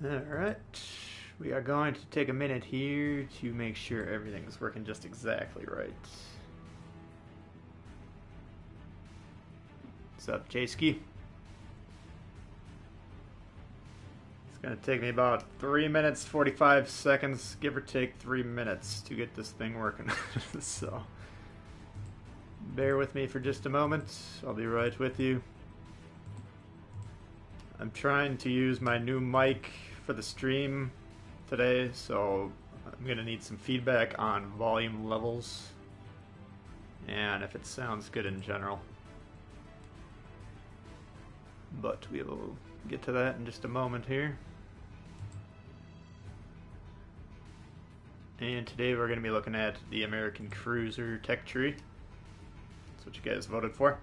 Alright, we are going to take a minute here to make sure everything's working just exactly right. What's up, Jaski? It's going to take me about 3 minutes, 45 seconds, give or take 3 minutes to get this thing working. So, bear with me for just a moment. I'll be right with you. I'm trying to use my new mic for the stream today, so I'm going to need some feedback on volume levels and if it sounds good in general. But we will get to that in just a moment here. And today we're going to be looking at the American Cruiser tech tree. That's what you guys voted for.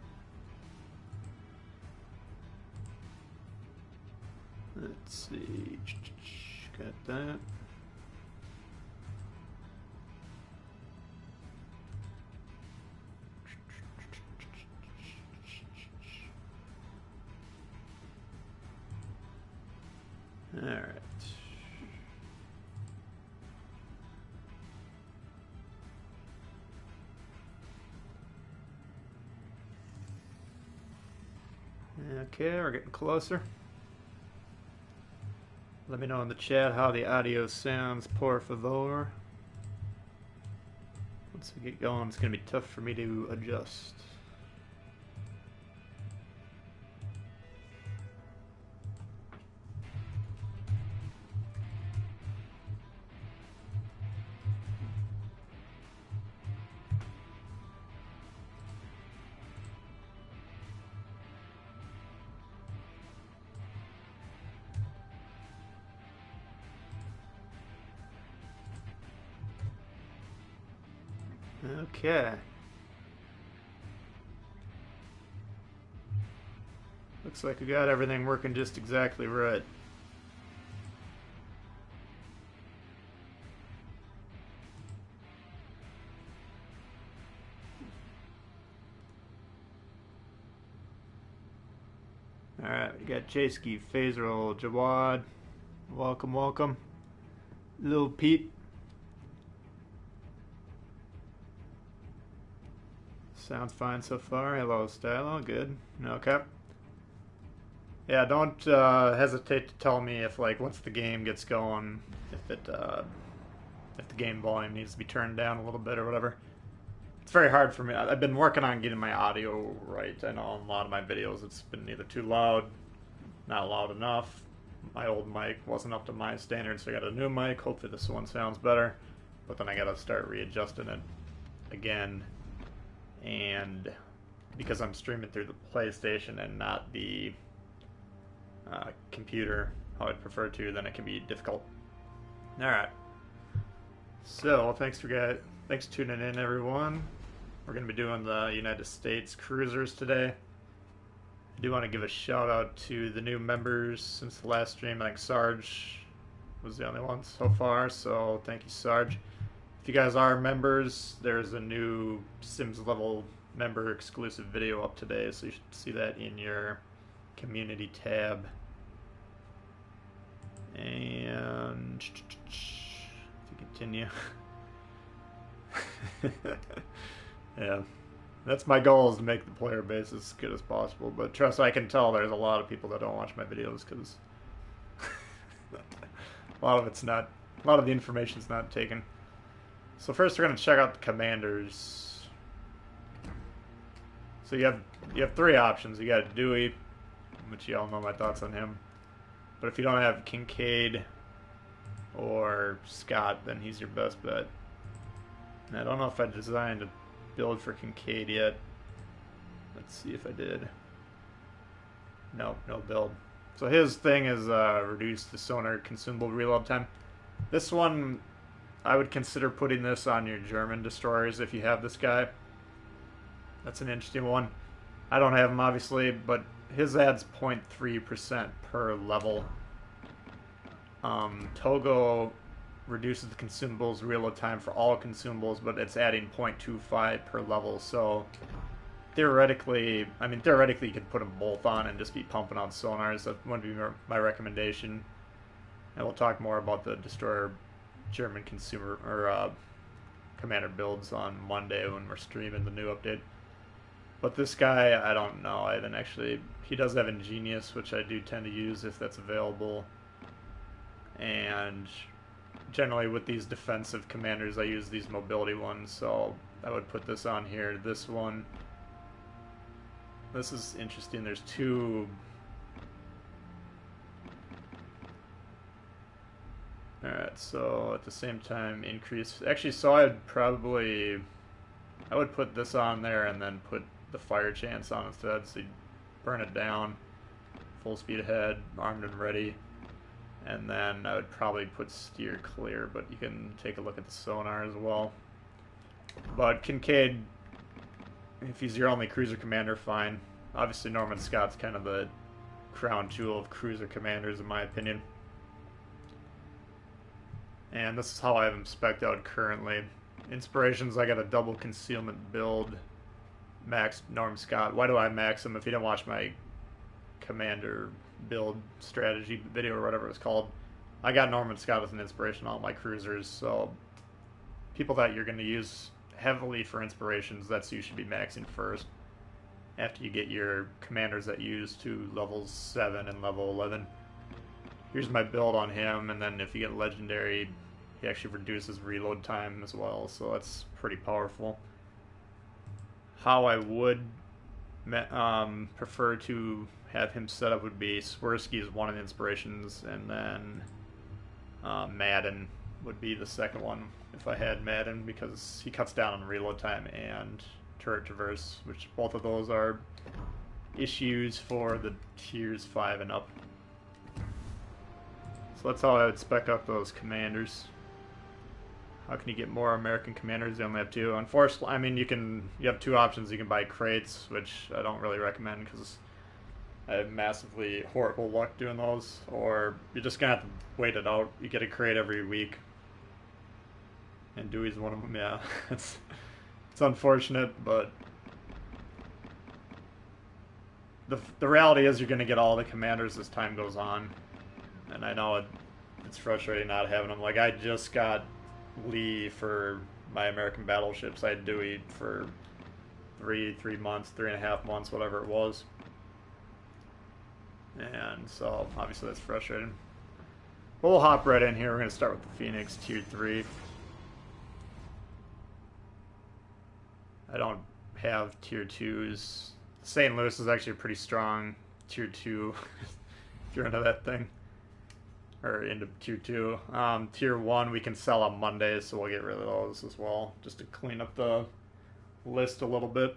Let's see. Got that. All right. Okay, we're getting closer. Let me know in the chat how the audio sounds, por favor. Once we get going, it's going to be tough for me to adjust. Okay. Looks like we got everything working just exactly right. Alright, we got Jaski, Faisal, Jawad. Welcome, welcome. Lil Pete. Sounds fine so far. Hello, Stylo. Good. Okay. Yeah, don't hesitate to tell me if, like, once the game gets going, if the game volume needs to be turned down a little bit or whatever. It's very hard for me. I've been working on getting my audio right. I know in a lot of my videos it's been either too loud, not loud enough. My old mic wasn't up to my standards, so I got a new mic. Hopefully this one sounds better. But then I got to start readjusting it again. And because I'm streaming through the PlayStation and not the computer, how I'd prefer to, then it can be difficult. Alright. So, thanks for tuning in, everyone. We're going to be doing the United States Cruisers today. I do want to give a shout out to the new members since the last stream. I think Sarge was the only one so far, so thank you, Sarge. If you guys are members, there's a new Sims level member exclusive video up today, so you should see that in your community tab. And to continue, yeah, that's my goal, is to make the player base as good as possible. But trust me, I can tell there's a lot of people that don't watch my videos because a lot of the information's not taken. So first we're going to check out the commanders. So you have three options. You got Dewey, which you all know my thoughts on him. But if you don't have Kincaid or Scott, then he's your best bet. And I don't know if I designed a build for Kincaid yet. Let's see if I did. No build. So his thing is reduce the sonar consumable reload time. This one, I would consider putting this on your German destroyers if you have this guy. That's an interesting one. I don't have him, obviously, but his adds 0.3% per level. Togo reduces the consumables reload time for all consumables, but it's adding 0.25 per level, so theoretically you could put them both on and just be pumping out sonars. That would be my recommendation. And we'll talk more about the destroyer German consumer or commander builds on Monday when we're streaming the new update. But this guy, I don't know. I haven't actually. He does have Ingenious, which I do tend to use if that's available. And generally with these defensive commanders, I use these mobility ones. So I would put this on here. This one. This is interesting. There's two. Alright, so at the same time, increase. Actually, so I would put this on there and then put the fire chance on instead, so you burn it down, full speed ahead, armed and ready, and then I would probably put steer clear, but you can take a look at the sonar as well. But Kincaid, if he's your only cruiser commander, fine. Obviously Norman Scott's kind of the crown jewel of cruiser commanders in my opinion. And this is how I have him spec'd out currently. Inspirations, I got a double concealment build. Max Norm Scott. Why do I max him? If you didn't watch my commander build strategy video or whatever it's called, I got Norman Scott as an inspiration on all my cruisers. So people that you're going to use heavily for inspirations, that's who you should be maxing first. After you get your commanders that you use to level 7 and level 11. Here's my build on him, and then if you get legendary, he actually reduces reload time as well, so that's pretty powerful. How I would prefer to have him set up would be Swirsky is one of the inspirations, and then Madden would be the second one if I had Madden, because he cuts down on reload time and turret traverse, which both of those are issues for the tiers 5 and up. So that's how I would spec up those commanders. How can you get more American commanders? You only have 2. Unfortunately, I mean, you have 2 options. You can buy crates, which I don't really recommend because I have massively horrible luck doing those. Or you're just gonna have to wait it out. You get a crate every week, and Dewey's one of them. Yeah, it's unfortunate, but the reality is you're gonna get all the commanders as time goes on. And I know it's frustrating not having them. Like, I just got Lee for my American battleships. I had Dewey for 3 months, 3.5 months, whatever it was. And so, obviously, that's frustrating. We'll hop right in here. We're going to start with the Phoenix Tier 3. I don't have Tier 2s. St. Louis is actually a pretty strong Tier 2 if you're into that thing. Or into Tier 2. Tier 1 we can sell on Mondays, so we'll get rid of those as well, just to clean up the list a little bit.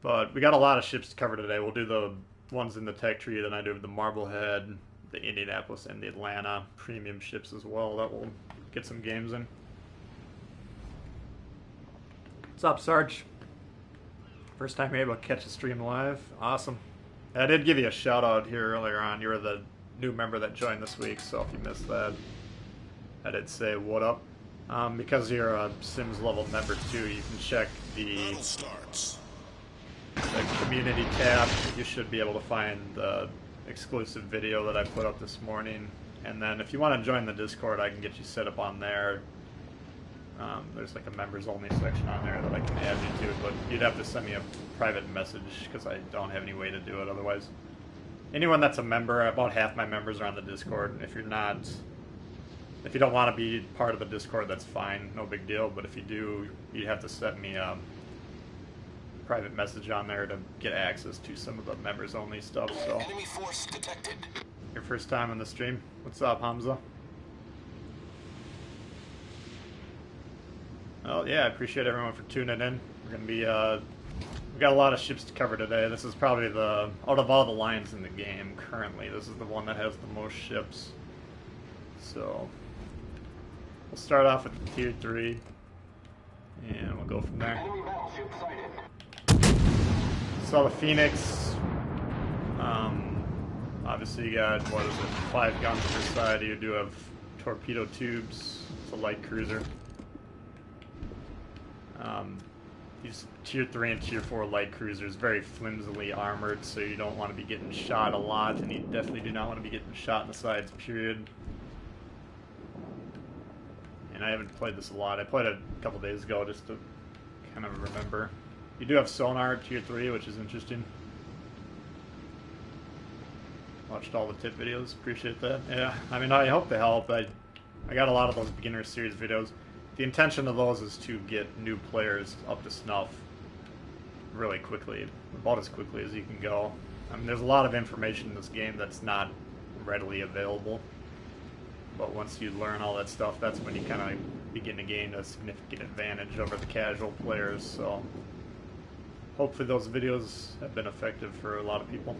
But we got a lot of ships to cover today. We'll do the ones in the tech tree, then I do the Marblehead, the Indianapolis and the Atlanta premium ships as well. That will get some games in. What's up, Sarge? First time you're able to catch the stream live. Awesome. I did give you a shout out here earlier on. You were the new member that joined this week, so if you missed that, I did say what up. Because you're a Sims level member too, you can check the community tab. You should be able to find the exclusive video that I put up this morning. And then if you want to join the Discord, I can get you set up on there. There's like a members only section on there that I can add you to, but you'd have to send me a private message because I don't have any way to do it otherwise. Anyone that's a member, about half my members are on the Discord. If you don't want to be part of the Discord, that's fine, no big deal. But if you do, you have to send me a private message on there to get access to some of the members only stuff. So, enemy force detected. Your first time on the stream. What's up, Hamza? Well, yeah, I appreciate everyone for tuning in. We're gonna be we got a lot of ships to cover today. This is probably out of all the lines in the game currently, this is the one that has the most ships. So we'll start off with the Tier 3, and we'll go from there. So the Phoenix, obviously you got, 5 guns per side. You do have torpedo tubes. It's a light cruiser. these tier 3 and tier 4 light cruisers very flimsily armored, so you don't want to be getting shot a lot, and you definitely do not want to be getting shot in the sides, period. And I haven't played this a lot. I played it a couple days ago just to kind of remember. You do have sonar at tier 3, which is interesting. Watched all the tip videos, appreciate that. Yeah, I mean, I hope they help. I got a lot of those beginner series videos. The intention of those is to get new players up to snuff really quickly, about as quickly as you can go. I mean, there's a lot of information in this game that's not readily available, but once you learn all that stuff, that's when you kind of begin to gain a significant advantage over the casual players, so hopefully those videos have been effective for a lot of people.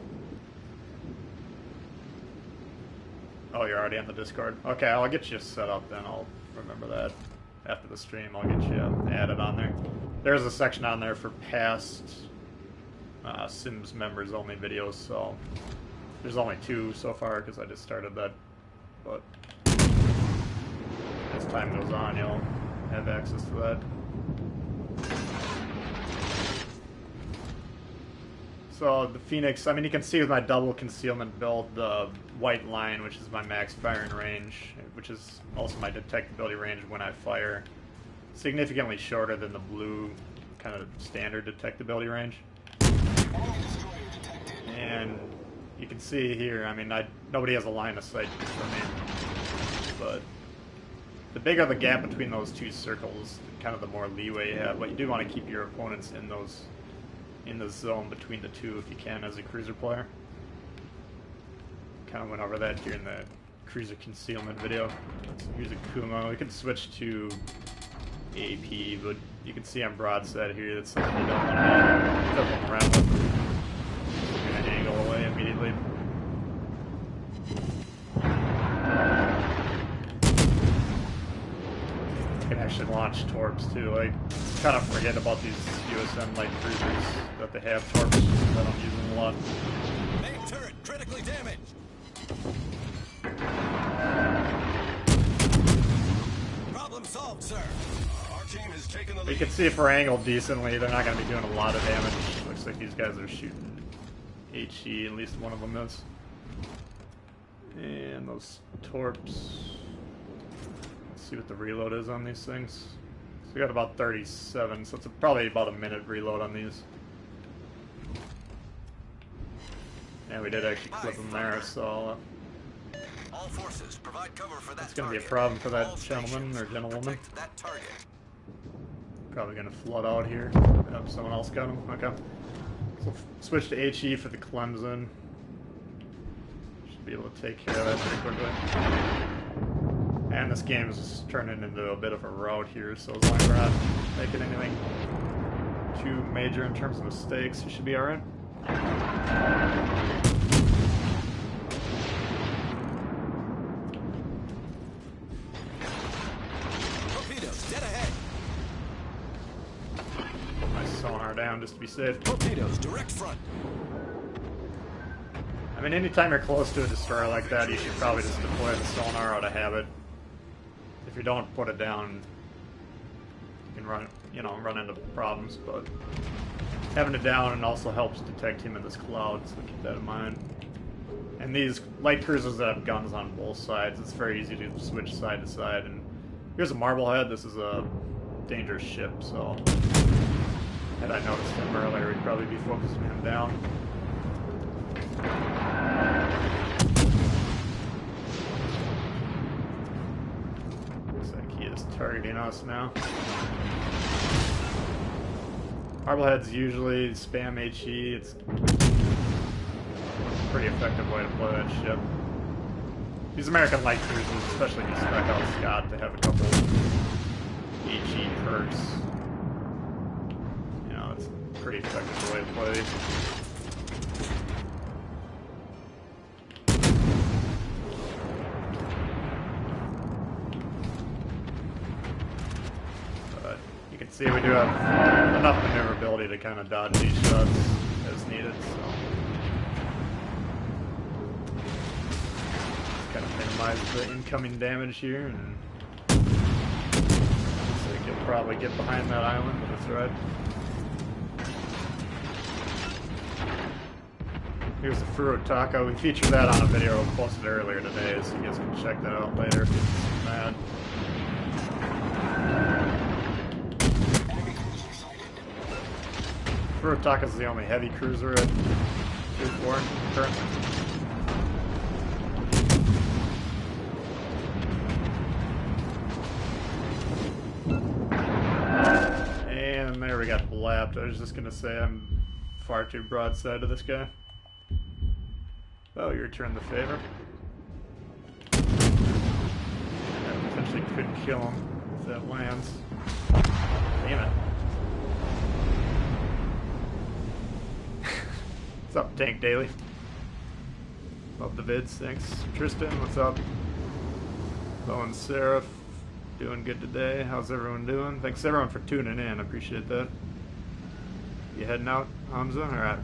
Oh, you're already on the Discord? Okay, I'll get you set up then, I'll remember that. After the stream, I'll get you added on there. There's a section on there for past Sims members only videos, so there's only 2 so far because I just started that. But as time goes on, you'll have access to that. So the Phoenix, I mean, you can see with my double concealment build, the white line, which is my max firing range, which is also my detectability range when I fire, significantly shorter than the blue kind of standard detectability range. And you can see here, I mean, nobody has a line of sight for me, but the bigger the gap between those 2 circles, kind of the more leeway you have, but you do want to keep your opponents in the zone between the 2 if you can as a cruiser player. Kind of went over that during the cruiser concealment video. So here's a Kuma. We can switch to AP, but you can see on broadside here that's something you don't want to around with. You're going to angle away immediately. You can actually launch torps too. I kind of forget about these USN light cruisers that they have torps. I don't use them a lot. Main turret critically damaged. Problem solved, sir. Our team has taken the lead. You can see if we're angled decently, they're not going to be doing a lot of damage. Looks like these guys are shooting HE, at least one of them is. And those torps. Let's see what the reload is on these things. So we got about 37, so it's probably about a minute reload on these. Yeah, we did actually clip them there, so all forces provide cover for that. That's going to be a problem for that gentleman or gentlewoman. That target. Probably going to flood out here. Yep, someone else got him. Okay. So switch to HE for the Clemson. Should be able to take care of that pretty quickly. And this game is turning into a bit of a rout here, so as long as we're not making anything too major in terms of mistakes, we should be alright. Torpedoes dead ahead. Put my sonar down just to be safe. Torpedoes direct front. I mean, anytime you're close to a destroyer like that, you should probably just deploy the sonar out of habit. If you don't put it down, you can run into problems, but having it down and also helps detect him in this cloud, so keep that in mind. And these light cruisers that have guns on both sides, it's very easy to switch side to side. And here's a Marblehead. This is a dangerous ship, so had I noticed him earlier, we'd probably be focusing him down. Looks like he is targeting us now. Marblehead's usually spam HE. It's a pretty effective way to play that ship. These American light cruisers, especially if you spec out Scott, they have a couple HE perks. You know, it's a pretty effective way to play these. See, we do have enough maneuverability to kind of dodge these shots as needed, so kind of minimize the incoming damage here, and looks like you'll probably get behind that island, but that's right. Here's the Furo Taco. We featured that on a video posted earlier today, so you guys can check that out later if you're mad. Furo Taco is the only heavy cruiser at Tier 4 currently. And there we got blapped. I was just gonna say I'm far too broadside to this guy. Oh, you returned the favor. That potentially could kill him if that lands. Damn it. What's up, Tank Daily? Love the vids, thanks. Tristan, what's up? Bo and Seraph, doing good today. How's everyone doing? Thanks everyone for tuning in, I appreciate that. You heading out, Hamza? Alright.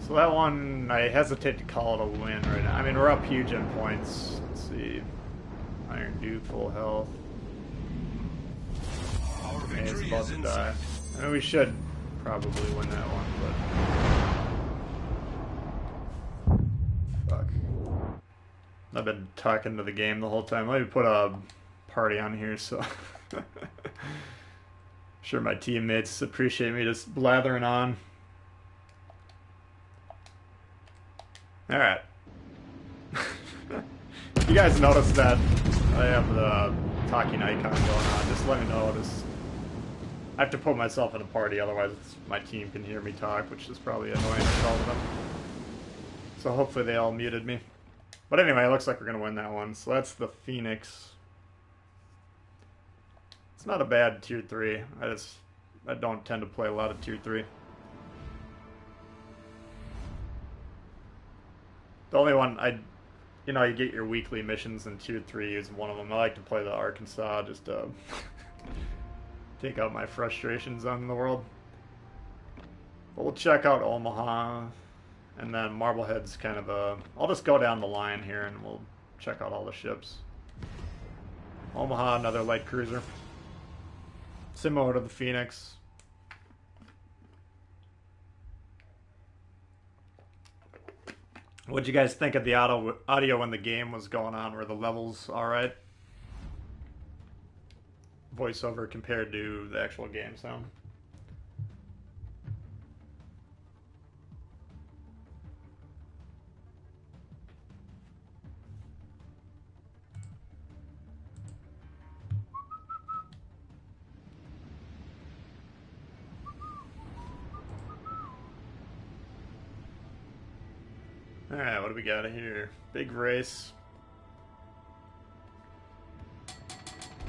So that one, I hesitate to call it a win right now. I mean, we're up huge in points. Let's see. Iron Duke, full health. It's about to die. I mean, we should probably win that one, but... Fuck. I've been talking to the game the whole time. Let me put a party on here, so... Sure my teammates appreciate me just blathering on. Alright. If you guys notice that I have the talking icon going on, just let me know. I have to put myself in a party, otherwise my team can hear me talk, which is probably annoying for all of them. So hopefully they all muted me. But anyway, it looks like we're going to win that one. So that's the Phoenix. It's not a bad Tier 3. I don't tend to play a lot of Tier 3. The only one, you get your weekly missions in Tier 3 is one of them. I like to play the Arkansas just to take out my frustrations on the world. But we'll check out Omaha, and then Marblehead's kind of a... I'll just go down the line here and we'll check out all the ships. Omaha, another light cruiser. Similar to the Phoenix. What'd you guys think of the audio when the game was going on? Were the levels alright? Voiceover compared to the actual game sound? Alright, what do we got here? Big race.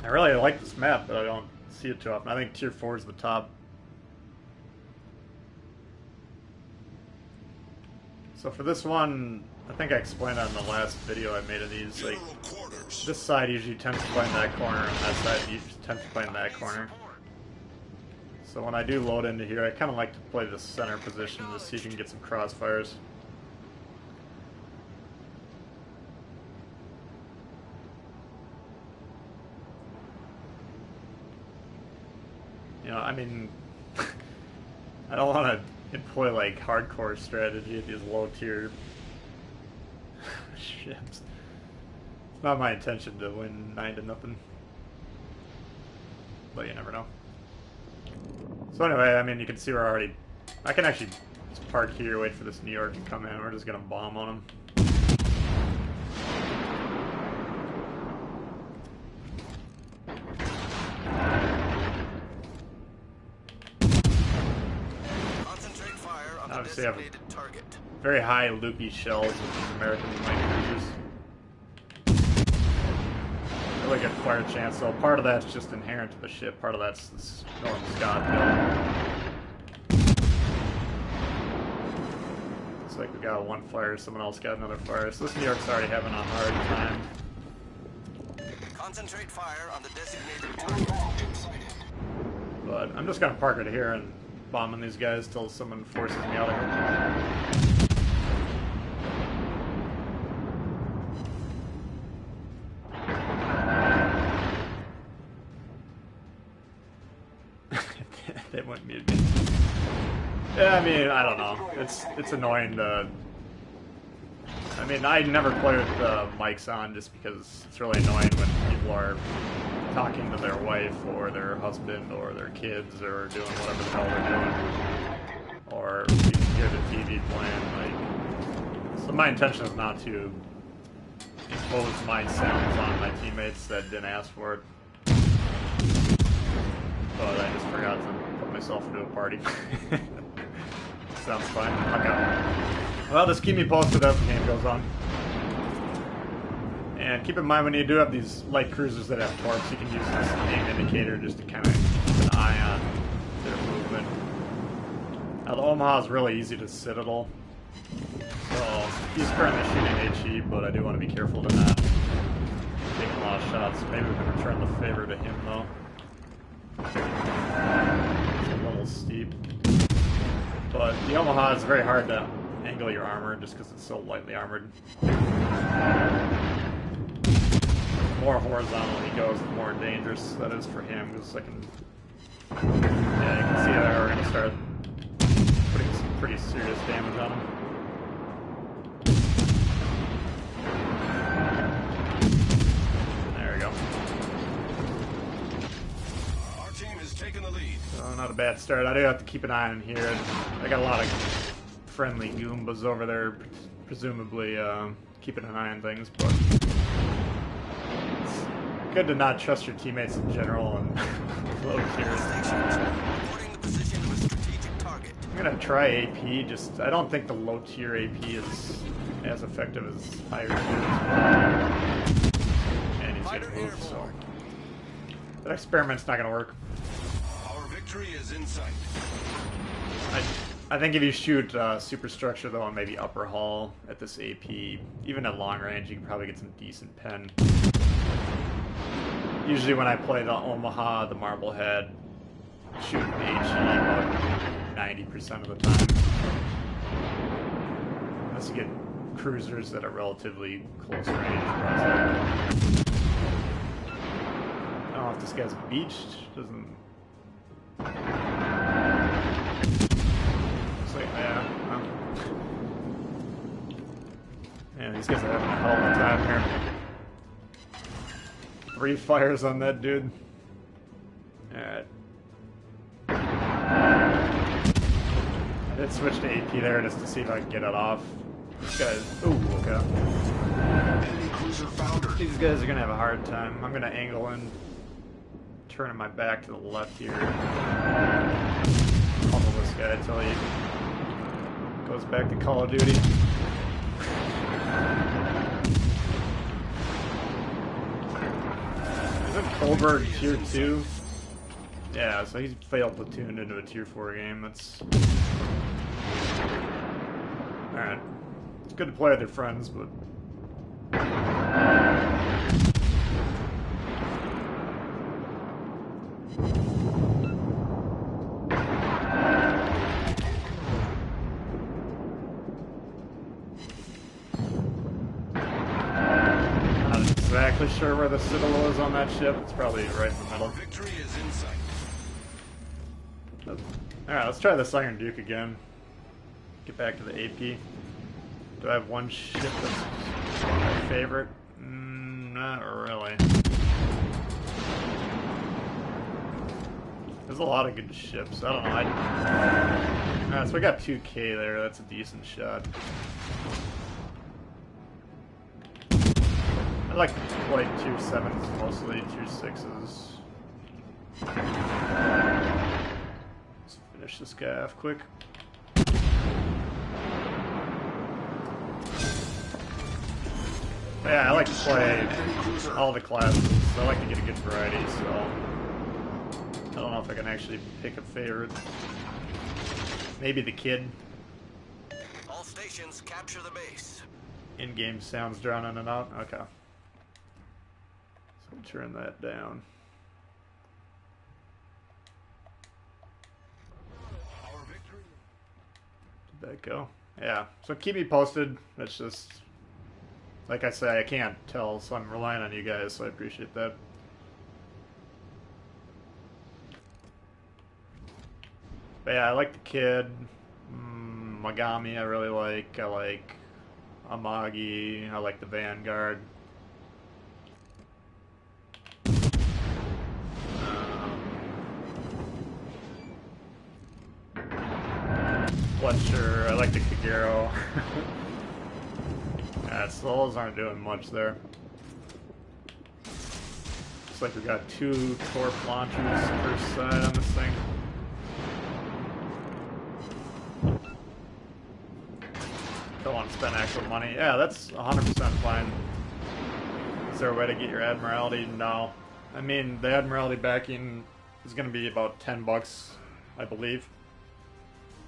I really like this map, but I don't see it too often. I think Tier 4 is the top. So for this one, I think I explained that in the last video I made of these. Like, this side usually tends to play in that corner, and that side usually tends to play in that corner. So when I do load into here, I kind of like to play the center position to see if you can get some crossfires. I mean, I don't want to employ like hardcore strategy at these low tier ships. It's not my intention to win 9-0, but you never know. So anyway, I mean, you can see we're already... I can actually just park here, wait for this New York to come in. We're just gonna bomb on them. Obviously have very high loopy shells with these American light cruisers. Really good fire chance, so part of that's just inherent to the ship, part of that's this North Scott build. Looks like we got one fire, someone else got another fire, so this New York's already having a hard time. Concentrate fire on the designated target. But I'm just gonna park it here and bombing these guys till someone forces me out of here. They wouldn't mute me. Yeah, I mean, I don't know. It's annoying to. I mean, I never play with the mics on just because it's really annoying when people are talking to their wife or their husband or their kids or doing whatever the hell they're doing, or you can hear the TV playing. Like, so my intention is not to impose my sounds on my teammates that didn't ask for it, but I just forgot to put myself into a party. Sounds fine. Okay. Well, just keep me posted as the game goes on. And keep in mind when you do have these light cruisers that have torps, you can use this aim indicator just to kind of keep an eye on their movement. Now the Omaha is really easy to citadel. So he's currently shooting HE, but I do want to be careful to not take a lot of shots. Maybe we can return the favor to him though. It's a little steep. But the Omaha is very hard to angle your armor just because it's so lightly armored. The more horizontal he goes, the more dangerous that is for him, because I can... Yeah, you can see there we're going to start putting some pretty serious damage on him. There we go. Our team has taken the lead. So not a bad start. I do have to keep an eye on here. I got a lot of friendly Goombas over there, presumably keeping an eye on things, but it's good to not trust your teammates in general and low tiers. I'm gonna try AP, just I don't think the low tier AP is as effective as higher tiers. And he's getting moved, so that experiment's not gonna work. Our victory is in sight. I think if you shoot superstructure though, and maybe upper hull at this AP, even at long range, you can probably get some decent pen. Usually when I play the Omaha, the Marblehead, shooting HE about 90% of the time. Unless you get cruisers that are relatively close range. I don't know if this guy's beached. Doesn't. Yeah, man, these guys are having a hell of a time here. 3 fires on that dude. Alright. I did switch to AP there just to see if I can get it off. These guys... Ooh, okay. These guys are gonna have a hard time. I'm gonna angle in, turning my back to the left here. Pummel this guy until he goes back to Call of Duty. Isn't Colberg tier 2? Yeah, so he's failed platoon into a tier 4 game. That's alright. It's good to play with your friends, but exactly sure where the citadel is on that ship. It's probably right in the middle. Victory is in sight. Alright, let's try this Iron Duke again. Get back to the AP. Do I have one ship that's my favorite? Not really. There's a lot of good ships. I don't know. Alright, so we got 2K there. That's a decent shot. I like to play tier 7s mostly, tier 6s. Let's finish this guy off quick. Yeah, I like to play all the classes. I like to get a good variety, so I don't know if I can actually pick a favorite. Maybe the kid. All stations capture the base. In-game sounds drown in and out. Okay. So turn that down. Did that go? Yeah. So keep me posted. That's just, like I say, I can't tell, so I'm relying on you guys, so I appreciate that. But yeah, I like the kid. Megami I really like. I like Amagi. I like the Vanguard. Fletcher. I like the Kagero. Yeah, Souls aren't doing much there. Looks like we got 2 torp launchers per side on this thing. Don't want to spend actual money. Yeah, that's 100% fine. Is there a way to get your Admiralty? No. I mean, the Admiralty backing is going to be about $10, I believe.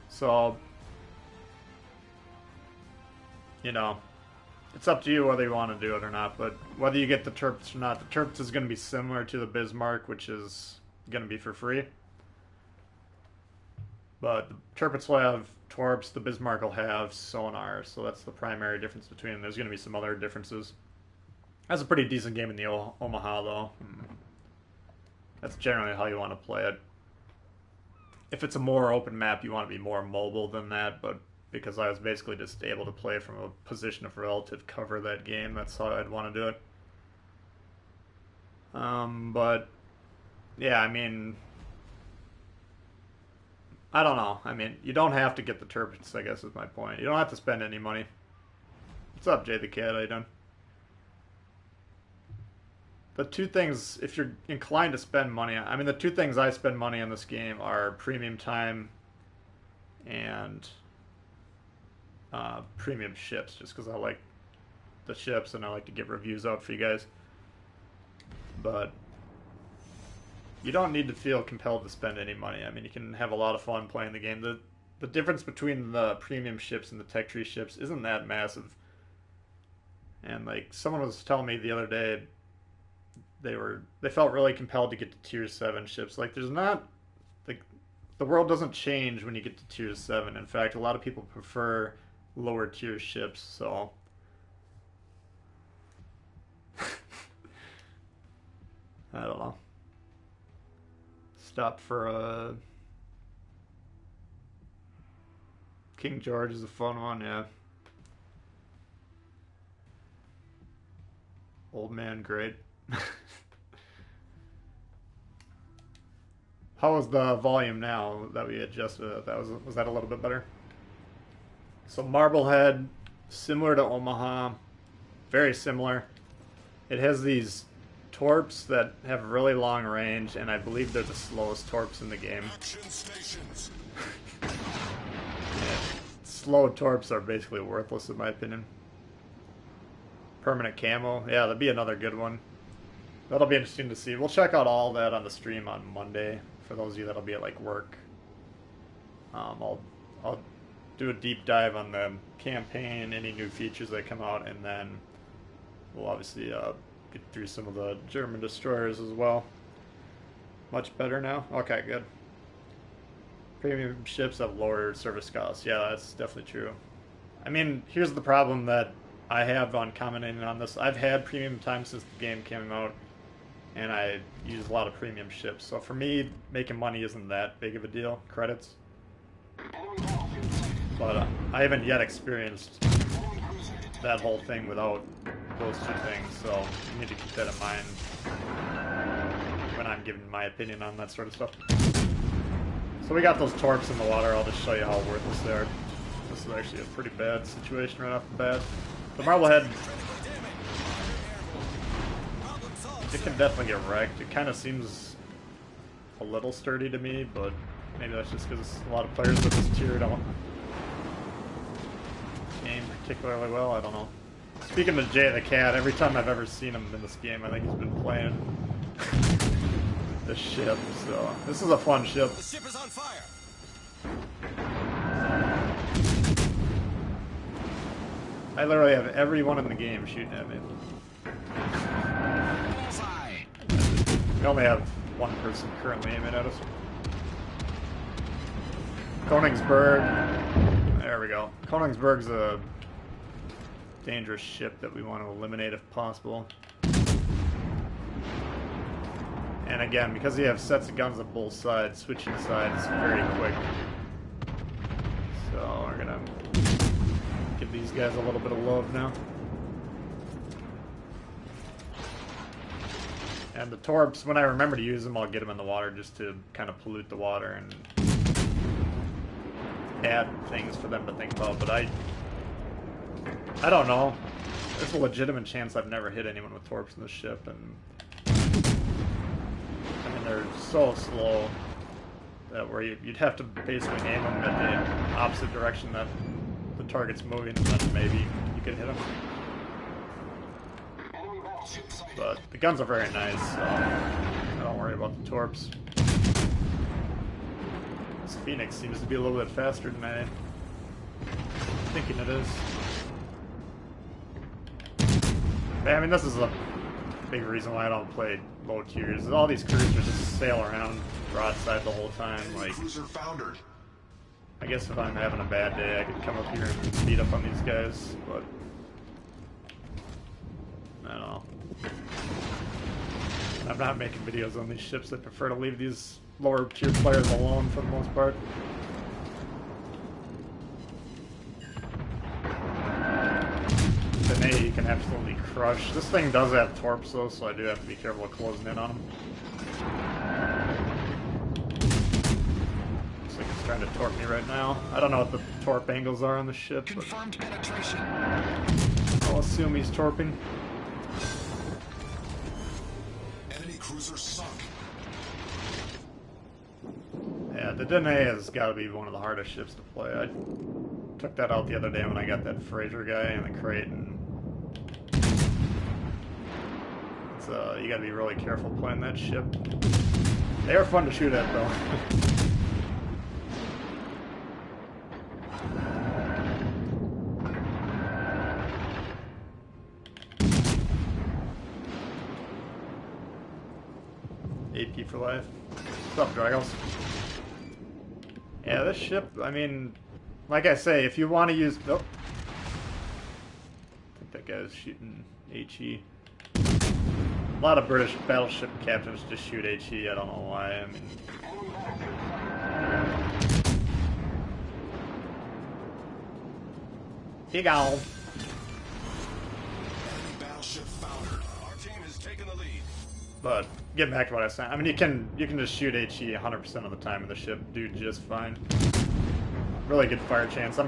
So, you know, it's up to you whether you want to do it or not. But whether you get the Terps or not, the Terps is going to be similar to the Bismarck, which is going to be for free. But the Tirpitz will have torps, the Bismarck will have sonar, so that's the primary difference between them. There's going to be some other differences. That's a pretty decent game in the Omaha, though. That's generally how you want to play it. If it's a more open map, you want to be more mobile than that, but because I was basically just able to play from a position of relative cover that game, that's how I'd want to do it. But, yeah, I mean, I don't know. I mean, you don't have to get the Tirpitz, I guess is my point. You don't have to spend any money. What's up, Jay the Cat? How you doing? The two things, if you're inclined to spend money, I mean, the two things I spend money on this game are premium time and premium ships, just because I like the ships and I like to get reviews out for you guys. But you don't need to feel compelled to spend any money. I mean, you can have a lot of fun playing the game. The difference between the premium ships and the tech tree ships isn't that massive. And like someone was telling me the other day, they felt really compelled to get to tier 7 ships. Like there's not, like, the world doesn't change when you get to tier 7. In fact, a lot of people prefer lower tier ships, so I don't know. Stop for King George is a fun one, yeah. Old man, great. How was the volume now that we adjusted it? Was that a little bit better? So Marblehead, similar to Omaha, very similar. It has these torps that have really long range, and I believe they're the slowest torps in the game. Yeah. Slow torps are basically worthless in my opinion. Permanent camo, yeah, that'd be another good one. That'll be interesting to see. We'll check out all that on the stream on Monday. For those of you that'll be at like work, I'll do a deep dive on the campaign, any new features that come out, and then we'll obviously get through some of the German destroyers as well. Much better now? Okay, good. Premium ships have lower service costs. Yeah, that's definitely true. I mean, here's the problem that I have on commenting on this. I've had premium time since the game came out, and I use a lot of premium ships. So for me, making money isn't that big of a deal. Credits. But I haven't yet experienced that whole thing without those two things, so you need to keep that in mind when I'm giving my opinion on that sort of stuff. So we got those torps in the water. I'll just show you how worthless they are. This is actually a pretty bad situation right off the bat. The Marblehead, it can definitely get wrecked. It kind of seems a little sturdy to me, but maybe that's just because a lot of players with this tier don't game particularly well. I don't know. Speaking of Jay the Cat, every time I've ever seen him in this game, I think he's been playing this ship. So this is a fun ship. The ship is on fire. I literally have everyone in the game shooting at me. We only have one person currently aiming at us. Königsberg. There we go. Königsberg's a dangerous ship that we want to eliminate if possible. And again, because you have sets of guns on both sides, switching sides is very quick. So we're we're gonna give these guys a little bit of love now. And the torps, when I remember to use them, I'll get them in the water just to kind of pollute the water and add things for them to think about. But I don't know. There's a legitimate chance I've never hit anyone with torps in the ship, and I mean they're so slow that where you'd have to basically aim them at the opposite direction that the target's moving, and then maybe you could hit them. But the guns are very nice, so I don't worry about the torps. This Phoenix seems to be a little bit faster than I'm thinking it is. I mean, this is a big reason why I don't play low tiers. All these cruisers just sail around broadside the whole time. Like, I guess if I'm having a bad day, I could come up here and beat up on these guys, but I don't know. I'm not making videos on these ships. I prefer to leave these lower tier players alone for the most part. Then A, you can absolutely crush. This thing does have torps though, so I do have to be careful of closing in on him. Looks like he's trying to torp me right now. I don't know what the torp angles are on the ship, but Confirmed penetration. I'll assume he's torping. Cruiser sunk. Yeah, the Dene has got to be one of the hardest ships to play. I took that out the other day when I got that Fraser guy in the crate, and it's, you got to be really careful playing that ship. They are fun to shoot at, though. AP for life. What's up, Dragos? Yeah, this ship, I mean, like I say, if you want to use... Oh. I think that guy's shooting HE. A lot of British battleship captains just shoot HE, I don't know why, I mean... Big owl. Battleship foundered. Our team has taken the lead. But getting back to what I was saying, I mean, you can just shoot HE 100% of the time in the ship, do just fine. Really good fire chance.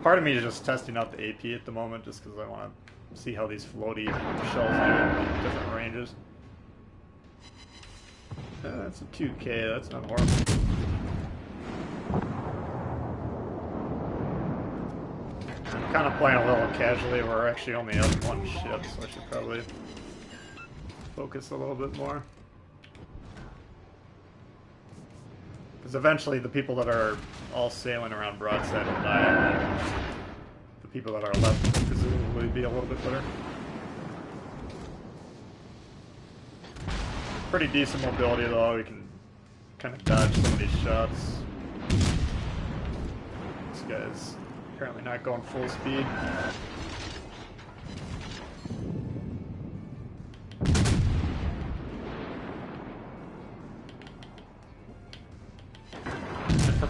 Part of me is just testing out the AP at the moment, just because I want to see how these floaty shells do in different ranges. That's a 2K. That's not horrible. I'm kind of playing a little casually. We're actually only have one ship, so I should probably focus a little bit more. Because eventually the people that are all sailing around broadside will die, and the people that are left will presumably be a little bit better. Pretty decent mobility though, we can kind of dodge some of these shots. This guy's apparently not going full speed.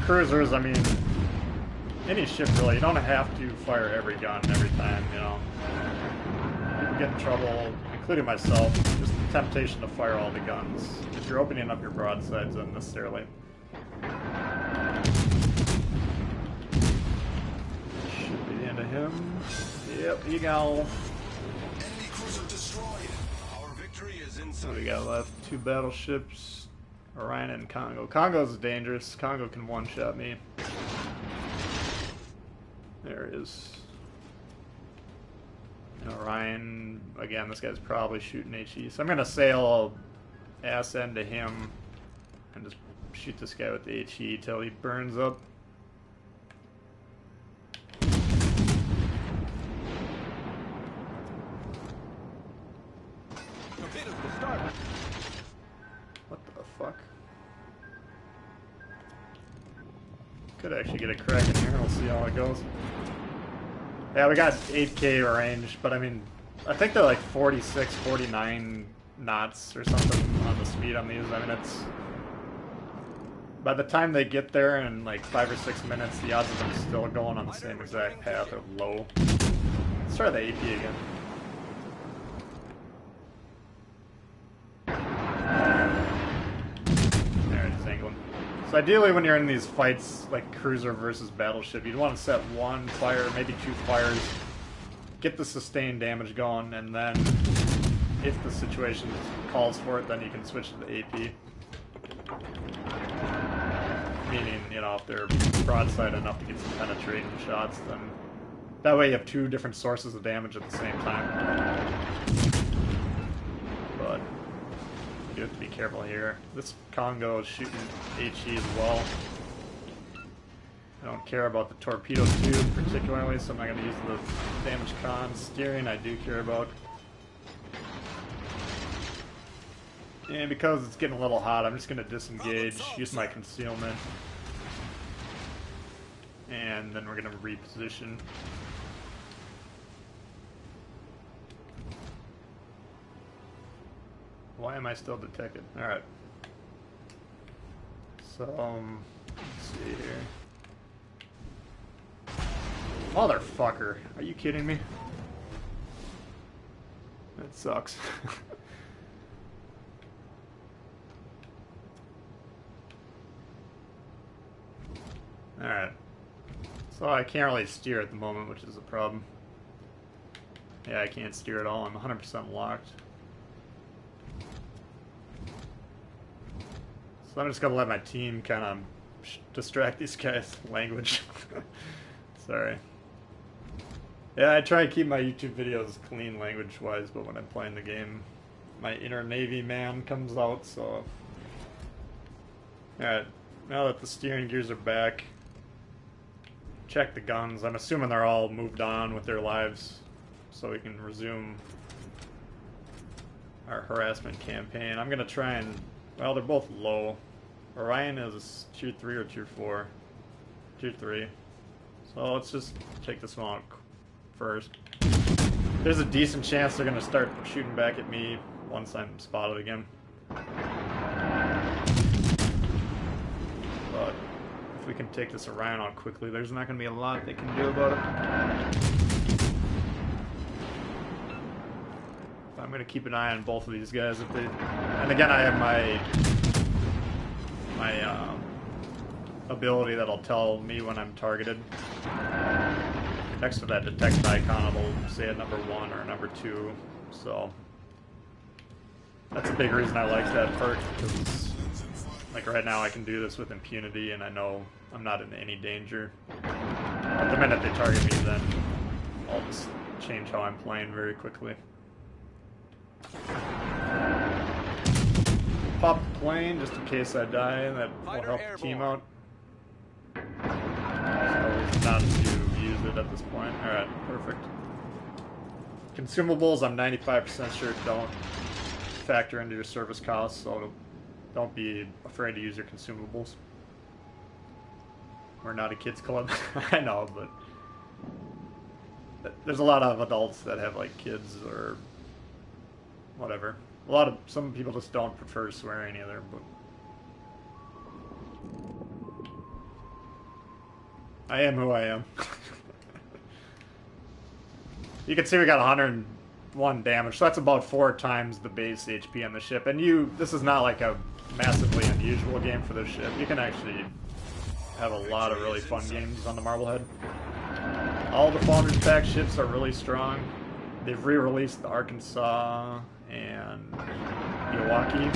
Cruisers, I mean, any ship really, you don't have to fire every gun every time, you know. You get in trouble, including myself, just the temptation to fire all the guns if you're opening up your broadsides unnecessarily. Should be the end of him. Yep, you go. Enemy cruiser destroyed. Our victory is in sight. What do we got left? 2 battleships. Orion and Congo. Congo's dangerous. Congo can one-shot me. There it is. And Orion, again, this guy's probably shooting HE. So I'm going to sail ass end to him and just shoot this guy with the HE till he burns up. What the fuck? Could actually get a crack in here. We'll see how it goes. Yeah, we got 8K range, but I mean, I think they're like 46, 49 knots or something on the speed on these. I mean, it's By the time they get there in like 5 or 6 minutes, the odds of them still going on the same exact path are low. Let's try the AP again. There, just angling. So ideally when you're in these fights, like cruiser versus battleship, you'd want to set one fire, maybe 2 fires, get the sustained damage going, and then if the situation calls for it, then you can switch to the AP. Meaning, you know, if they're broadside enough to get some penetrating shots, then that way you have 2 different sources of damage at the same time. But you have to be careful here. This Congo is shooting HE as well. I don't care about the torpedo tube particularly, so I'm not going to use the damage con. Steering I do care about. And because it's getting a little hot, I'm just going to disengage, use my concealment, and then we're going to reposition. Why am I still detected? Alright. So, let's see here. Motherfucker. Are you kidding me? That sucks. Alright. So I can't really steer at the moment, which is a problem. Yeah, I can't steer at all. I'm 100% locked. So I'm just gonna let my team kind of distract these guys' language. Sorry. Yeah, I try to keep my YouTube videos clean language-wise, but when I'm playing the game, my inner Navy man comes out, so... Alright, now that the steering gears are back, check the guns. I'm assuming they're all moved on with their lives, so we can resume our harassment campaign. I'm gonna try and... Well, they're both low. Orion is tier 3 or tier 4? Tier 3. So let's just take this one out first. There's a decent chance they're gonna start shooting back at me once I'm spotted again. But if we can take this Orion out quickly, there's not gonna be a lot they can do about it. I'm gonna keep an eye on both of these guys if they... And again, I have my ability that'll tell me when I'm targeted. Next to that detect icon, it'll say a number 1 or a number 2. So that's a big reason I like that perk, because like right now I can do this with impunity and I know I'm not in any danger. But the minute they target me, then I'll just change how I'm playing very quickly. Pop the plane just in case I die, that will help the team out. So not to use it at this point. Alright, perfect. Consumables, I'm 95% sure don't factor into your service costs, so don't be afraid to use your consumables. We're not a kids club. I know, but there's a lot of adults that have like kids or whatever. Some people just don't prefer swearing either, but I am who I am. You can see we got 101 damage, so that's about 4 times the base HP on the ship. And this is not like a massively unusual game for this ship. You can actually have a lot of really fun games on the Marblehead. All the Founders Pack ships are really strong. They've re-released the Arkansas and Milwaukee.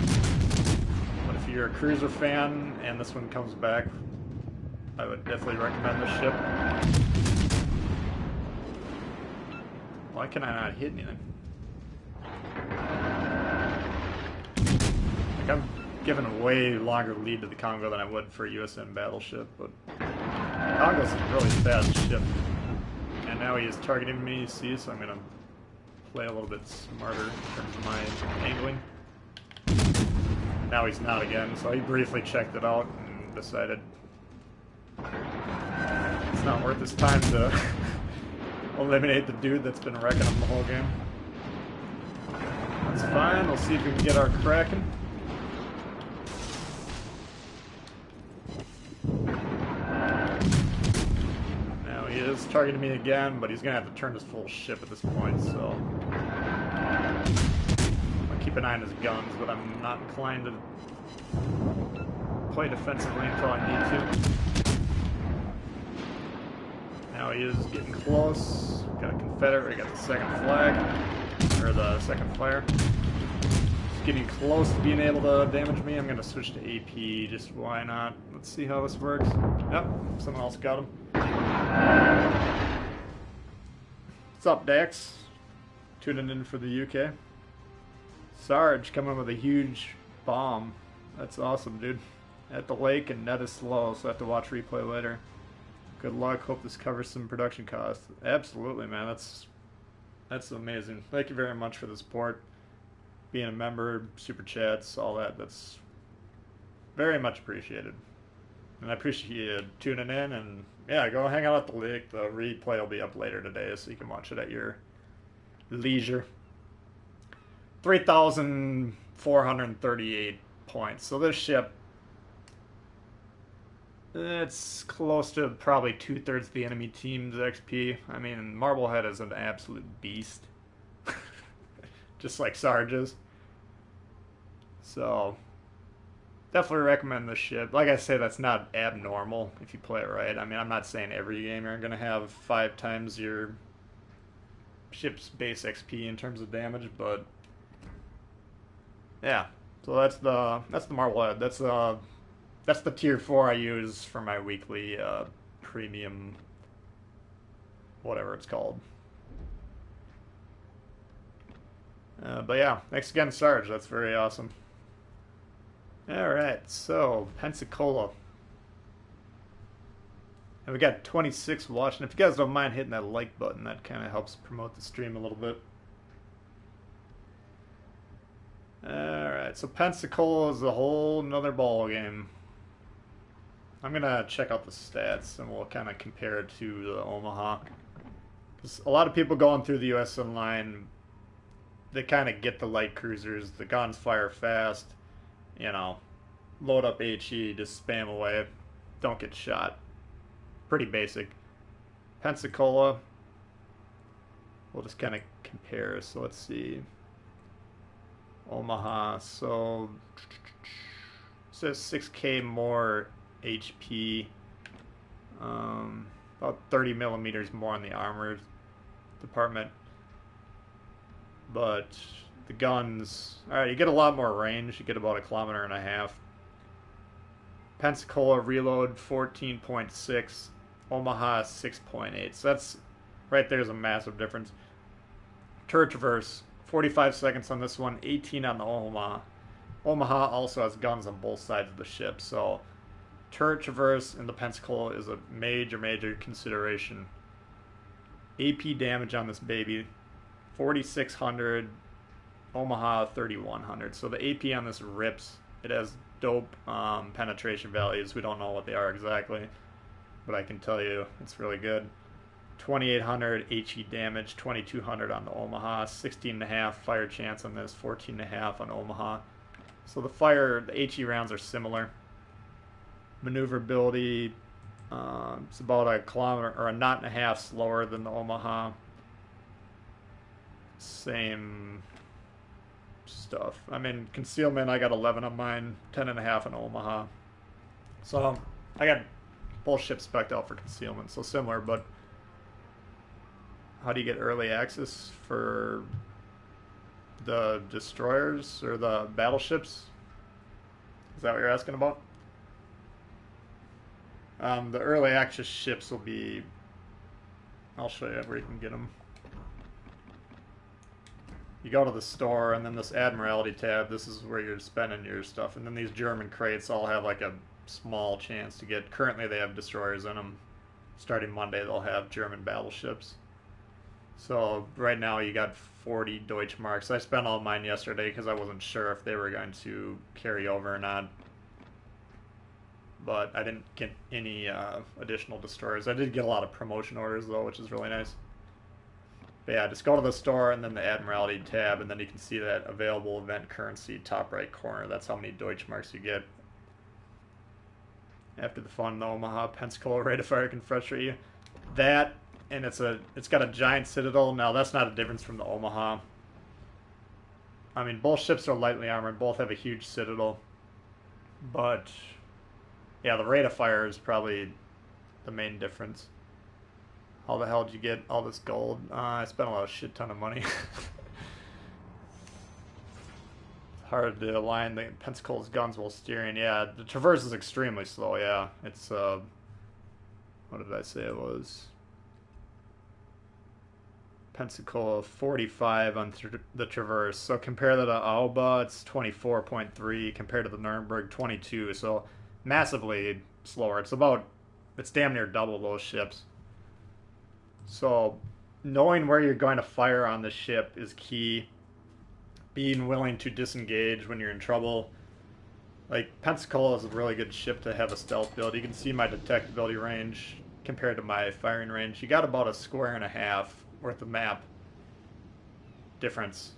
But if you're a cruiser fan and this one comes back, I would definitely recommend this ship. Why can I not hit anything? Like I'm giving a way longer lead to the Congo than I would for a USN battleship, but Congo's a really fast ship. And now he is targeting me, see, so I'm gonna play a little bit smarter in terms of my angling. Now he's not again, so he briefly checked it out and decided it's not worth his time to eliminate the dude that's been wrecking him the whole game. That's fine, we'll see if we can get our Kraken. he is targeting me again, but he's going to have to turn his full ship at this point, so... I'll keep an eye on his guns, but I'm not inclined to play defensively until I need to. Now he is getting close. Got a Confederate, we got the second flag, or the second flare. Getting close to being able to damage me. I'm going to switch to AP, just why not? Let's see how this works. Yep, someone else got him. What's up, Dax? Tuning in for the UK. Sarge coming with a huge bomb. That's awesome, dude. At the lake, and net is slow, so I have to watch replay later. Good luck. Hope this covers some production costs. Absolutely, man. That's amazing. Thank you very much for the support. Being a member, super chats, all that. That's very much appreciated. And I appreciate you tuning in. And yeah, go hang out at the lake. The replay will be up later today, so you can watch it at your leisure. 3,438 points. So this ship, it's close to probably 2/3 of the enemy team's XP. I mean, Marblehead is an absolute beast. Just like Sarge is. So, definitely recommend this ship. Like I say, that's not abnormal if you play it right. I mean, I'm not saying every game you're going to have 5 times your ship's base XP in terms of damage, but yeah. So that's the Marblehead. That's the tier 4 I use for my weekly premium, whatever it's called. But yeah, thanks again, Sarge. That's very awesome. Alright, so Pensacola. And we got 26 watching. If you guys don't mind hitting that like button, that kind of helps promote the stream a little bit. Alright, so Pensacola is a whole nother ball game. I'm going to check out the stats and we'll kind of compare it to the Omaha. Because a lot of people going through the USN line, they kind of get the light cruisers, the guns fire fast, you know, load up HE, just spam away, don't get shot. Pretty basic. Pensacola, we'll just kind of compare. So let's see. Omaha, so it says 6K more HP, about 30 millimeters more in the armor department. But the guns, alright, you get a lot more range. You get about 1.5 kilometers. Pensacola reload 14.6, Omaha 6.8. So that's right there's a massive difference. Turret traverse 45 seconds on this one, 18 on the Omaha. Omaha also has guns on both sides of the ship, so turret traverse in the Pensacola is a major consideration. AP damage on this baby, 4,600, Omaha 3,100. So the AP on this rips. It has dope penetration values. We don't know what they are exactly, but I can tell you it's really good. 2,800 HE damage, 2,200 on the Omaha, 16.5 fire chance on this, 14.5 on Omaha. So the HE rounds are similar. Maneuverability, it's about 1 kilometer or 1.5 knots slower than the Omaha. Same stuff. I mean, concealment, I got 11 on mine, 10.5 on Omaha. So I got both ships spec'd out for concealment, so similar, but how do you get early access for the destroyers or the battleships? Is that what you're asking about? The early access ships will be... I'll show you where you can get them. You go to the store, and then this Admiralty tab, this is where you're spending your stuff. And then these German crates all have like a small chance to get... Currently they have destroyers in them. Starting Monday they'll have German battleships. So right now you got 40 Deutschmarks. I spent all mine yesterday because I wasn't sure if they were going to carry over or not. But I didn't get any additional destroyers. I did get a lot of promotion orders though, which is really nice. But yeah, just go to the store and then the Admiralty tab, and then you can see that available event currency top right corner. That's how many Deutschmarks you get. After the fun, the Omaha, Pensacola rate of fire can frustrate you. That, and it's got a giant citadel. Now that's not a difference from the Omaha. I mean, both ships are lightly armored. Both have a huge citadel. But yeah, the rate of fire is probably the main difference. How the hell did you get all this gold? I spent a shit ton of money. It's hard to align the Pensacola's guns while steering. Yeah, the traverse is extremely slow. Yeah, it's what did I say it was? Pensacola 45 on the traverse. So compare that to Alba, it's 24.3 compared to the Nuremberg 22. So massively slower. It's damn near double those ships. So knowing where you're going to fire on the ship is key. Being willing to disengage when you're in trouble. Like, Pensacola is a really good ship to have a stealth build. You can see my detectability range compared to my firing range. You got about a square and a half worth of map difference.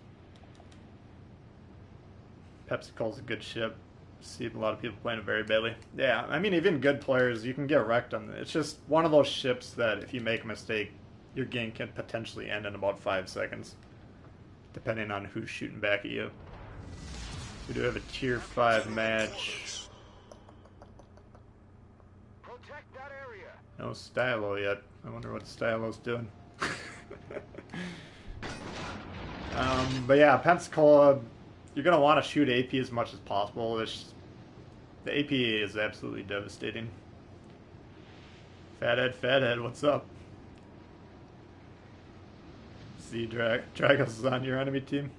Pensacola's a good ship. See a lot of people playing it very badly. Yeah, I mean, even good players, you can get wrecked on it. It's just one of those ships that if you make a mistake, your game can potentially end in about 5 seconds, depending on who's shooting back at you. We do have a tier 5 match. Protect that area. No Stylo yet. I wonder what Stylo's doing. But yeah, Pensacola, you're going to want to shoot AP as much as possible. The AP is absolutely devastating. Fathead, what's up? See, Dragos is on your enemy team.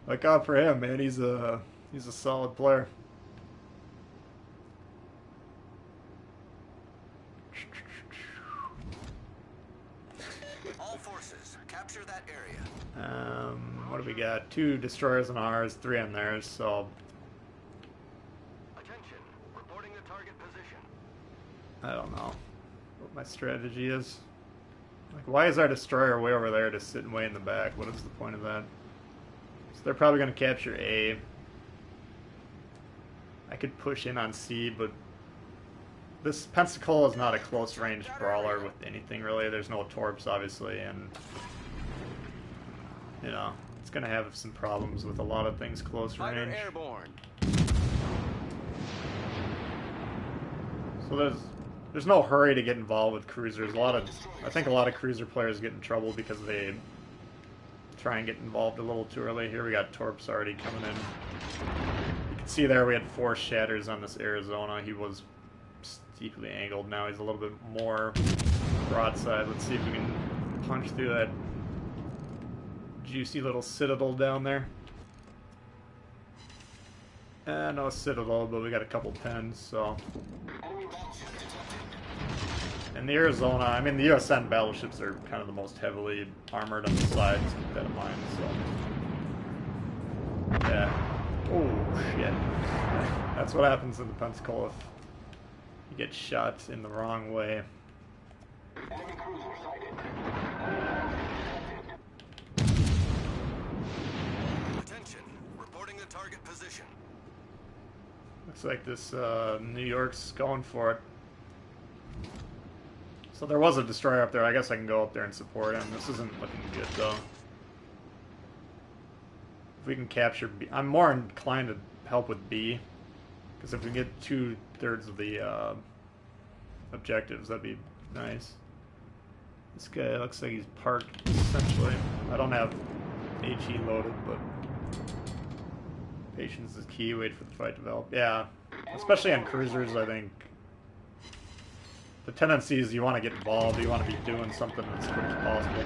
Look out for him, man. He's a solid player. All forces, capture that area. What do we got? 2 destroyers on ours, 3 on theirs, so... Attention, reporting the target position. I don't know what my strategy is. Like, why is our destroyer way over there just sitting way in the back? What is the point of that? So they're probably going to capture A. I could push in on C, but this Pensacola is not a close-range brawler with anything, really. There's no torps, obviously, and, you know, it's going to have some problems with a lot of things close range. Airborne. So there's no hurry to get involved with cruisers. I think a lot of cruiser players get in trouble because they try and get involved a little too early. Here we got torps already coming in. You can see there we had 4 shatters on this Arizona. He was steeply angled. Now he's a little bit more broadside. Let's see if we can punch through that juicy little citadel down there. No citadel, but we got a couple pens, so... And the Arizona, I mean, the USN battleships are kind of the most heavily armored on the sides, keep that in mind, so... Yeah. Oh, shit. That's what happens in the Pensacola if you get shot in the wrong way. Enemy cruiser sighted. Attention, reporting the target position. Looks like this New York's going for it. So there was a destroyer up there. I guess I can go up there and support him. This isn't looking good, though. If we can capture B... I'm more inclined to help with B. Because if we get 2/3 of the objectives, that'd be nice. This guy looks like he's parked, essentially. I don't have HE loaded, but... Patience is key. Wait for the fight to develop. Yeah. Especially on cruisers, I think. The tendency is you want to get involved. You want to be doing something as quick as possible.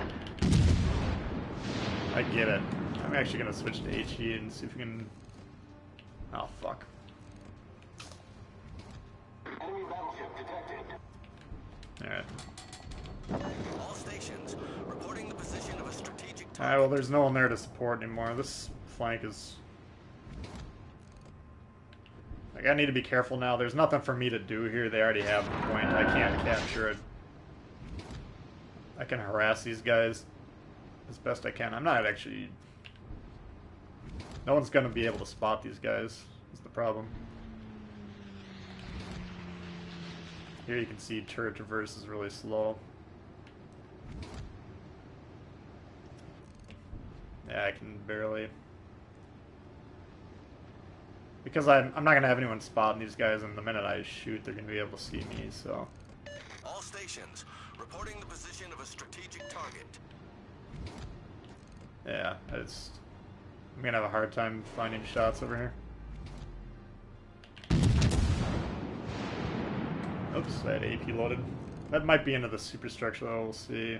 I get it. I'm actually going to switch to HE and see if we can... Oh, fuck. Enemy battleship detected. Alright. All stations, reporting the position of a strategic target. Alright, well, there's no one there to support anymore. This flank is... Like, I need to be careful now. There's nothing for me to do here. They already have the point. I can't capture it. I can harass these guys as best I can. I'm not actually... No one's going to be able to spot these guys, is the problem. Here you can see turret traverse is really slow. Yeah, I can barely. Because I'm not going to have anyone spotting these guys, and the minute I shoot, they're going to be able to see me, so. All stations, reporting the position of a strategic target. Yeah, I'm going to have a hard time finding shots over here. Oops, I had AP loaded. That might be into the superstructure, though, we'll see.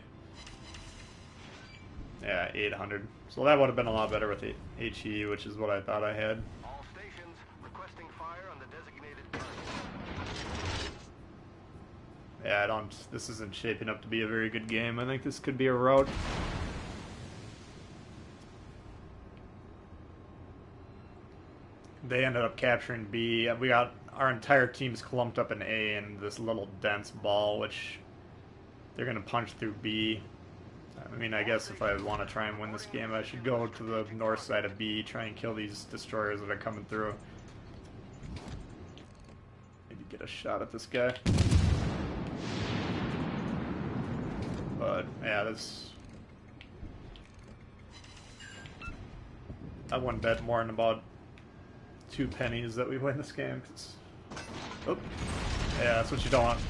Yeah, 800. So that would have been a lot better with the HE, which is what I thought I had. All stations, requesting fire on the designated target. Yeah, this isn't shaping up to be a very good game. I think this could be a rout. They ended up capturing B. We got our entire team's clumped up in A in this little dense ball, which they're going to punch through B. I mean, I guess if I want to try and win this game, I should go to the north side of B, try and kill these destroyers that are coming through. Maybe get a shot at this guy. But, yeah, I wouldn't bet more than about 2 pennies that we win this game. Oh, yeah, that's what you don't want.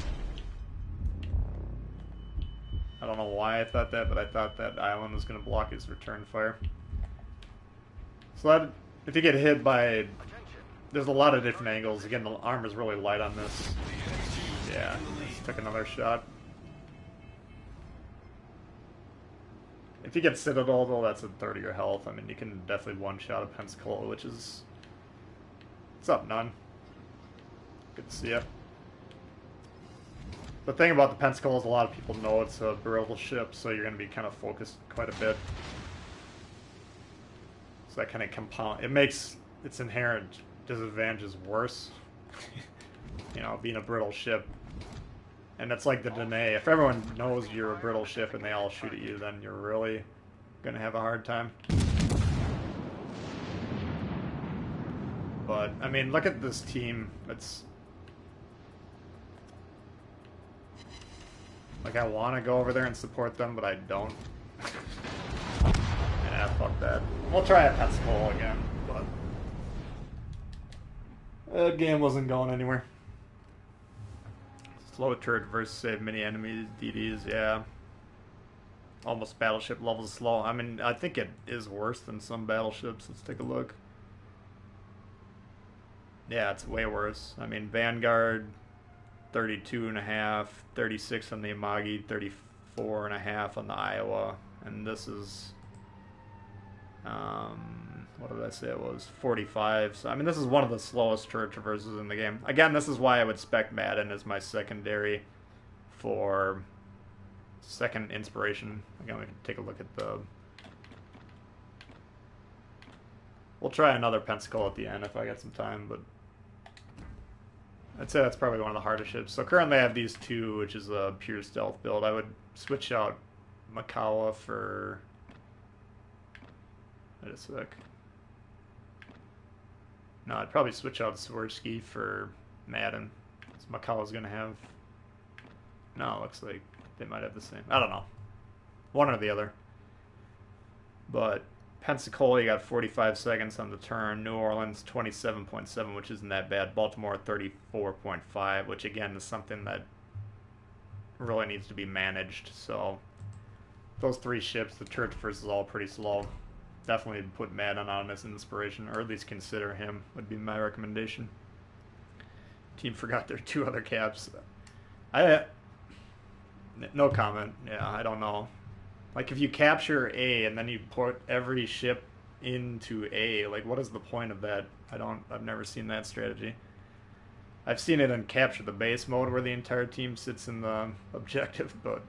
I don't know why I thought that, but I thought that island was going to block his return fire. So that, if you get hit by, there's a lot of different angles. Again, the armor's really light on this. Yeah, just took another shot. If you get Citadel, though, that's a third of your health. I mean, you can definitely one-shot a Pensacola, which is... What's up, Nun? Good to see you. The thing about the Pensacola is a lot of people know it's a brittle ship, so you're going to be kind of focused quite a bit. So that kind of compound... It makes its inherent disadvantages worse. You know, being a brittle ship. And it's like the Dene. If everyone knows you're a brittle ship and they all shoot at you, then you're really going to have a hard time. But, I mean, look at this team. It's... Like, I want to go over there and support them, but I don't. Yeah, fuck that. We'll try a Pensacola again, but... That game wasn't going anywhere. Slow turret versus save many enemies, DDs, yeah. Almost battleship levels slow. I mean, I think it is worse than some battleships. Let's take a look. Yeah, it's way worse. I mean, Vanguard, 32.5, 36 on the Amagi, 34.5 on the Iowa, and this is, what did I say it was? 45. So, I mean, this is one of the slowest turret traverses in the game. Again, this is why I would spec Madden as my secondary for second inspiration. Again, we can take a look at the... We'll try another Pensacola at the end if I get some time, but I'd say that's probably one of the hardest ships. So currently I have these two, which is a pure stealth build. I would switch out Makawa for... Wait a sec. No, I'd probably switch out Swirsky for Madden. So Makawa's going to have... No, it looks like they might have the same. I don't know. One or the other. But Pensacola, you got 45 seconds on the turn. New Orleans, 27.7, which isn't that bad. Baltimore, 34.5, which again is something that really needs to be managed. So those three ships, the turret first is all pretty slow. Definitely put Madden on as inspiration, or at least consider him, would be my recommendation. Team forgot their two other caps. No comment. Yeah, I don't know. Like, if you capture A and then you put every ship into A, like, what is the point of that? I've never seen that strategy. I've seen it in capture the base mode where the entire team sits in the objective, but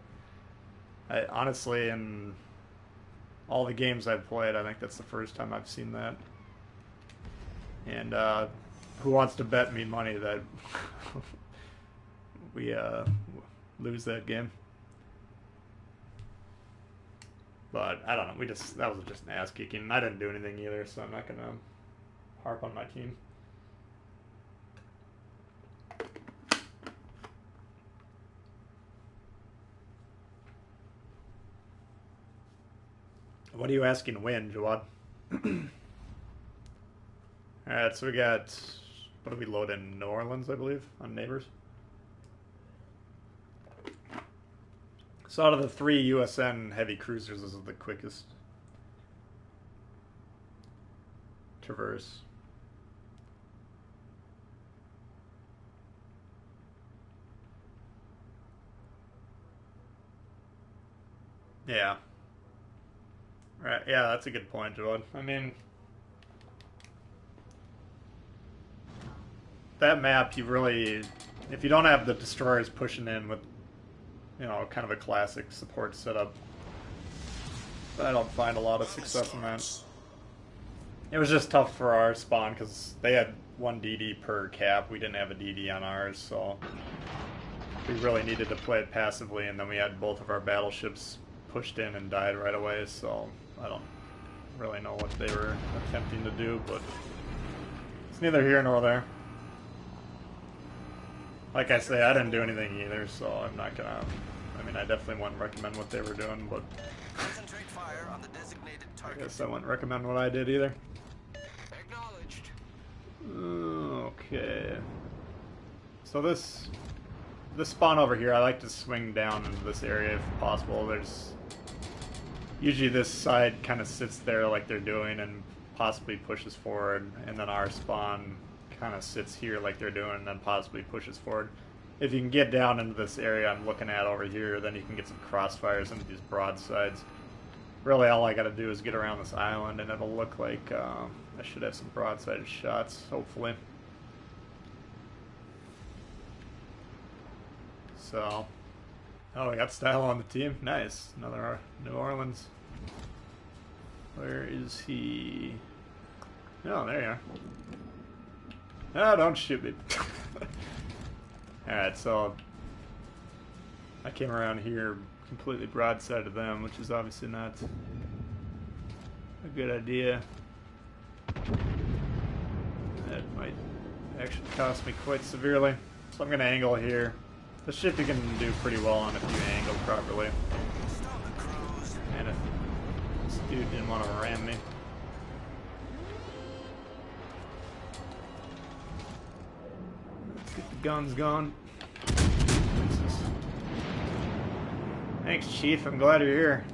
honestly, in all the games I've played, I think that's the first time I've seen that. And who wants to bet me money that we lose that game? But I don't know. That was just an ass kicking. I didn't do anything either, so I'm not gonna harp on my team. What are you asking to win, Jawad? Alright, so we got... What do we load in? New Orleans, I believe, on Neighbors. So out of the 3 USN heavy cruisers, this is the quickest traverse. Yeah. Right, yeah, that's a good point, Jawad. I mean... That map, you really... If you don't have the destroyers pushing in with, you know, kind of a classic support setup, I don't find a lot of success in that. It was just tough for our spawn, because they had 1 DD per cap. We didn't have a DD on ours, so... We really needed to play it passively, and then we had both of our battleships pushed in and died right away, so... I don't really know what they were attempting to do, but... It's neither here nor there. Like I say, I didn't do anything either, so I'm not gonna... I mean, I definitely wouldn't recommend what they were doing, but... Concentrate fire on the designated target. I guess I wouldn't recommend what I did either. Acknowledged. Okay. So this spawn over here, I like to swing down into this area if possible. There's... Usually this side kind of sits there like they're doing and possibly pushes forward, and then our spawn kind of sits here like they're doing and then possibly pushes forward. If you can get down into this area I'm looking at over here, then you can get some crossfires into these broadsides. Really all I gotta do is get around this island and it'll look like I should have some broadside shots, hopefully. So, oh, we got Style on the team. Nice. Another New Orleans. Where is he? Oh, there you are. Oh, don't shoot me. Alright, so I came around here completely broadside of them, which is obviously not a good idea. That might actually cost me quite severely. So I'm going to angle here. The ship you can do pretty well on if you angle properly. And if this dude didn't want to ram me. Let's get the guns going. Thanks, Chief. I'm glad you're here.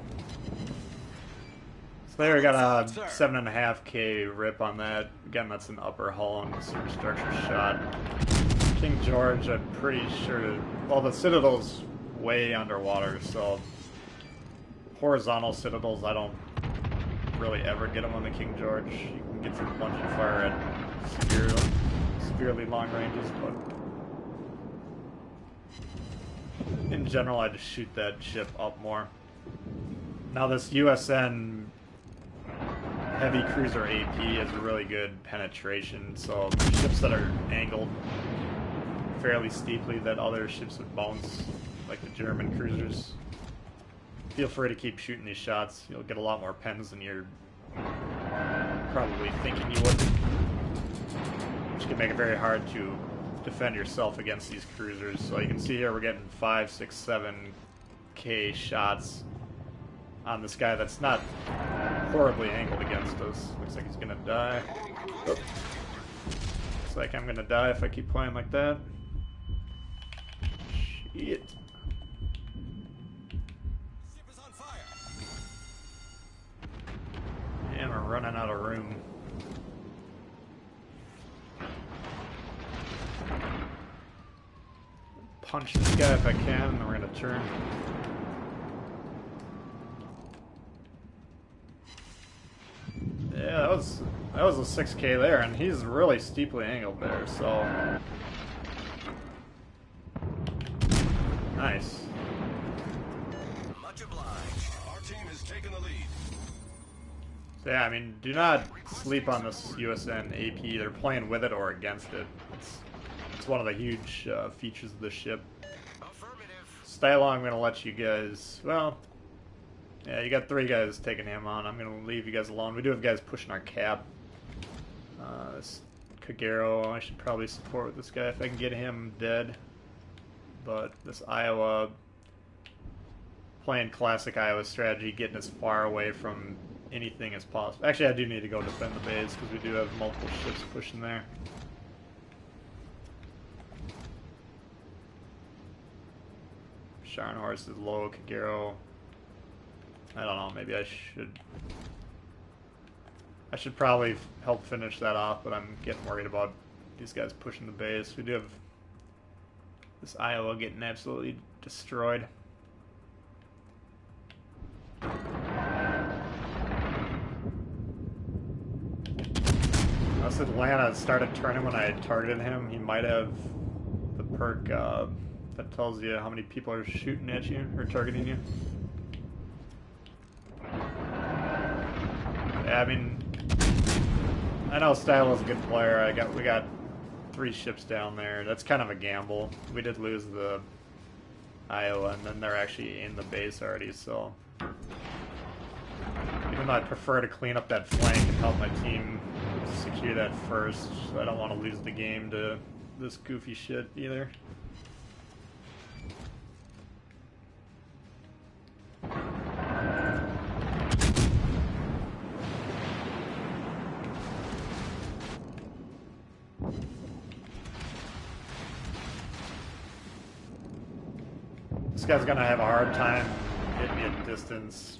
So there we got a 7.5K rip on that. Again, that's an upper hull and superstructure shot. King George, I'm pretty sure... Well, the Citadel's way underwater, so... Horizontal Citadels, I don't really ever get them on the King George. You can get some plunging fire at severely long ranges, but... In general, I just shoot that ship up more. Now this USN Heavy Cruiser AP has a really good penetration, so ships that are angled fairly steeply that other ships would bounce, like the German cruisers. Feel free to keep shooting these shots. You'll get a lot more pens than you're probably thinking you would, which can make it very hard to defend yourself against these cruisers. So you can see here we're getting 5, 6, 7K shots on this guy that's not horribly angled against us. Looks like he's gonna die. Oh. Looks like I'm gonna die if I keep playing like that. Shit. Ship is on fire. And we're running out of room. Punch this guy if I can, and then we're gonna turn. Yeah, that was a 6K there, and he's really steeply angled there, so nice. Much obliged. Our team has taken the lead. So yeah, I mean, do not sleep on this USN AP. They're playing with it or against it. It's one of the huge features of this ship. Affirmative. Stay along, I'm going to let you guys... Well, yeah, you got 3 guys taking him on. I'm going to leave you guys alone. We do have guys pushing our cap. This Kagero, I should probably support with this guy if I can get him dead. But this Iowa... Playing classic Iowa strategy, getting as far away from anything as possible. Actually, I do need to go defend the base because we do have multiple ships pushing there. Sharon Horse is low, Kagero. I don't know, maybe I should probably help finish that off, but I'm getting worried about these guys pushing the base. We do have this Iowa getting absolutely destroyed. Unless Atlanta started turning when I targeted him, he might have the perk that tells you how many people are shooting at you or targeting you. Yeah, I mean, I know Stylo's a good player. We got 3 ships down there. That's kind of a gamble. We did lose the Iowa, and then they're actually in the base already, so even though I prefer to clean up that flank and help my team secure that first, so I don't want to lose the game to this goofy shit either. This guy's gonna have a hard time hitting me at distance.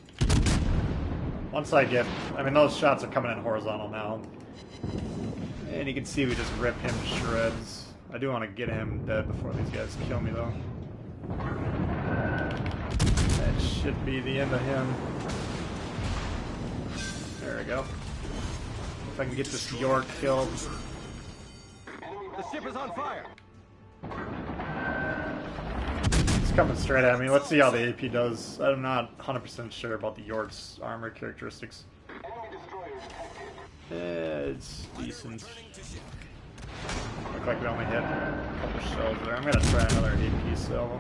Once I mean, those shots are coming in horizontal now. And you can see we just rip him to shreds. I do want to get him dead before these guys kill me, though. That should be the end of him. There we go. If I can get this York killed. The ship is on fire. It's coming straight at me. Let's see how the AP does. I'm not 100% sure about the York's armor characteristics. It's decent. Look like we only hit a couple shells there. I'm gonna try another AP cell.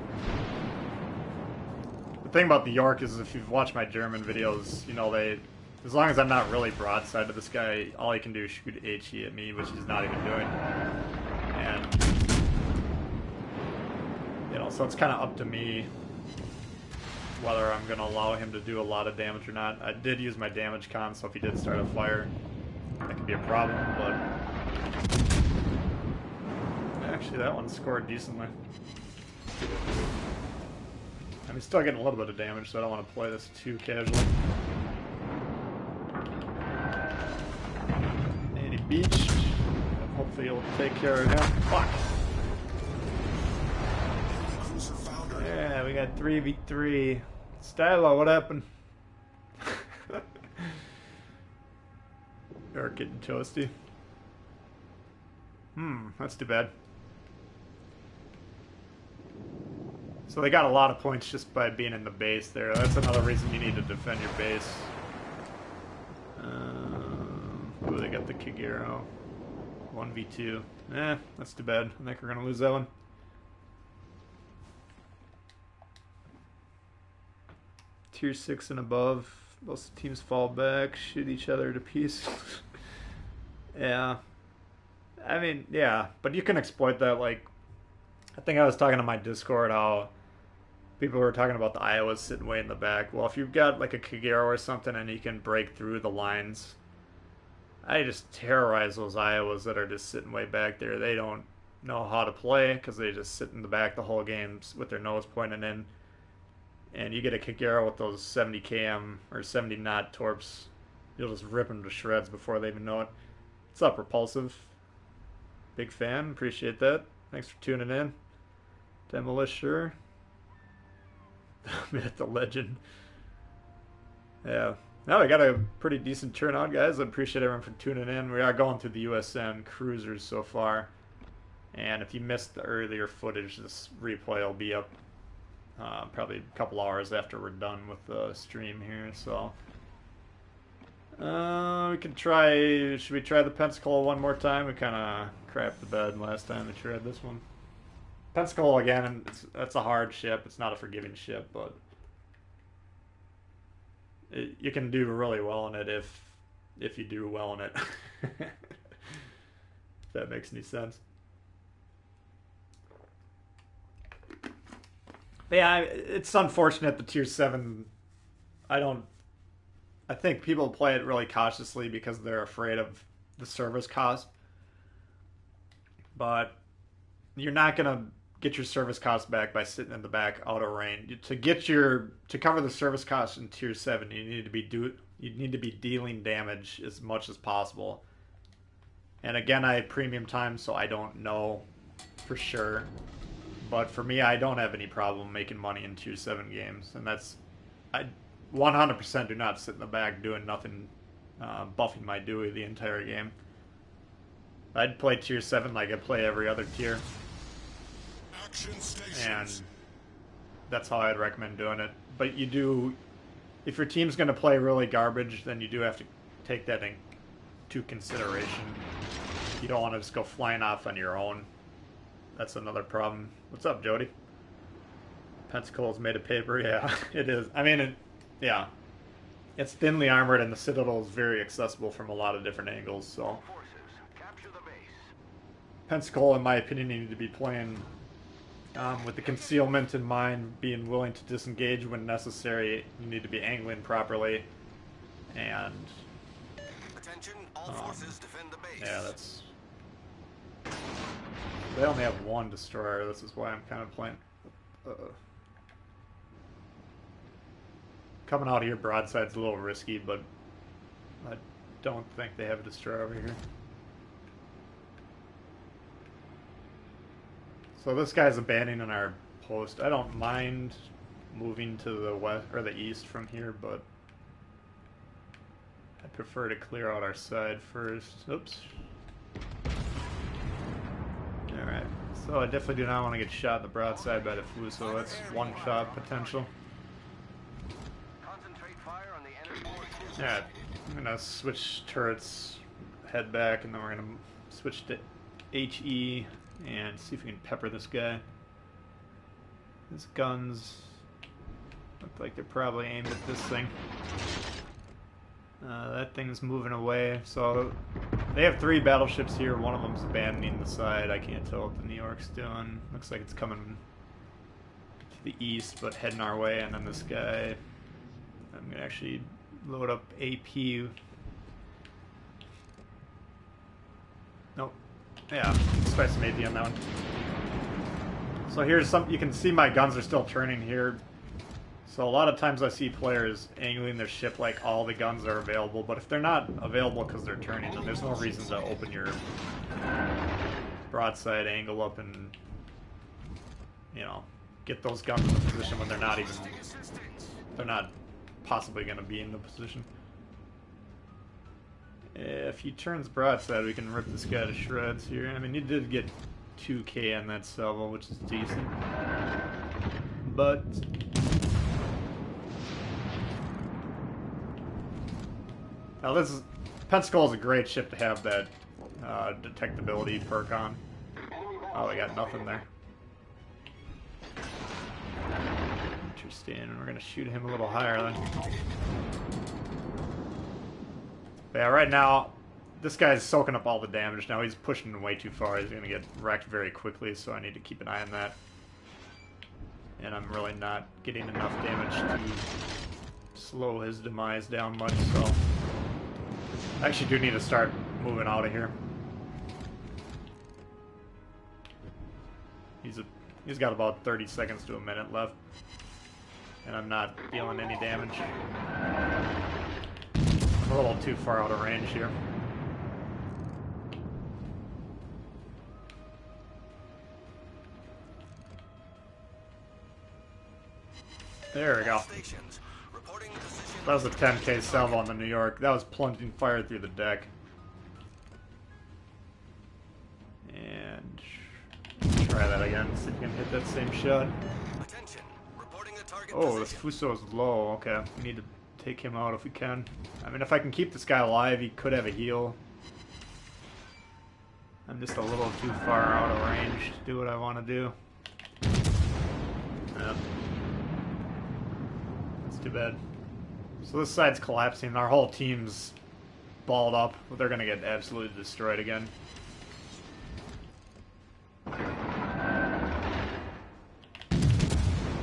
The thing about the York is, if you've watched my German videos, you know, as long as I'm not really broadside to this guy, all he can do is shoot HE at me, which he's not even doing. And you know, so it's kind of up to me whether I'm gonna allow him to do a lot of damage or not. I did use my damage con, so if he did start a fire, that could be a problem, but actually that one scored decently. I'm still getting a little bit of damage, so I don't want to play this too casually. And he beached. Hopefully he'll take care of him. Fuck! Yeah, we got 3v3. Stylo, what happened? They're getting toasty. That's too bad. So they got a lot of points just by being in the base there. That's another reason you need to defend your base. Ooh, they got the Kagero. 1v2. That's too bad. I think we're going to lose that one. Tier 6 and above. Most teams fall back, shoot each other to pieces. Yeah. I mean, yeah. But you can exploit that. Like, I think I was talking to my Discord how people were talking about the Iowas sitting way in the back. Well, if you've got like a Kagero or something and you can break through the lines, I just terrorize those Iowas that are just sitting way back there. They don't know how to play because they just sit in the back the whole game with their nose pointing in. And you get a Kagero with those 70 km or 70 knot torps, you'll just rip them to shreds before they even know it. What's up, Repulsive? Big fan, appreciate that. Thanks for tuning in. Demolisher. The legend. Yeah. Now we got a pretty decent turnout, guys. I appreciate everyone for tuning in. We are going through the USN Cruisers so far. And if you missed the earlier footage, this replay will be up probably a couple hours after we're done with the stream here. So we can try. Should we try the Pensacola one more time? We kind of crapped the bed last time we tried this one. Pensacola again. That's a hard ship. It's not a forgiving ship, but you can do really well in it if you do well in it. If that makes any sense. But yeah, it's unfortunate the tier 7. I don't I think people play it really cautiously because they're afraid of the service cost. But you're not gonna get your service cost back by sitting in the back out of range. To cover the service cost in tier 7, you need to be dealing damage as much as possible. And again, I had premium time, so I don't know for sure. But for me, I don't have any problem making money in tier 7 games, and I 100% do not sit in the back doing nothing, buffing my Dewey the entire game. I'd play tier 7 like I play every other tier. And that's how I'd recommend doing it. But if your team's going to play really garbage, then you do have to take that into consideration. You don't want to just go flying off on your own. That's another problem. What's up, Jody? Pensacola's made of paper. Yeah, it is. I mean, yeah. It's thinly armored, and the Citadel is very accessible from a lot of different angles, so... Pensacola, in my opinion, needed to be playing with the concealment in mind, being willing to disengage when necessary. You need to be angling properly, and Attention, all forces defend the base. yeah, that's. They only have one destroyer. This is why I'm kind of playing. Coming out here broadside's a little risky, but I don't think they have a destroyer over here. So this guy's abandoning our post. I don't mind moving to the west or the east from here, but I prefer to clear out our side first. Oops. Alright, so I definitely do not want to get shot in the broadside by the Fuso. That's one shot potential. Concentrate fire on the enemy forces. Alright, I'm gonna switch turrets, head back, and then we're gonna switch to HE and see if we can pepper this guy. His guns look like they're probably aimed at this thing. That thing's moving away. So they have 3 battleships here. One of them's abandoning the side. I can't tell what the New York's doing. Looks like it's coming to the east, but heading our way. And then this guy, I'm gonna actually load up AP. Nope. Yeah, spice some AP on that one. So here's some, you can see my guns are still turning here. So a lot of times I see players angling their ship like all the guns are available, but if they're not available because they're turning, then there's no reason to open your broadside angle up and, you know, get those guns in the position when they're not possibly going to be in the position. If he turns broadside, we can rip this guy to shreds here. I mean, he did get 2k on that salvo, which is decent. But now this is Pensacola is a great ship to have that detectability perk on. Oh, we got nothing there. Interesting. We're gonna shoot him a little higher then. But yeah, right now, this guy's soaking up all the damage. Now he's pushing way too far. He's going to get wrecked very quickly, so I need to keep an eye on that. And I'm really not getting enough damage to slow his demise down much, so I actually do need to start moving out of here. He's got about 30 seconds to a minute left, and I'm not dealing any damage. I'm a little too far out of range here. There we go. That was a 10k salvo on the New York. That was plunging fire through the deck. And try that again, see if we can hit that same shot. Oh, this Fuso's low. Okay, we need to take him out if we can. I mean, if I can keep this guy alive, he could have a heal. I'm just a little too far out of range to do what I want to do. Yep. That's too bad. So this side's collapsing. Our whole team's balled up. They're going to get absolutely destroyed again.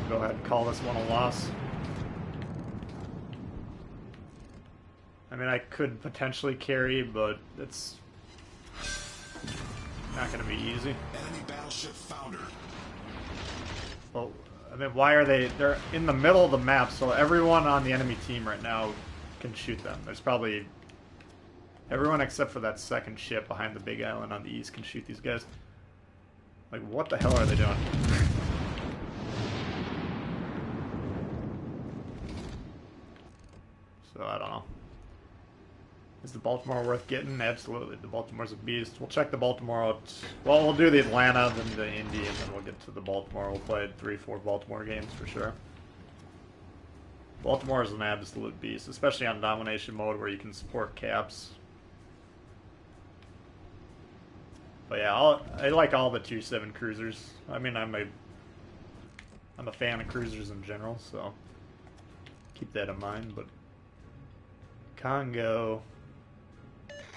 Go ahead and call this one a loss. I mean, I could potentially carry, but it's not going to be easy. Enemy battleship foundered. Well, I mean, why are they... They're in the middle of the map, so everyone on the enemy team right now can shoot them. There's probably... Everyone except for that second ship behind the big island on the east can shoot these guys. Like, what the hell are they doing? So, I don't know. Is the Baltimore worth getting? Absolutely. The Baltimore's a beast. We'll check the Baltimore out. Well, we'll do the Atlanta, then the Indy, and then we'll get to the Baltimore. We'll play 3-4 Baltimore games for sure. Baltimore is an absolute beast, especially on domination mode where you can support caps. But yeah, I like all the Tier 7 cruisers. I mean, I'm a fan of cruisers in general, so keep that in mind. But Congo...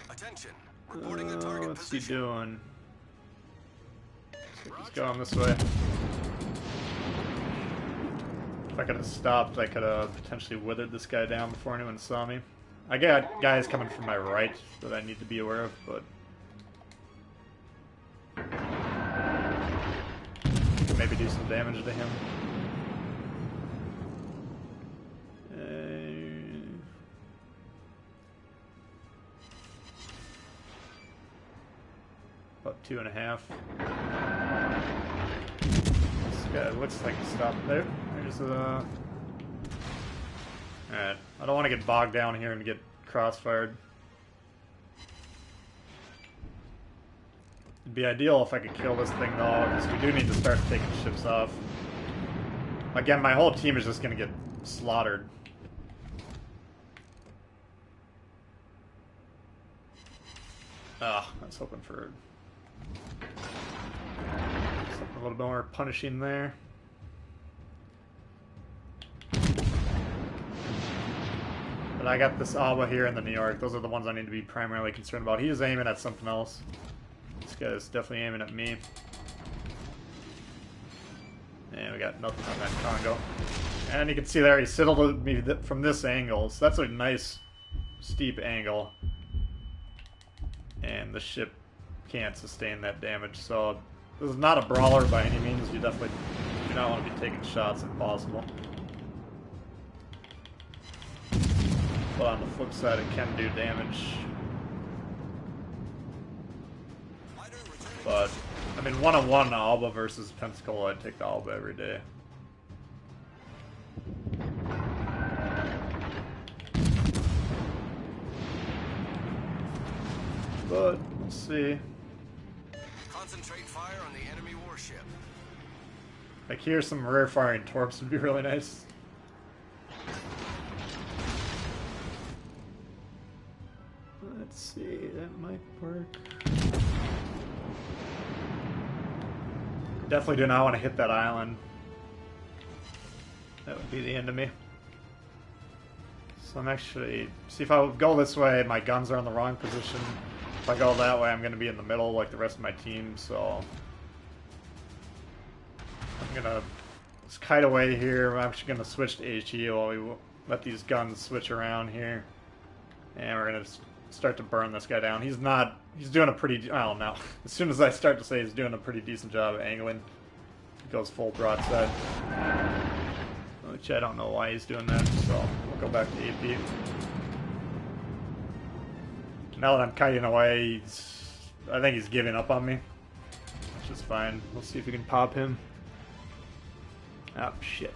Attention. Reporting the target what's position. he doing? So he's going this way. If I could have stopped, I could have potentially withered this guy down before anyone saw me. I got guys coming from my right that I need to be aware of, but... maybe do some damage to him. About 2.5. This guy looks like he stopped there. There's a... Alright, I don't want to get bogged down here and get crossfired. It'd be ideal if I could kill this thing though, because we do need to start taking ships off. Again, my whole team is just going to get slaughtered. Ah, I was hoping for something a little bit more punishing there. But I got this Alba here in the New York. Those are the ones I need to be primarily concerned about. He is aiming at something else. This guy is definitely aiming at me. And we got nothing on that Congo. And you can see there, he siddled me from this angle. So that's a nice, steep angle. And the ship can't sustain that damage. So this is not a brawler by any means. You definitely do not want to be taking shots if possible. But on the flip side, it can do damage. But, I mean, 1-on-1 Alba versus Pensacola, I'd take the Alba every day. But, let's see. Concentrate fire on the enemy warship. Like, here, some rare firing torps would be really nice. Let's see, that might work. Definitely do not want to hit that island. That would be the end of me. So I'm actually... See, if I go this way, my guns are in the wrong position. If I go that way, I'm going to be in the middle like the rest of my team, so... I'm going to just kite away here. I'm actually going to switch to HE while we let these guns switch around here. And we're going to start to burn this guy down. He's not... He's doing a pretty... I don't know. As soon as I start to say he's doing a pretty decent job of angling, he goes full broadside. Which I don't know why he's doing that, so we'll go back to AP. Now that I'm kiting away, I think he's giving up on me. Which is fine. We'll see if we can pop him. Oh, shit.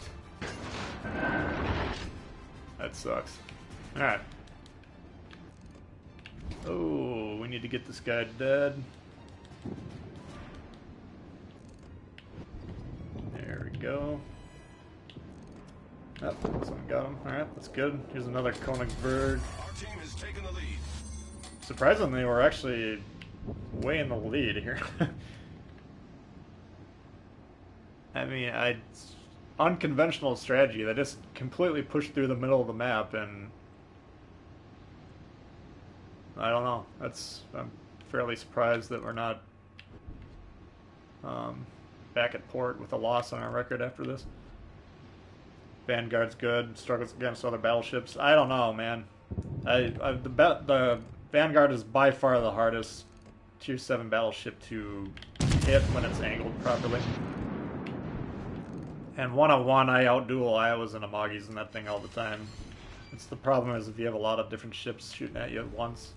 That sucks. Alright. Oh, we need to get this guy dead. There we go. Oh, someone got him. Alright, that's good. Here's another Königsberg. Our team has taken the lead. Surprisingly, we're actually way in the lead here. I mean, unconventional strategy. They just completely pushed through the middle of the map, and I don't know. I'm fairly surprised that we're not back at port with a loss on our record after this. Vanguard's good. Struggles against other battleships. I don't know, man. The Vanguard is by far the hardest Tier 7 battleship to hit when it's angled properly. And one-on-one, I outduel Iowas and Amagis in that thing all the time. It's the problem is if you have a lot of different ships shooting at you at once.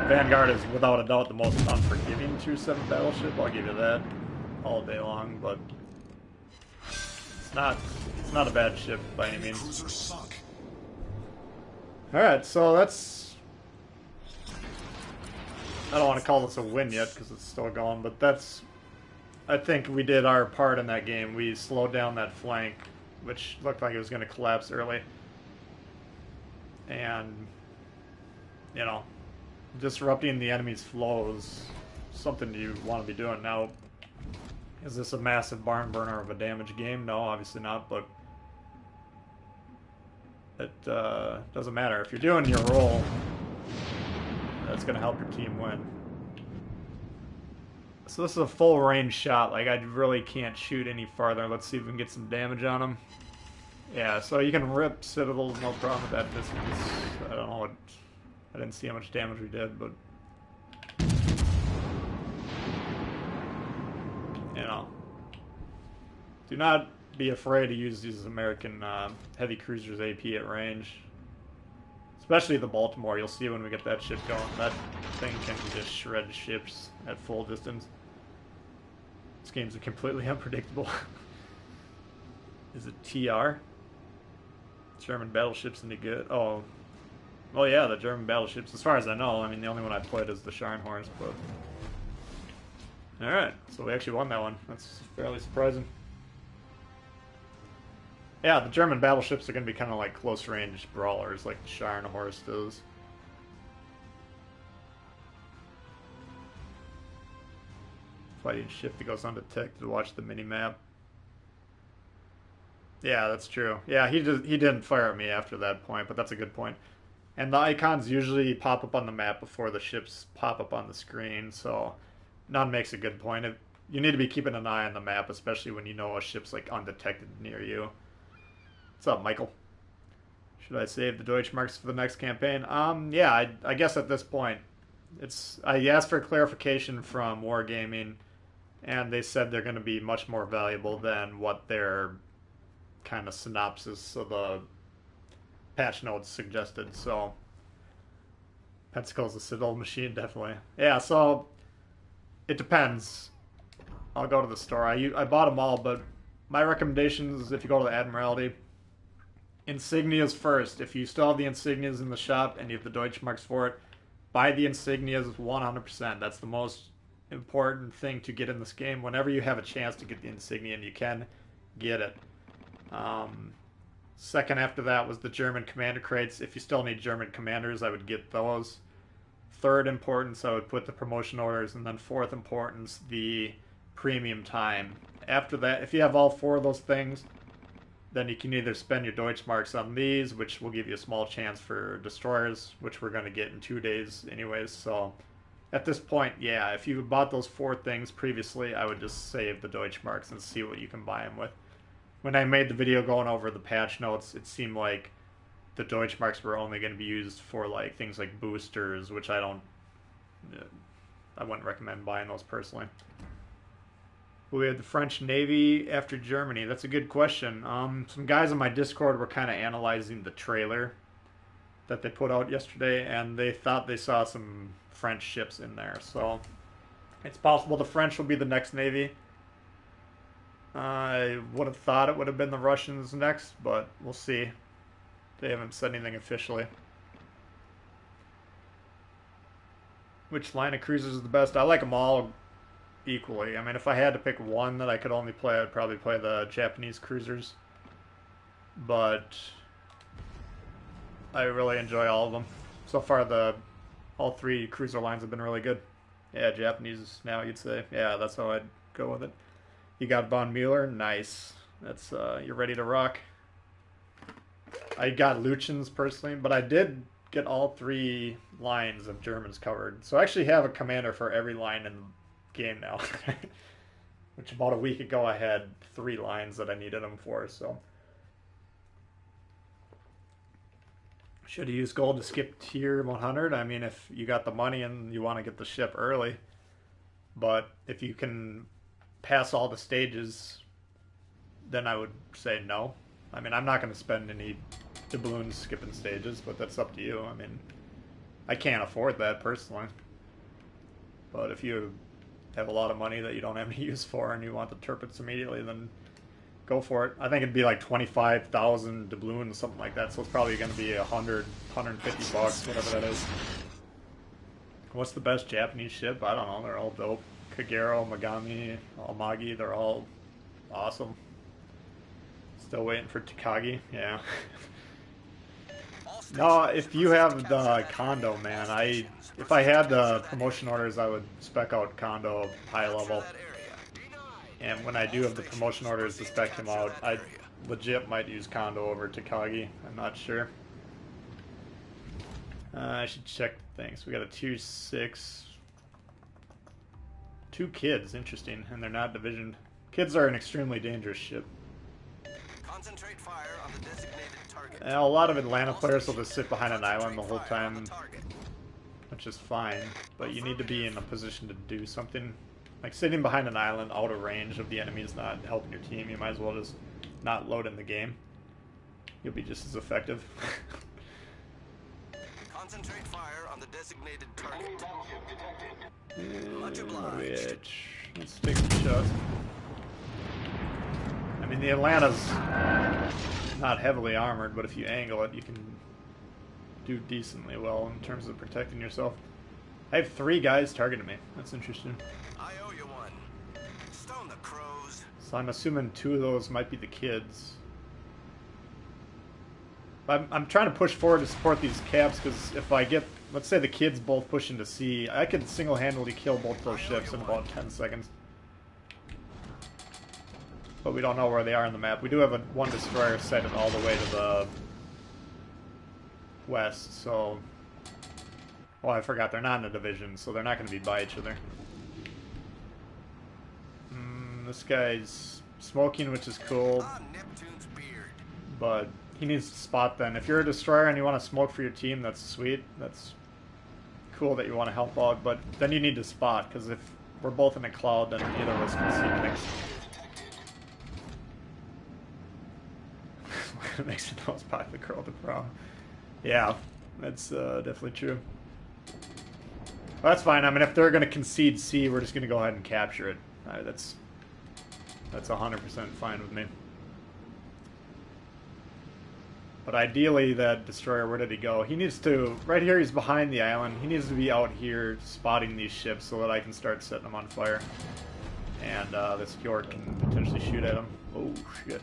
Vanguard is without a doubt the most unforgiving Tier 7 battleship, I'll give you that all day long, but it's not a bad ship by any means. Alright, so that's... I don't want to call this a win yet because it's still going, but that's... I think we did our part in that game. We slowed down that flank, which looked like it was going to collapse early. And, you know, disrupting the enemy's flow is something you want to be doing. Now, is this a massive barn burner of a damage game? No, obviously not, but it doesn't matter. If you're doing your role, that's going to help your team win. So this is a full range shot. Like, I really can't shoot any farther. Let's see if we can get some damage on him. Yeah, so you can rip citadels, no problem with that distance. I don't know what... I didn't see how much damage we did, but... You know. Do not be afraid to use these American heavy cruisers AP at range. Especially the Baltimore. You'll see when we get that ship going. That thing can just shred ships at full distance. This game's completely unpredictable. Is it TR? German battleships any good? Oh. Oh yeah, the German battleships. As far as I know, I mean, the only one I played is the Scharnhorst, but... Alright, so we actually won that one. That's fairly surprising. Yeah, the German battleships are going to be kind of like close-range brawlers, like the Scharnhorst is. Fighting ship that goes undetected to watch the mini-map. Yeah, that's true. Yeah, he didn't fire at me after that point, but that's a good point. And the icons usually pop up on the map before the ships pop up on the screen, so none makes a good point. You need to be keeping an eye on the map, especially when you know a ship's like undetected near you. What's up, Michael? Should I save the Deutschmarks for the next campaign? Yeah, I guess at this point, I asked for clarification from Wargaming, and they said they're going to be much more valuable than what their kind of synopsis of the patch notes suggested. So Pensacola's a Citadel machine, definitely. Yeah, so it depends. I'll go to the store. I bought them all, but my recommendation is if you go to the Admiralty, insignias first. If you still have the insignias in the shop and you have the Deutschmarks for it, buy the insignias 100%. That's the most important thing to get in this game. Whenever you have a chance to get the insignia and you can, get it. Second after that was the German commander crates. If you still need German commanders, I would get those. Third importance, I would put the promotion orders. And then fourth importance, the premium time. After that, if you have all four of those things, then you can either spend your Deutschmarks on these, which will give you a small chance for destroyers, which we're going to get in 2 days anyways. So at this point, yeah, if you bought those four things previously, I would just save the Deutschmarks and see what you can buy them with. When I made the video going over the patch notes, it seemed like the Deutschmarks were only going to be used for like things like boosters, which I wouldn't recommend buying those personally. We had the French Navy after Germany. That's a good question. Some guys on my Discord were kind of analyzing the trailer that they put out yesterday, and they thought they saw some French ships in there. So it's possible the French will be the next Navy. I would have thought it would have been the Russians next, but we'll see. They haven't said anything officially. Which line of cruisers is the best? I like them all equally. I mean, if I had to pick one that I could only play, I'd probably play the Japanese cruisers. But I really enjoy all of them. So far, all three cruiser lines have been really good. Yeah, Japanese now, you'd say. Yeah, that's how I'd go with it. You got Von Mueller, nice. That's you're ready to rock. I got Luchins personally, but I did get all three lines of Germans covered. So I actually have a commander for every line in the game now. Which about a week ago I had 3 lines that I needed them for, so Should have used gold to skip tier 100. I mean, if you got the money and you want to get the ship early. But if you can pass all the stages, then I would say no. I mean, I'm not going to spend any doubloons skipping stages, but that's up to you. I mean, I can't afford that personally. But if you have a lot of money that you don't have any use for and you want the turpits immediately, then go for it. I think it'd be like 25,000 doubloons, something like that. So it's probably going to be 100, 150 bucks, whatever that is. What's the best Japanese ship? I don't know. They're all dope. Kagero, Magami, Amagi, they're all awesome. Still waiting for Takagi. Yeah. No, if you have the condo, man, if I had the promotion orders, I would spec out condo high level. And when I do have the promotion orders to spec him out, I legit might use condo over Takagi. I'm not sure. I should check things. We got a tier 6. 2 kids, interesting, and they're not divisioned. Kids are an extremely dangerous ship. Concentrate fire on the designated target. A lot of Atlanta players will just sit behind an island the whole time, which is fine, but you need to be in a position to do something. Like sitting behind an island out of range of the enemy is not helping your team. You might as well just not load in the game. You'll be just as effective. Concentrate fire on the designated target. Much obliged. Let's take some shots. I mean, the Atlanta's not heavily armored, but if you angle it, you can do decently well in terms of protecting yourself. I have 3 guys targeting me. That's interesting. I owe you one. Stone the crows. So I'm assuming 2 of those might be the kids. I'm trying to push forward to support these caps, because if I get, let's say the kids both push into sea, I could single-handedly kill both those ships in about 10 seconds. But we don't know where they are on the map. We do have one destroyer set all the way to the west, so... Well, I forgot, they're not in a division, so they're not going to be by each other. This guy's smoking, which is cool. Neptune's beard. But he needs to spot then. If you're a destroyer and you want to smoke for your team, that's sweet. That's cool that you want to help out, but then you need to spot, because if we're both in a cloud, then neither of us can see things. It makes the most popular girl to prom. Yeah, that's definitely true. Well, that's fine. I mean, if they're going to concede C, we're just going to go ahead and capture it. That's 100% fine with me. But ideally, that destroyer, where did he go? He needs to... Right here, he's behind the island. He needs to be out here spotting these ships so that I can start setting them on fire. And this York can potentially shoot at him. Oh, shit.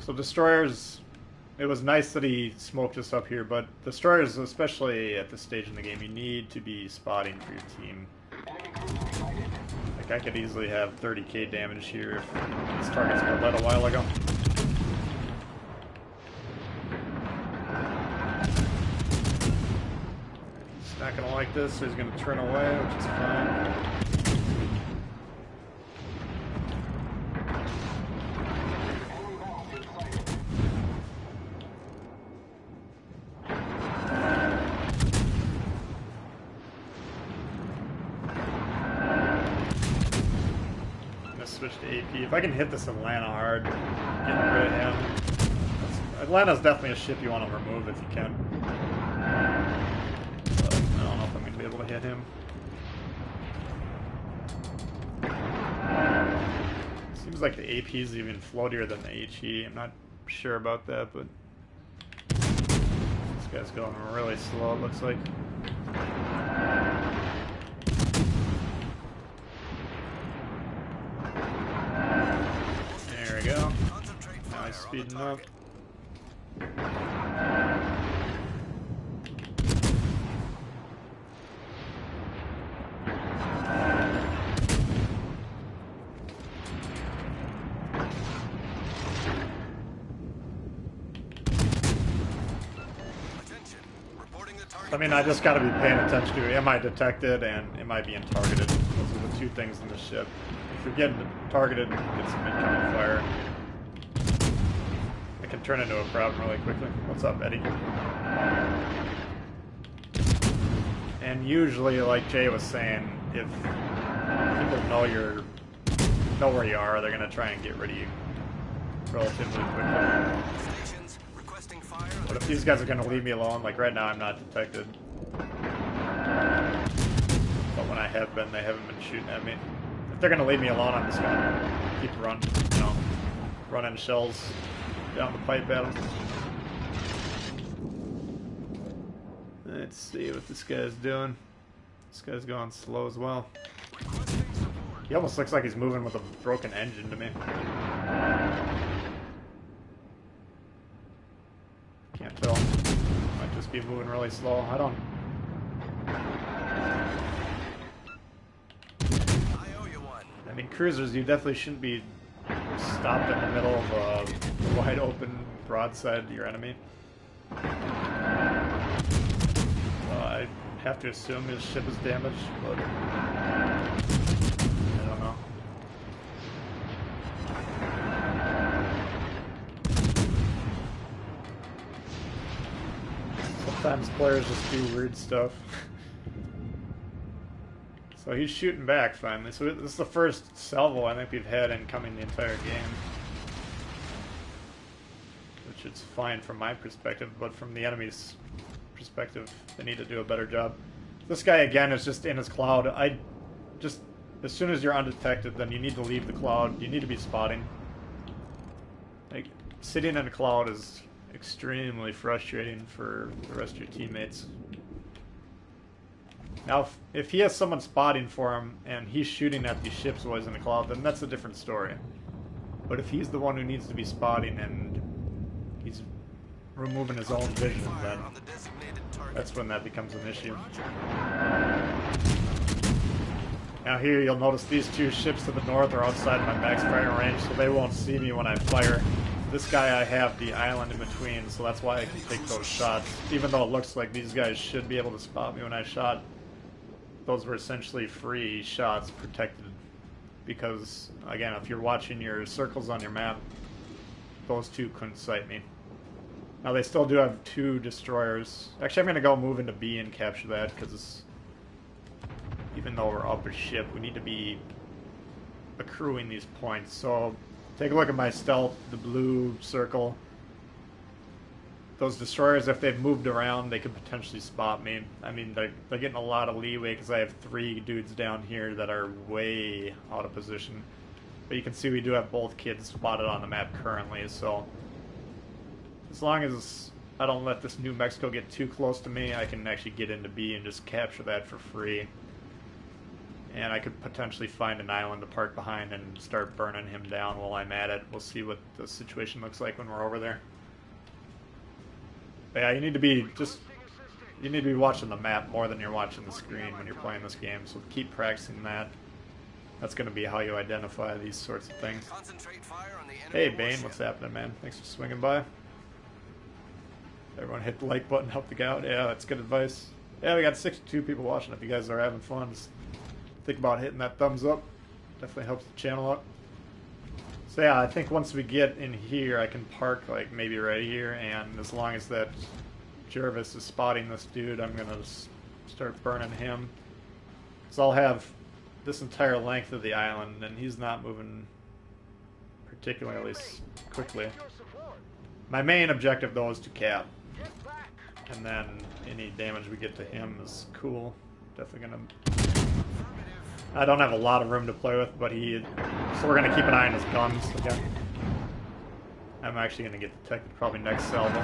So destroyers... It was nice that he smoked us up here, but destroyers, especially at this stage in the game, you need to be spotting for your team. Like, I could easily have 30k damage here if these targets were lit a while ago. He's not going to like this, so he's going to turn away, which is fine. Switch to AP. If I can hit this Atlanta hard, getting rid of him. Atlanta's definitely a ship you want to remove if you can. But I don't know if I'm going to be able to hit him. Seems like the AP is even floatier than the HE. I'm not sure about that, but this guy's going really slow, it looks like. There we go. Now he's speeding up. I mean, I just got to be paying attention to, am I detected and am I being targeted? Those are the 2 things in the ship. If you're getting targeted, get some incoming fire. I can turn into a problem really quickly. What's up, Eddie? And usually, like Jay was saying, if people know where you are, they're gonna try and get rid of you relatively quickly. But if these guys are gonna leave me alone, like right now, I'm not detected. But when I have been, they haven't been shooting at me. If they're gonna leave me alone, I'm just gonna keep running shells down the pipe at them. Let's see what this guy's doing. This guy's going slow as well. He almost looks like he's moving with a broken engine to me. Can't tell. Might just be moving really slow. I don't... I mean, cruisers, you definitely shouldn't be stopped in the middle of a wide open broadside to your enemy. I have to assume his ship is damaged, but I don't know. Sometimes players just do weird stuff. So he's shooting back finally. So this is the first salvo I think we've had incoming the entire game. Which is fine from my perspective, but from the enemy's perspective, they need to do a better job. This guy again is just in his cloud. As soon as you're undetected, then you need to leave the cloud. You need to be spotting. Like, sitting in a cloud is extremely frustrating for the rest of your teammates. Now, if he has someone spotting for him and he's shooting at these ships while he's in the cloud, then that's a different story. But if he's the one who needs to be spotting and he's removing his own vision, then that's when that becomes an issue. Now here you'll notice these two ships to the north are outside my max firing range, so they won't see me when I fire. This guy I have the island in between, so that's why I can take those shots. Even though it looks like these guys should be able to spot me when I shot, those were essentially free shots protected. Because, again, if you're watching your circles on your map, those two couldn't sight me. Now they still do have two destroyers. Actually, I'm going to go move into B and capture that, because even though we're up a ship, we need to be accruing these points. So take a look at my stealth, the blue circle. Those destroyers, if they've moved around, they could potentially spot me. I mean, they're getting a lot of leeway because I have 3 dudes down here that are way out of position. But you can see we do have both kids spotted on the map currently, so as long as I don't let this New Mexico get too close to me, I can actually get into B and just capture that for free. And I could potentially find an island to park behind and start burning him down while I'm at it. We'll see what the situation looks like when we're over there. But yeah, you need to be watching the map more than you're watching the screen when you're playing this game. So keep practicing that. That's going to be how you identify these sorts of things. Hey Bane, what's happening, man? Thanks for swinging by. Everyone hit the like button, help the guy out. Yeah, that's good advice. Yeah, we got 62 people watching. If you guys are having fun, just think about hitting that thumbs up. Definitely helps the channel out. So yeah, I think once we get in here, I can park like maybe right here, and as long as that Jervis is spotting this dude, I'm gonna start burning him. So I'll have this entire length of the island, and he's not moving particularly quickly. My main objective though is to cap, and then any damage we get to him is cool. Definitely gonna. I don't have a lot of room to play with, but so we're gonna keep an eye on his guns again. I'm actually gonna get detected probably next salvo,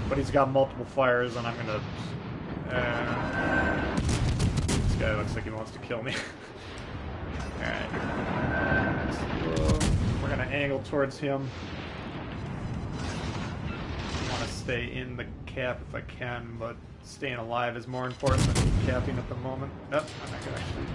but he's got multiple fires, and I'm gonna. This guy looks like he wants to kill me. All right, so we're gonna angle towards him. I want to stay in the cap if I can, but staying alive is more important than capping at the moment. Nope, I'm not gonna actually.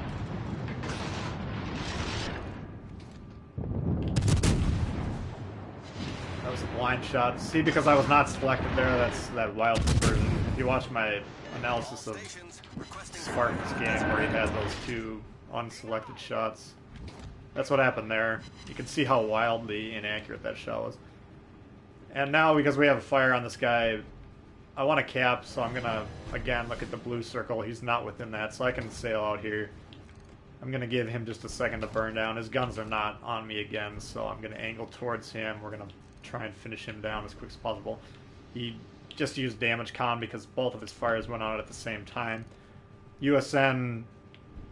That was a blind shot. See, because I was not selected there, that's that wild dispersion. If you watch my analysis of Spartan's game where he had those 2 unselected shots, that's what happened there. You can see how wildly inaccurate that shot was. And now, because we have a fire on this guy, I want to cap, so I'm going to, again, look at the blue circle. He's not within that, so I can sail out here. I'm going to give him just a second to burn down. His guns are not on me again, so I'm going to angle towards him. We're going to try and finish him down as quick as possible. He just used damage con because both of his fires went out at the same time. USN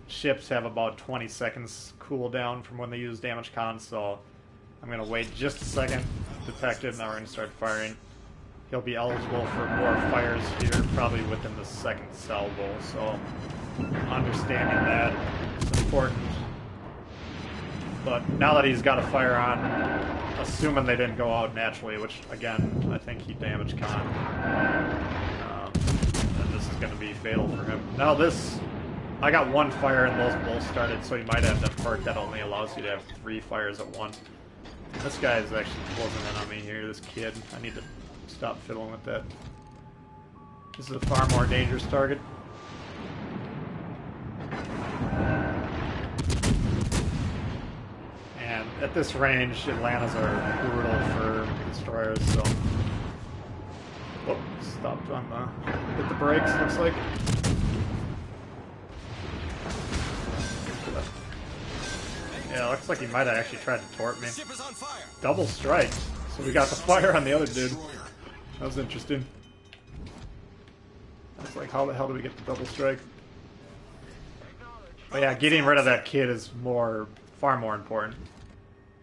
ships have about 20 seconds cooldown from when they use damage con, so I'm going to wait just a second. Detected, now we're going to start firing. He'll be eligible for more fires here, probably within the second salvo, so understanding that is important. But now that he's got a fire on, assuming they didn't go out naturally, which, again, I think he damage con, then this is going to be fatal for him. Now this, I got one fire and those both started, so you might have that perk that only allows you to have 3 fires at once. This guy is actually closing in on me here, this kid. I need to stop fiddling with that. This is a far more dangerous target. And at this range, Atlantas are brutal for destroyers, so... Oh, stopped on the... hit the brakes, looks like. Yeah, looks like he might have actually tried to torp me. Double strike. So we got the fire on the other dude. That was interesting. I was like, how the hell do we get the double strike? But yeah, getting rid of that kid is far more important.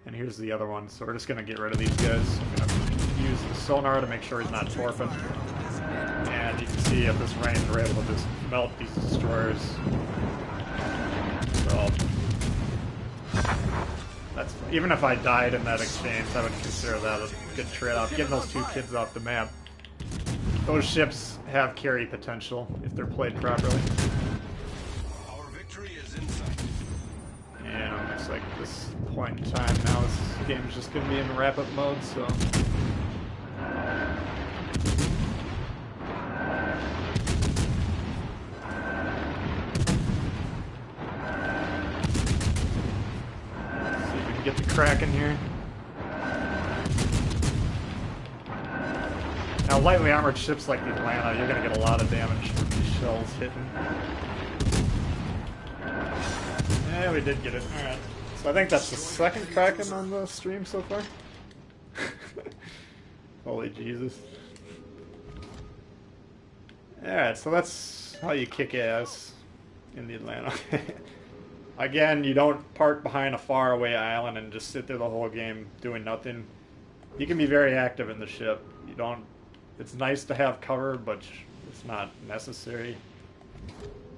And here's the other one. So we're just gonna get rid of these guys. I'm gonna use the sonar to make sure he's not torping. And you can see at this range we're able to just melt these destroyers. So that's, even if I died in that exchange, I would consider that a good trade-off. Getting those 2 kids off the map. Those ships have carry potential if they're played properly. Our victory is in sight. And it looks like this point in time now, this game is just going to be in wrap-up mode, so... Get the crack in here. Now, lightly armored ships like the Atlanta, you're going to get a lot of damage from these shells hitting. Yeah, we did get it. Alright. So I think that's the second Kraken on the stream so far. Holy Jesus. Alright, so that's how you kick ass in the Atlanta. Again, you don't park behind a faraway island and just sit there the whole game doing nothing. You can be very active in the ship. You don't. It's nice to have cover, but it's not necessary.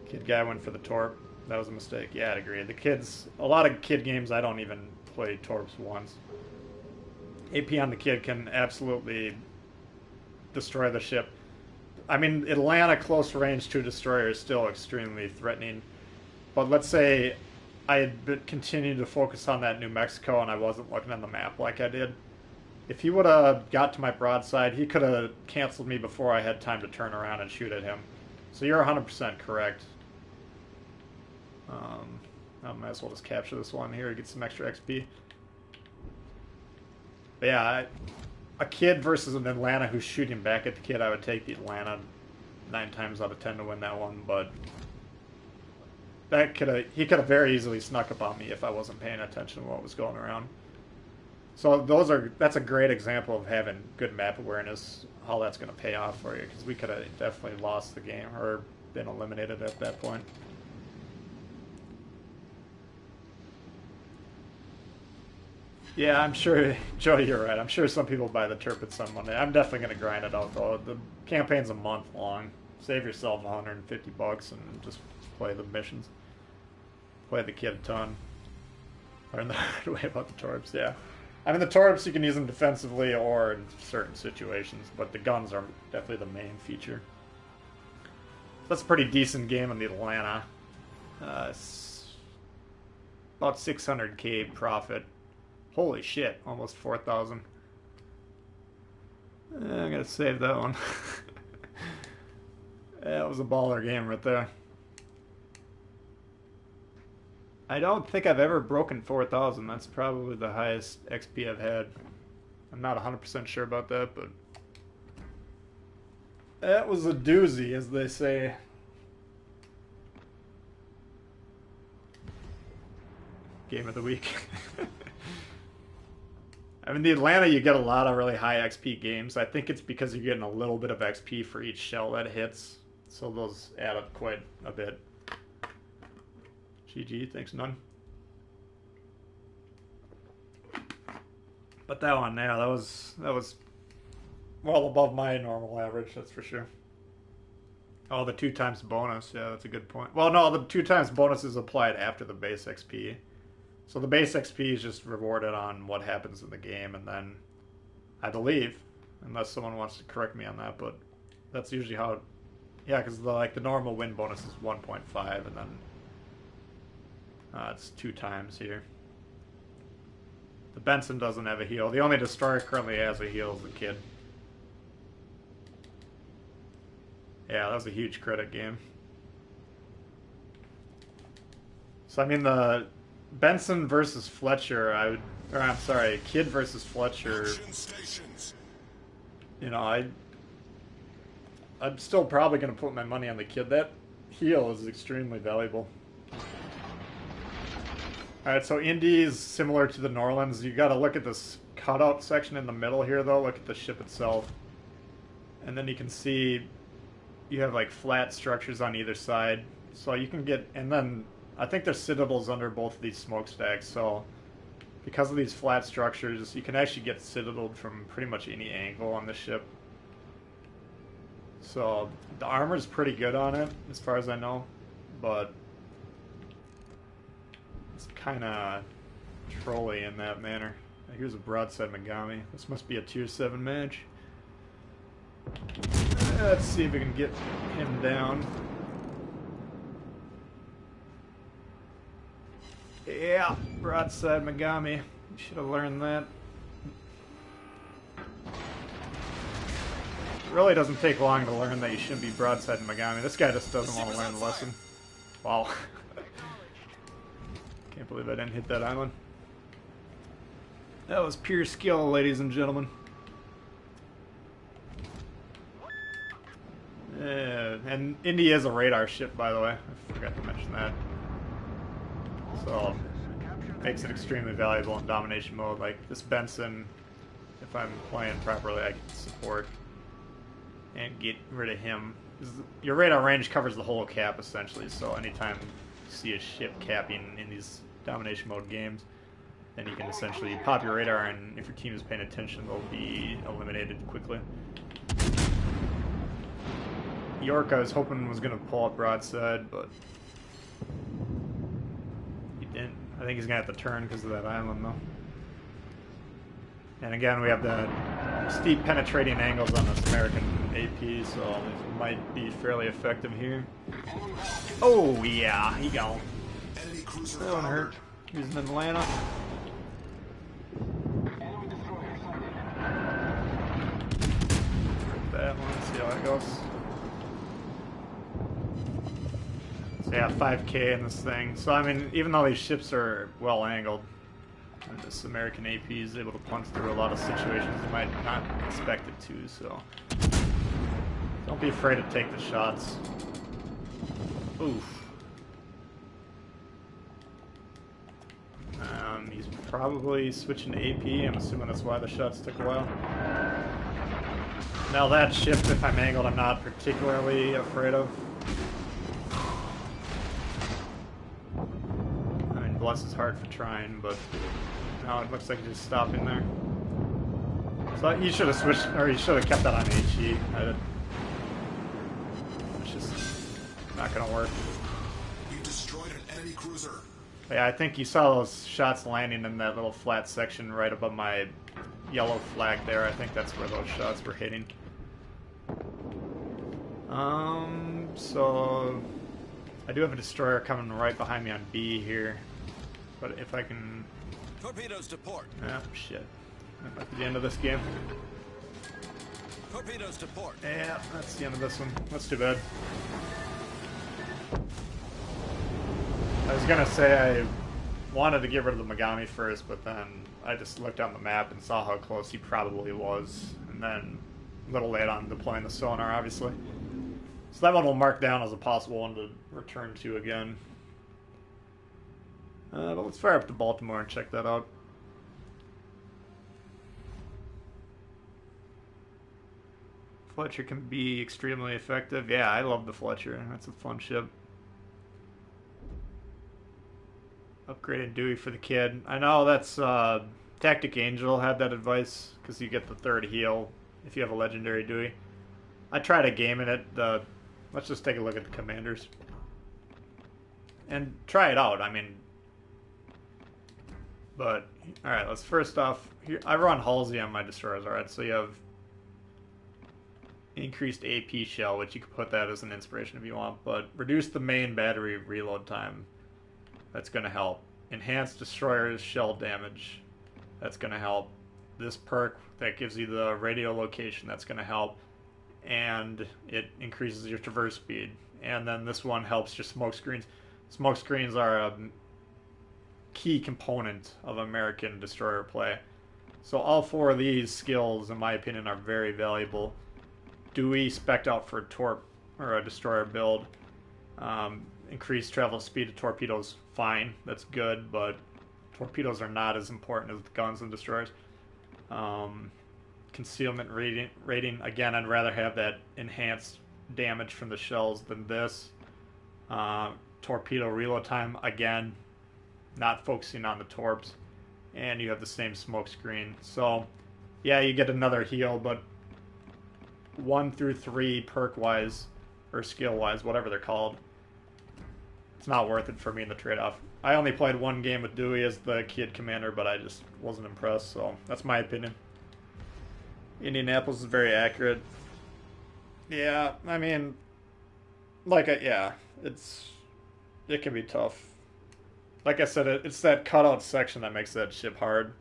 Kid guy went for the torp. That was a mistake. Yeah, I'd agree. The kids, a lot of kid games, I don't even play torps once. AP on the kid can absolutely destroy the ship. I mean, Atlanta close range to a destroyer is still extremely threatening. But let's say I had continued to focus on that New Mexico and I wasn't looking at the map like I did. If he would have got to my broadside, he could have canceled me before I had time to turn around and shoot at him. So you're 100% correct. I might as well just capture this one here to get some extra XP. But yeah, a kid versus an Atlanta who's shooting back at the kid, I would take the Atlanta 9 times out of 10 to win that one, but... he could have very easily snuck up on me if I wasn't paying attention to what was going around. So that's a great example of having good map awareness, how that's going to pay off for you, because we could have definitely lost the game or been eliminated at that point. Yeah, I'm sure, Jody, you're right. I'm sure some people buy the Turpits on Monday. I'm definitely going to grind it out, though. The campaign's a month long. Save yourself $150 and just play the missions. Play the kid a ton. Learn the hard way about the torps, yeah. I mean, the torps, you can use them defensively or in certain situations, but the guns are definitely the main feature. That's a pretty decent game in the Atlanta. About 600k profit. Holy shit, almost 4,000. I'm gonna save that one. That was a baller game right there. I don't think I've ever broken 4,000. That's probably the highest XP I've had. I'm not 100% sure about that, but that was a doozy, as they say. Game of the week. I mean, the Atlanta, you get a lot of really high XP games. I think it's because you're getting a little bit of XP for each shell that hits. So those add up quite a bit. GG, thanks none. But that one, yeah, that was well above my normal average, that's for sure. Oh, the 2 times bonus, yeah, that's a good point. Well, no, the 2 times bonus is applied after the base XP. So the base XP is just rewarded on what happens in the game, and then, I believe, unless someone wants to correct me on that, but that's usually how, yeah, because the normal win bonus is 1.5, and then it's 2 times here. The Benson doesn't have a heal. The only destroyer currently has a heal is the Kid. Yeah, that was a huge credit game. So, I mean, the Benson versus Fletcher, I'm sorry, Kid versus Fletcher, you know, I'm still probably going to put my money on the Kid. That heal is extremely valuable. Alright, so Indy is similar to the Norlands. You got to look at this cutout section in the middle here, though. Look at the ship itself. And then you can see you have like flat structures on either side. So you can get, and then I think there's citadels under both of these smokestacks. So because of these flat structures, you can actually get citadeled from pretty much any angle on the ship. So the armor's pretty good on it, as far as I know. But it's kind of trolly in that manner. Here's a broadside Megami. This must be a tier 7 match. Let's see if we can get him down. Yeah, broadside Megami. You should have learned that. It really doesn't take long to learn that you shouldn't be broadside Megami. This guy just doesn't want to learn the lesson. Wow. Can't believe I didn't hit that island. That was pure skill, ladies and gentlemen. And Indy is a radar ship, by the way. I forgot to mention that. So, makes it extremely valuable in domination mode. Like, this Benson, if I'm playing properly, I can support and get rid of him. Your radar range covers the whole cap, essentially, so anytime you see a ship capping in these domination mode games, then you can essentially pop your radar, and if your team is paying attention, they'll be eliminated quickly. York, I was hoping was going to pull up broadside, but he didn't. I think he's going to have to turn because of that island, though. And again, we have the steep penetrating angles on this American AP, so it might be fairly effective here. Oh, yeah, he gone. That one hurt. He's in Atlanta. That one, let's see how it goes. So yeah, 5K in this thing. So I mean, even though these ships are well angled, this American AP is able to punch through a lot of situations you might not expect it to, so don't be afraid to take the shots. Oof. He's probably switching to AP. I'm assuming that's why the shots took a while. Now that ship, if I'm angled, I'm not particularly afraid of. I mean, bless his heart for trying, but now it looks like he's just stopping there. So you should have switched, or you should have kept that on HE. It's just not gonna work. You destroyed an enemy cruiser. Yeah, I think you saw those shots landing in that little flat section right above my yellow flag there. I think that's where those shots were hitting. So I do have a destroyer coming right behind me on B here, but if I can... Torpedoes to port. Oh, shit. That might be the end of this game. Torpedoes to port. Yeah, that's the end of this one. That's too bad. I was gonna say I wanted to get rid of the Megami first, but then I just looked on the map and saw how close he probably was, and then a little late on deploying the sonar, obviously. So that one will mark down as a possible one to return to again. But let's fire up to Baltimore and check that out. Fletcher can be extremely effective. Yeah, I love the Fletcher. That's a fun ship. Upgraded Dewey for the kid. I know that's Tactic Angel had that advice because you get the 3rd heal if you have a legendary Dewey. I tried a game in it. Let's just take a look at the commanders and try it out. I mean, but all right. Let's first off here. I run Halsey on my destroyers. All right, so you have increased AP shell, which you could put that as an inspiration if you want, but reduce the main battery reload time. That's going to help. Enhanced destroyers shell damage. That's going to help. This perk that gives you the radio location. That's going to help. And it increases your traverse speed. And then this one helps your smoke screens. Smoke screens are a key component of American destroyer play. So all 4 of these skills, in my opinion, are very valuable. Dewey spec'd out for a torp or a destroyer build. Increased travel speed of torpedoes, fine, that's good, but torpedoes are not as important as the guns and destroyers. Concealment rating, again, I'd rather have that enhanced damage from the shells than this. Torpedo reload time, again, not focusing on the torps, and you have the same smoke screen. So, yeah, you get another heal, but 1 through 3 perk-wise, or skill-wise, whatever they're called, it's not worth it for me in the trade-off. I only played 1 game with Dewey as the kid commander, but I just wasn't impressed, so that's my opinion. Indianapolis is very accurate. Yeah, I mean, it can be tough. Like I said, it's that cutout section that makes that ship hard,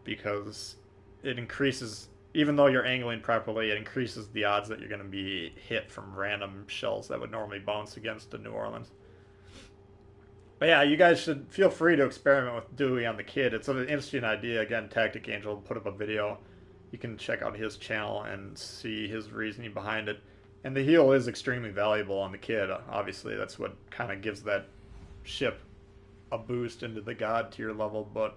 because it increases, even though you're angling properly, it increases the odds that you're going to be hit from random shells that would normally bounce against the New Orleans. But yeah, you guys should feel free to experiment with Dewey on the kid. It's an interesting idea. Again, Tactic Angel put up a video. You can check out his channel and see his reasoning behind it. And the heal is extremely valuable on the kid. Obviously, that's what kind of gives that ship a boost into the god tier level. But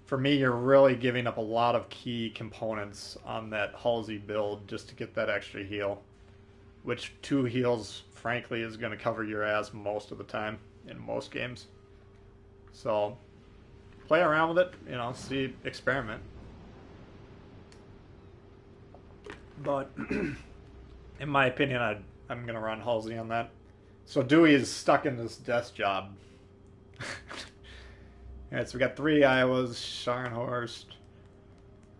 for me, you're really giving up a lot of key components on that Halsey build just to get that extra heal, which 2 heals, frankly, is going to cover your ass most of the time in most games. So play around with it, see, experiment. But in my opinion, I'm going to run Halsey on that. So Dewey is stuck in this desk job. Alright, so we got 3 Iowas, Scharnhorst,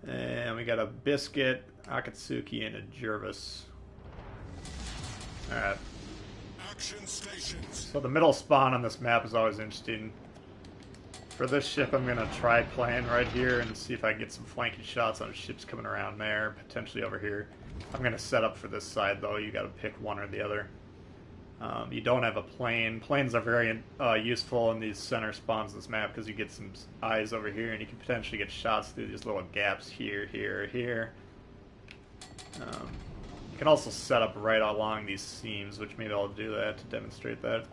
and we got a Biscuit, Akatsuki, and a Jervis. Alright. Action stations. So the middle spawn on this map is always interesting. For this ship, I'm going to try playing right here and see if I can get some flanking shots on ships coming around there, potentially over here. I'm going to set up for this side, though. You got to pick one or the other. You don't have a plane. Planes are very useful in these center spawns of this map because you get some eyes over here and you can potentially get shots through these little gaps here, here, here. You can also set up right along these seams, which maybe I'll do that to demonstrate that.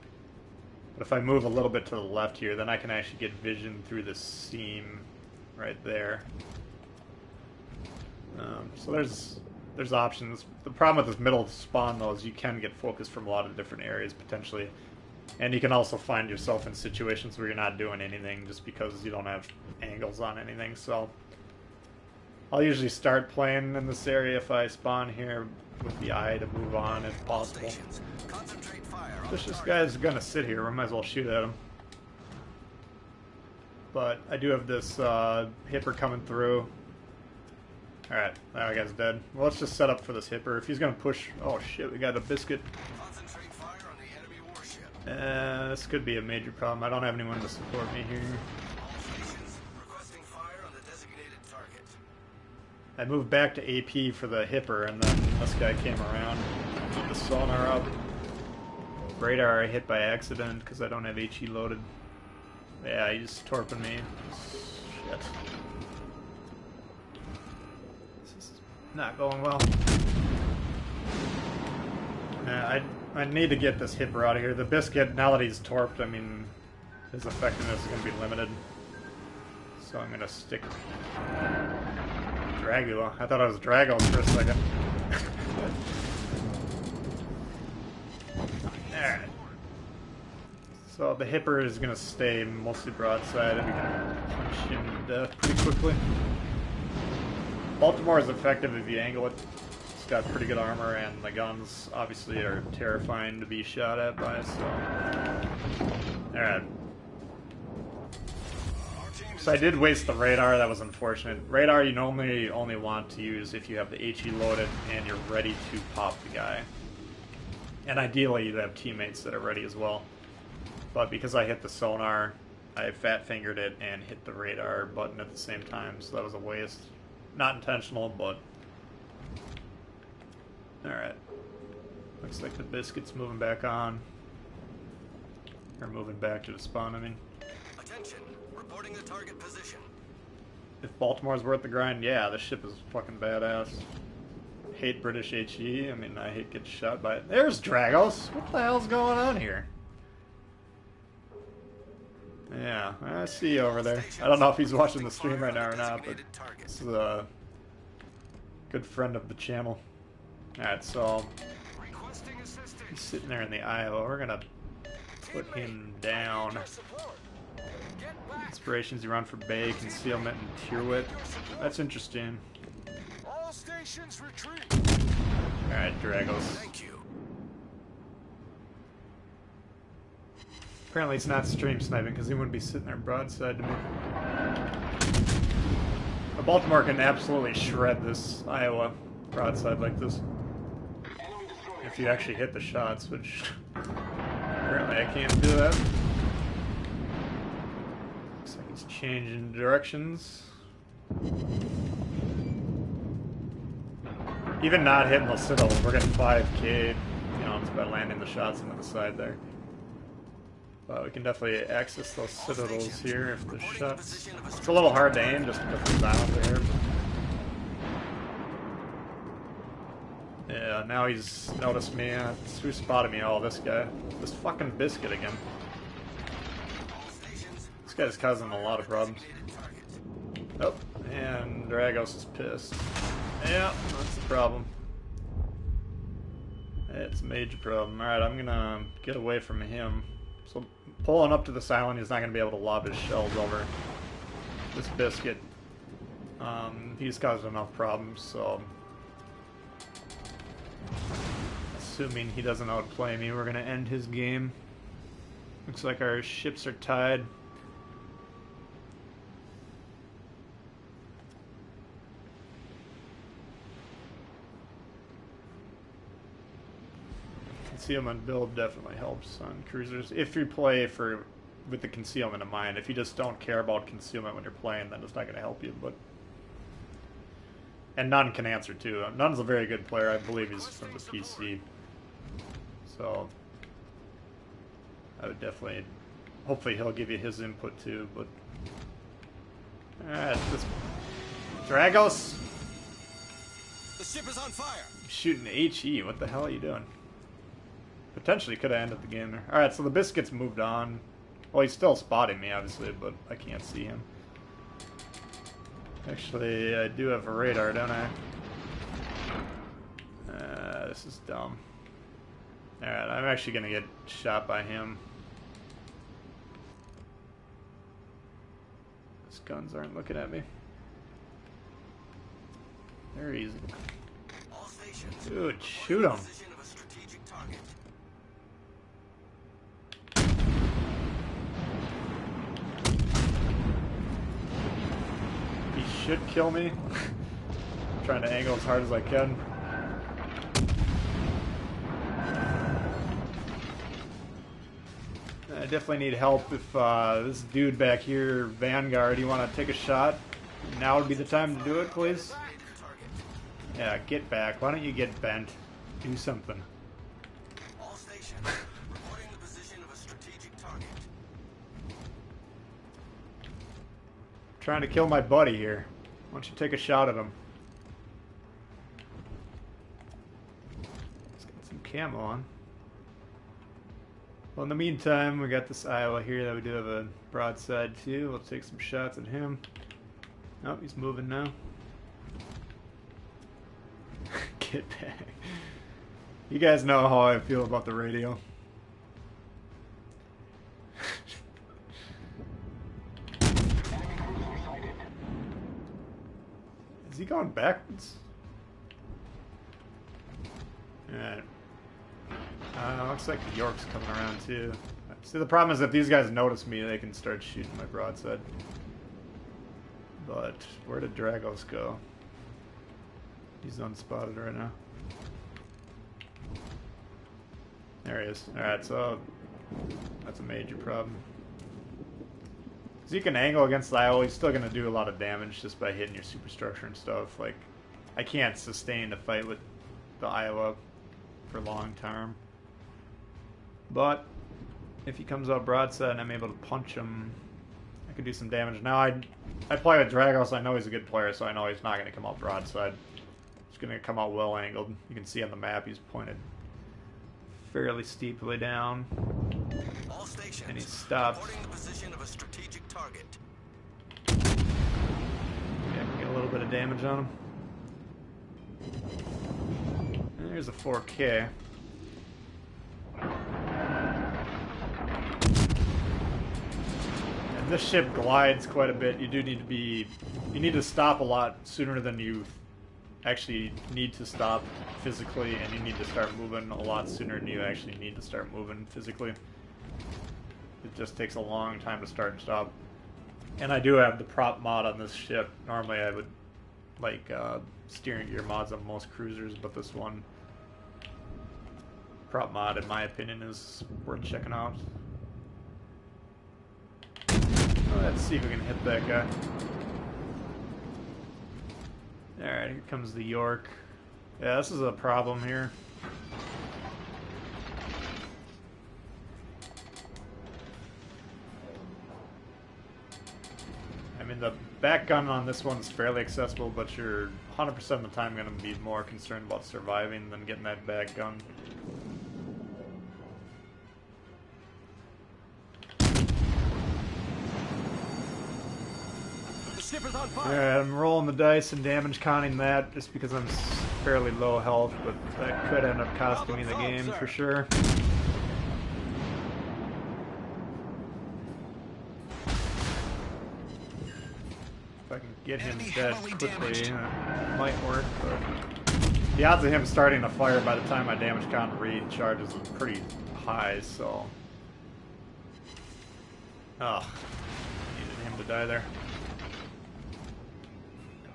But if I move a little bit to the left here, then I can actually get vision through this seam right there. So there's options. The problem with this middle spawn, though, is you can get focus from a lot of different areas, potentially. And you can also find yourself in situations where you're not doing anything just because you don't have angles on anything. So I'll usually start playing in this area if I spawn here with the eye to move on if possible. This guy's gonna sit here, we might as well shoot at him. But I do have this hipper coming through. Alright, that guy's dead. Well, let's just set up for this hipper. If he's gonna push... Oh shit, we got a Biscuit. Concentrate fire on the enemy warship. This could be a major problem. I don't have anyone to support me here. All stations requesting fire on the designated target. I moved back to AP for the hipper, and then this guy came around. Put the sonar up. Radar I hit by accident because I don't have HE loaded. Yeah, he's torping me. Shit. This is not going well. Yeah, I need to get this hipper out of here. The biscuit, now that he's torped, I mean, his effectiveness is going to be limited. So I'm going to stick Dragula. I thought it was Dragos for a second. Alright. So the hipper is going to stay mostly broadside and we can punch him to death pretty quickly. Baltimore is effective if you angle it. It's got pretty good armor and the guns obviously are terrifying to be shot at by, so... Alright. So I did waste the radar, that was unfortunate. Radar you normally only want to use if you have the HE loaded and you're ready to pop the guy. And ideally you have teammates that are ready as well. But because I hit the sonar, I fat-fingered it and hit the radar button at the same time, so that was a waste. Not intentional, but... Alright. Looks like the biscuit's moving back on. Or moving back to the spawn, I mean. Attention. Reporting the target position. If Baltimore's worth the grind, yeah, this ship is fucking badass. Hate British HE, I mean, I hate getting shot by it. There's Dragos! What the hell's going on here? Yeah, I see you over there. I don't know if he's watching the stream right now or not, but this is a good friend of the channel. Alright, so he's sitting there in the Iowa. We're gonna put him down. Inspirations you run for Bay, Concealment, and Tierwit. That's interesting. All stations retreat. Alright, Dragos. Thank you. Apparently it's not stream sniping because he wouldn't be sitting there broadside to me. But Baltimore can absolutely shred this Iowa broadside like this. If you actually hit the shots, which apparently I can't do that. Looks like he's changing directions. Even not hitting the citadel, we're getting 5k, you know, just by landing the shots into the side there. But we can definitely access those citadels here if the shots... It's a little hard to aim just because the islands are here. Yeah, now he's noticed me. Who spotted me? Oh, this guy. This fucking biscuit again. This guy's causing a lot of problems. Oh, and Dragos is pissed. Yeah, that's the problem. It's a major problem. Alright, I'm gonna get away from him. So, pulling up to this island, he's not gonna be able to lob his shells over this biscuit. He's caused enough problems, so... Assuming he doesn't outplay me, we're gonna end his game. Looks like our ships are tied. Concealment build definitely helps on cruisers. If you play with the concealment in mind. If you just don't care about concealment when you're playing, then it's not going to help you. But and None can answer too. Nunn's a very good player. I believe he's from the PC. So I would definitely, hopefully he'll give you his input too. But alright, this Dragos. The ship is on fire. Shooting HE. What the hell are you doing? Potentially could have ended the game there. Alright, so the biscuit's moved on. Well, he's still spotting me, obviously, but I can't see him. Actually, I do have a radar, don't I? This is dumb. Alright, I'm actually going to get shot by him. His guns aren't looking at me. They're easy. Dude, shoot him. Should kill me. I'm trying to angle as hard as I can. I definitely need help if this dude back here, Vanguard, you want to take a shot? Now would be the time to do it, please. Yeah, get back. Why don't you get bent? Do something. All stations reporting the position of a strategic target. Trying to kill my buddy here. Why don't you take a shot at him? Let's get some camo on. Well, in the meantime, we got this Iowa here that we do have a broadside to. We'll take some shots at him. Oh, he's moving now. Get back. You guys know how I feel about the radio. Is he going backwards? Alright. Looks like the York's coming around too. See, the problem is if these guys notice me, they can start shooting my broadside. But where did Dragos go? He's unspotted right now. There he is. Alright, so that's a major problem. Because you can angle against the Iowa, he's still going to do a lot of damage just by hitting your superstructure and stuff. Like, I can't sustain a fight with the Iowa for long term. But if he comes out broadside and I'm able to punch him, I can do some damage. Now I play with Dragos, I know he's a good player, so I know he's not going to come out broadside. He's going to come out well angled. You can see on the map he's pointed fairly steeply down. All stations, and he stopped. reporting the position of a strategic target. Yeah, I can get a little bit of damage on him. And there's a 4K. And this ship glides quite a bit. You do need to be... You need to stop a lot sooner than you actually need to stop physically, and you need to start moving a lot sooner than you actually need to start moving physically. It just takes a long time to start and stop. And I do have the prop mod on this ship. Normally I would like steering gear mods on most cruisers, but this one prop mod, in my opinion, is worth checking out. Let's see if we can hit that guy. Alright, here comes the York. Yeah, this is a problem here. I mean, the back gun on this one's fairly accessible, but you're 100% of the time going to be more concerned about surviving than getting that back gun. Alright, I'm rolling the dice and damage counting that just because I'm fairly low health, but that could end up costing me the game for sure. If I can get him dead quickly, that might work, but the odds of him starting a fire by the time my damage count recharges is pretty high, so... Oh, needed him to die there.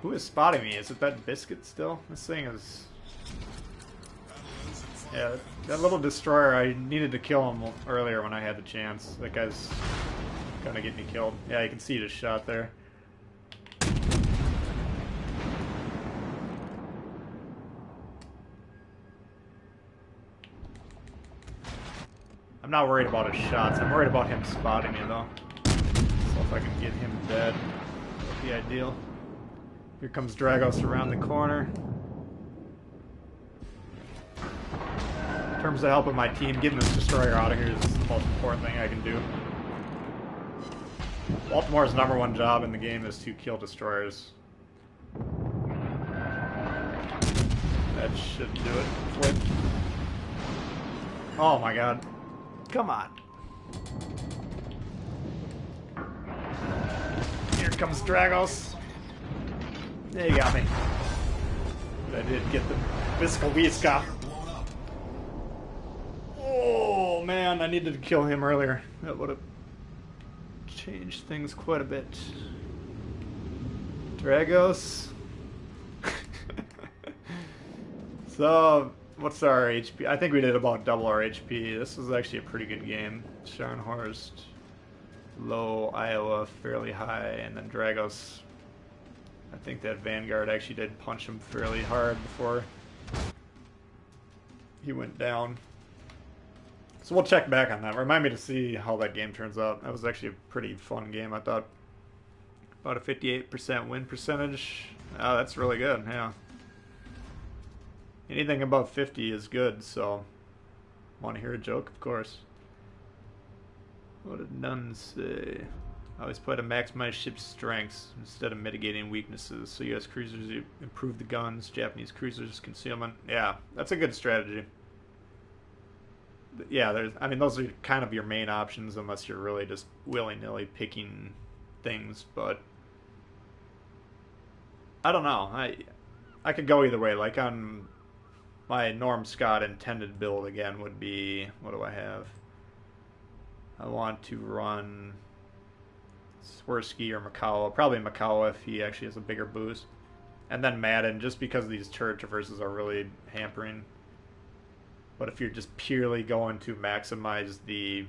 Who is spotting me? Is it that biscuit still? This thing is... Yeah, that little destroyer, I needed to kill him earlier when I had the chance. That guy's gonna get me killed. Yeah, you can see the shot there. I'm not worried about his shots. I'm worried about him spotting me, though. So if I can get him dead, that would be ideal. Here comes Dragos around the corner. In terms of helping my team, getting this destroyer out of here is the most important thing I can do. Baltimore's #1 job in the game is to kill destroyers. That should do it. Flip. Oh my god. Come on. Here comes Dragos. Yeah, you got me. But I did get the physical Weeska. Oh man, I needed to kill him earlier. That would have changed things quite a bit. Dragos. So, what's our HP? I think we did about double our HP. This was actually a pretty good game. Scharnhorst, low, Iowa, fairly high, and then Dragos. I think that Vanguard actually did punch him fairly hard before he went down. So we'll check back on that. Remind me to see how that game turns out. That was actually a pretty fun game, I thought. About a 58% win percentage. Oh, that's really good, yeah. Anything above 50 is good, so... Want to hear a joke? Of course. What did none say? I always play to maximize ship's strengths instead of mitigating weaknesses. So U.S. cruisers improve the guns, Japanese cruisers concealment. Yeah, that's a good strategy. Yeah, I mean, those are kind of your main options unless you're really just willy-nilly picking things, but I don't know. I could go either way. Like on my Norm Scott intended build again would be, what do I have? I want to run Swirsky or Makawa. Probably Makawa if he actually has a bigger boost. And then Madden, just because these turret traverses are really hampering. But if you're just purely going to maximize the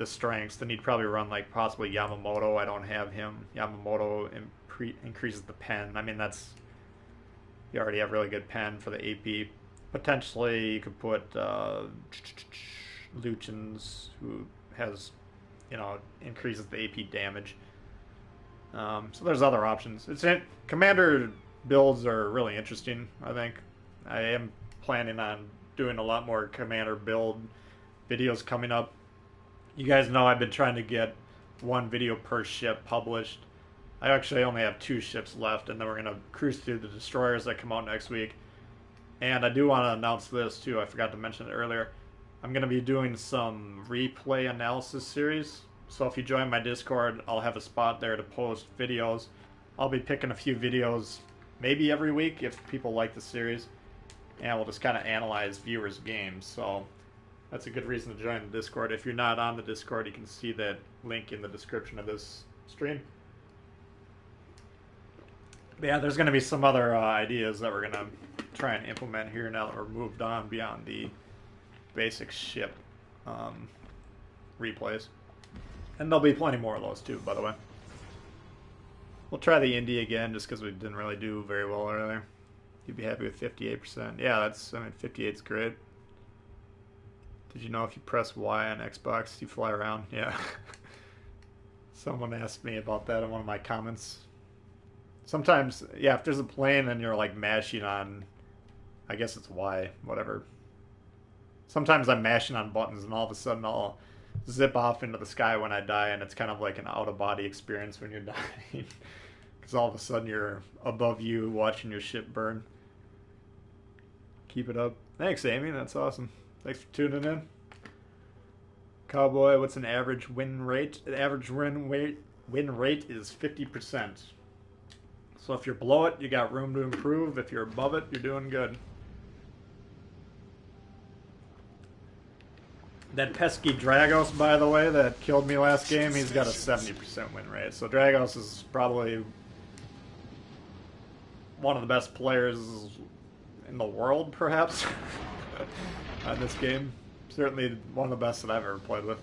strengths, then you'd probably run like possibly Yamamoto. I don't have him. Yamamoto increases the pen. I mean, that's... You already have really good pen for the AP. Potentially, you could put Luchins, who has, increases the AP damage. So there's other options. Commander builds are really interesting, I think. I am planning on doing a lot more Commander build videos coming up. You guys know I've been trying to get one video per ship published. I actually only have 2 ships left, and then we're going to cruise through the destroyers that come out next week. And I do want to announce this, too. I forgot to mention it earlier. I'm going to be doing some replay analysis series. So if you join my Discord, I'll have a spot there to post videos. I'll be picking a few videos maybe every week if people like the series. And we'll just kind of analyze viewers' games. So that's a good reason to join the Discord. If you're not on the Discord, you can see that link in the description of this stream. But yeah, there's going to be some other ideas that we're going to try and implement here now that we're moved on beyond the basic ship replays. And there'll be plenty more of those too, by the way. We'll try the Indy again just because we didn't really do very well earlier. You'd be happy with 58%. Yeah, 58's great. Did you know if you press Y on Xbox, you fly around? Yeah. Someone asked me about that in one of my comments. Sometimes, yeah, if there's a plane and you're like mashing on, I guess it's Y, whatever. Sometimes I'm mashing on buttons and all of a sudden I'll zip off into the sky when I die, and it's kind of like an out-of-body experience when you're dying. Because all of a sudden you're above you watching your ship burn. Keep it up. Thanks, Amy. That's awesome. Thanks for tuning in. Cowboy, what's an average win rate? The average win rate is 50%. So if you're below it, you got room to improve. If you're above it, you're doing good. That pesky Dragos, by the way, that killed me last game, he's got a 70% win rate. So Dragos is probably one of the best players in the world, perhaps, on this game. Certainly one of the best that I've ever played with.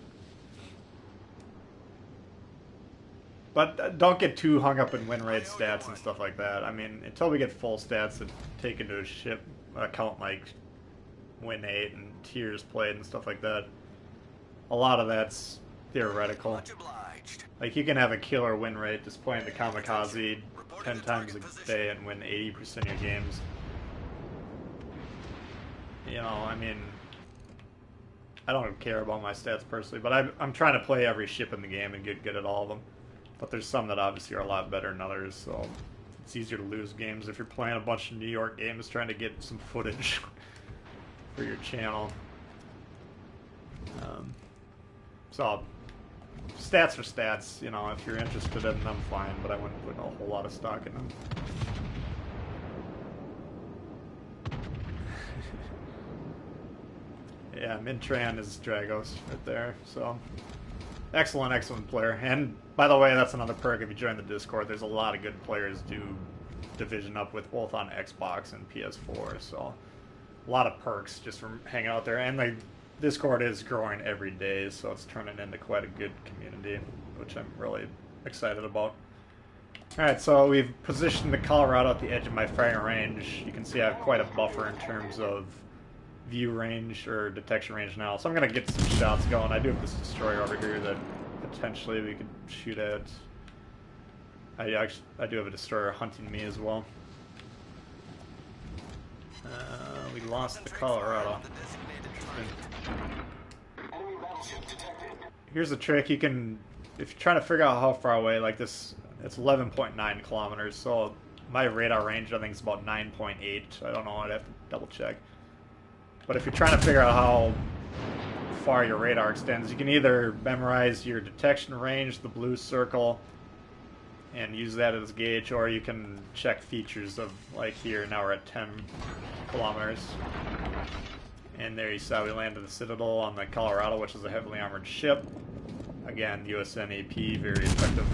But don't get too hung up in win rate stats and stuff like that. I mean, until we get full stats that take into a ship account like win 8 and tiers played and stuff like that, a lot of that's theoretical. Like, you can have a killer win rate just playing the Kamikaze 10 times a day and win 80% of your games. You know, I mean, I don't care about my stats personally, but I'm trying to play every ship in the game and get good at all of them. But there's some that obviously are a lot better than others, so it's easier to lose games if you're playing a bunch of New York games trying to get some footage for your channel. So, stats are stats, you know, if you're interested in them, fine, but I wouldn't put a whole lot of stock in them. Yeah, Mintran is Dragos right there, so excellent player. And by the way, that's another perk if you join the Discord. There's a lot of good players do Division Up with both on Xbox and PS4, so a lot of perks just from hanging out there. And the Discord is growing every day, so it's turning into quite a good community, which I'm really excited about. Alright, so we've positioned the Colorado at the edge of my firing range. You can see I have quite a buffer in terms of view range or detection range now, so I'm going to get some shots going. I do have this destroyer over here that potentially we could shoot at. I do have a destroyer hunting me as well. We lost the Colorado. Here's a trick: you can, if you're trying to figure out how far away, like this, it's 11.9 kilometers. So my radar range, I think, is about 9.8. I don't know. I'd have to double check. But if you're trying to figure out how far your radar extends, you can either memorize your detection range, the blue circle, and use that as a gauge, or you can check features of, like here, now we're at 10 kilometers. And there you saw we landed the Citadel on the Colorado, which is a heavily armored ship. Again, USN AP, very effective.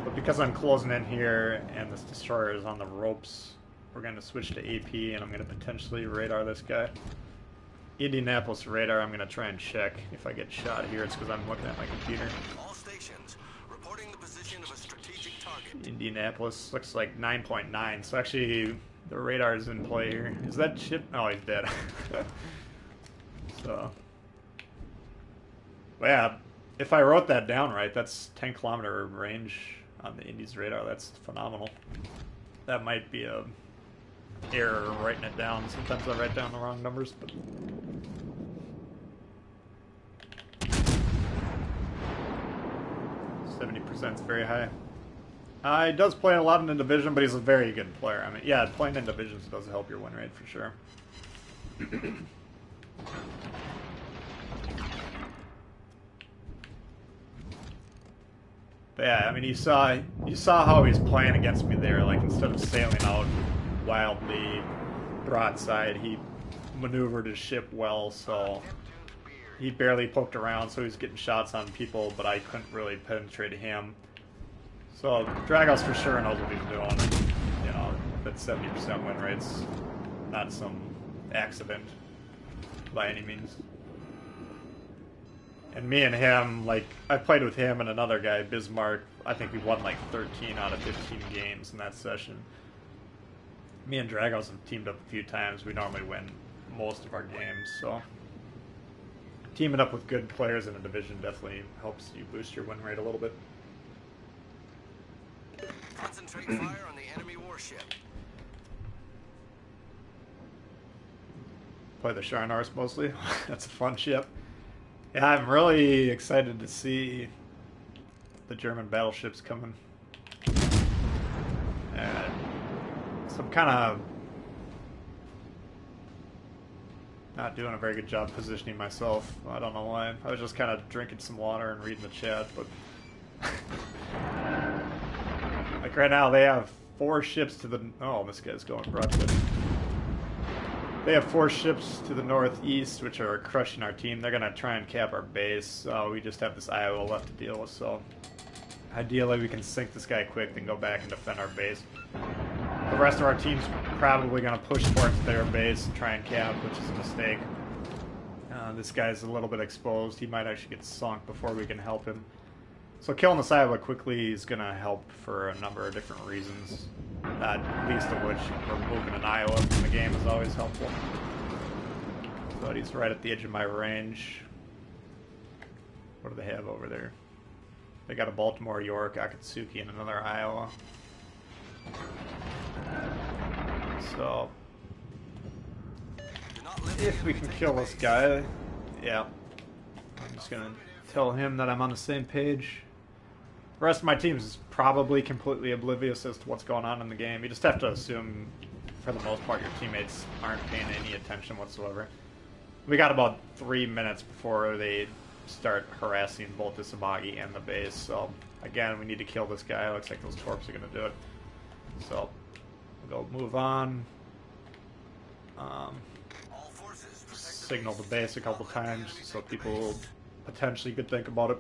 But because I'm closing in here and this destroyer is on the ropes, we're going to switch to AP, and I'm going to potentially radar this guy. Indianapolis radar, I'm going to try and check. If I get shot here, it's because I'm looking at my computer. All stations reporting the position of a strategic target. Indianapolis looks like 9.9, so actually the radar is in play here. Is that ship? Oh, he's dead. So, but yeah, if I wrote that down right, that's 10-kilometer range on the Indy's radar. That's phenomenal. That might be a error writing it down. Sometimes I write down the wrong numbers, but 70% is very high. He does play a lot in the division, but he's a very good player. I mean, yeah, playing in divisions does help your win rate for sure. But yeah, I mean, you saw how he's playing against me there. Like, instead of sailing out wildly broadside, he maneuvered his ship well, so he barely poked around, so he was getting shots on people, but I couldn't really penetrate him. So Dragos for sure knows what he's doing. You know, that 70% win rate's not some accident by any means. And me and him, like, I played with him and another guy, Bismarck. I think we won like 13 out of 15 games in that session. Me and Dragos have teamed up a few times. We normally win most of our games, so teaming up with good players in a division definitely helps you boost your win rate a little bit. Concentrate fire on the enemy warship. Play the Sharnars mostly. That's a fun ship. Yeah, I'm really excited to see the German battleships coming. And so I'm kind of not doing a very good job positioning myself. I don't know why. I was just kind of drinking some water and reading the chat, but like right now they have 4 ships to the... Oh, this guy's going broadside. They have 4 ships to the northeast, which are crushing our team. They're going to try and cap our base. We just have this Iowa left to deal with, so ideally we can sink this guy quick, then go back and defend our base. The rest of our team's probably going to push towards their base and try and cap, which is a mistake. This guy's a little bit exposed. He might actually get sunk before we can help him. So killing this Iowa quickly is going to help for a number of different reasons. Not least of which, removing an Iowa from the game is always helpful. But he's right at the edge of my range. What do they have over there? They got a Baltimore, York, Akatsuki, and another Iowa. So, if we can kill this guy, yeah. I'm just going to tell him that I'm on the same page. The rest of my team is probably completely oblivious as to what's going on in the game. You just have to assume, for the most part, your teammates aren't paying any attention whatsoever. We got about 3 minutes before they start harassing both the Samagi and the base. So, again, we need to kill this guy. Looks like those torps are going to do it. So, we'll go move on. Signal the base a couple times so people potentially could think about it.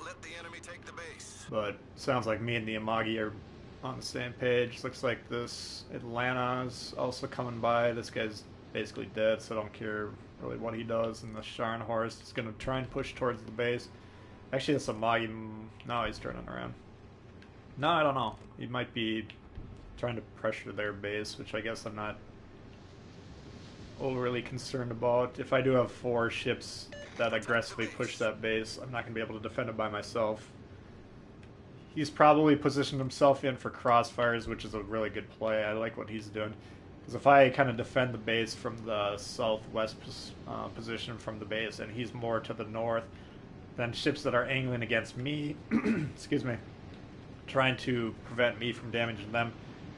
Let the enemy take the base. But sounds like me and the Amagi are on the same page. Looks like this Atlanta's also coming by. This guy's basically dead, so I don't care really what he does. And the Scharnhorst is going to try and push towards the base. Actually, this Amagi... No, he's turning around. No, I don't know. He might be trying to pressure their base, which I guess I'm not overly concerned about. If I do have 4 ships that aggressively push that base, I'm not going to be able to defend it by myself. He's probably positioned himself in for crossfires, which is a really good play. I like what he's doing. Because if I kind of defend the base from the southwest position from the base, and he's more to the north, then ships that are angling against me, excuse me, trying to prevent me from damaging them,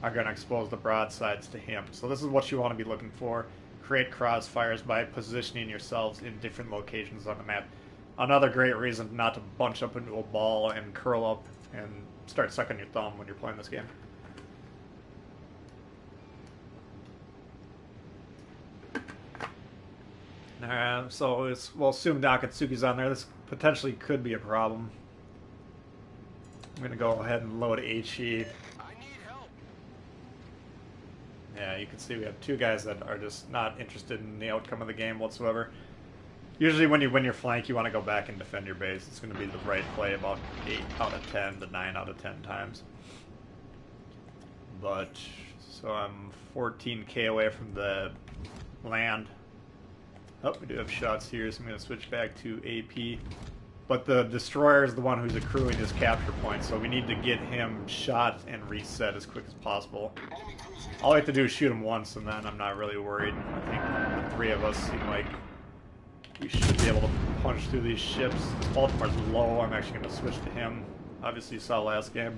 are going to expose the broadsides to him. So this is what you want to be looking for. Create crossfires by positioning yourselves in different locations on the map. Another great reason not to bunch up into a ball and curl up and start sucking your thumb when you're playing this game. Alright, so we'll assume Nakatsuki's on there. This potentially could be a problem. I'm going to go ahead and load HE. I need help. Yeah, you can see we have 2 guys that are just not interested in the outcome of the game whatsoever. Usually when you win your flank, you want to go back and defend your base. It's going to be the right play about 8 out of 10 to 9 out of 10 times. But, so I'm 14k away from the land. Oh, we do have shots here, so I'm going to switch back to AP. But the destroyer is the one who's accruing his capture point, so we need to get him shot and reset as quick as possible. All I have to do is shoot him once, and then I'm not really worried. I think the 3 of us seem like we should be able to punch through these ships. Baltimore's low. I'm actually going to switch to him. Obviously, you saw last game.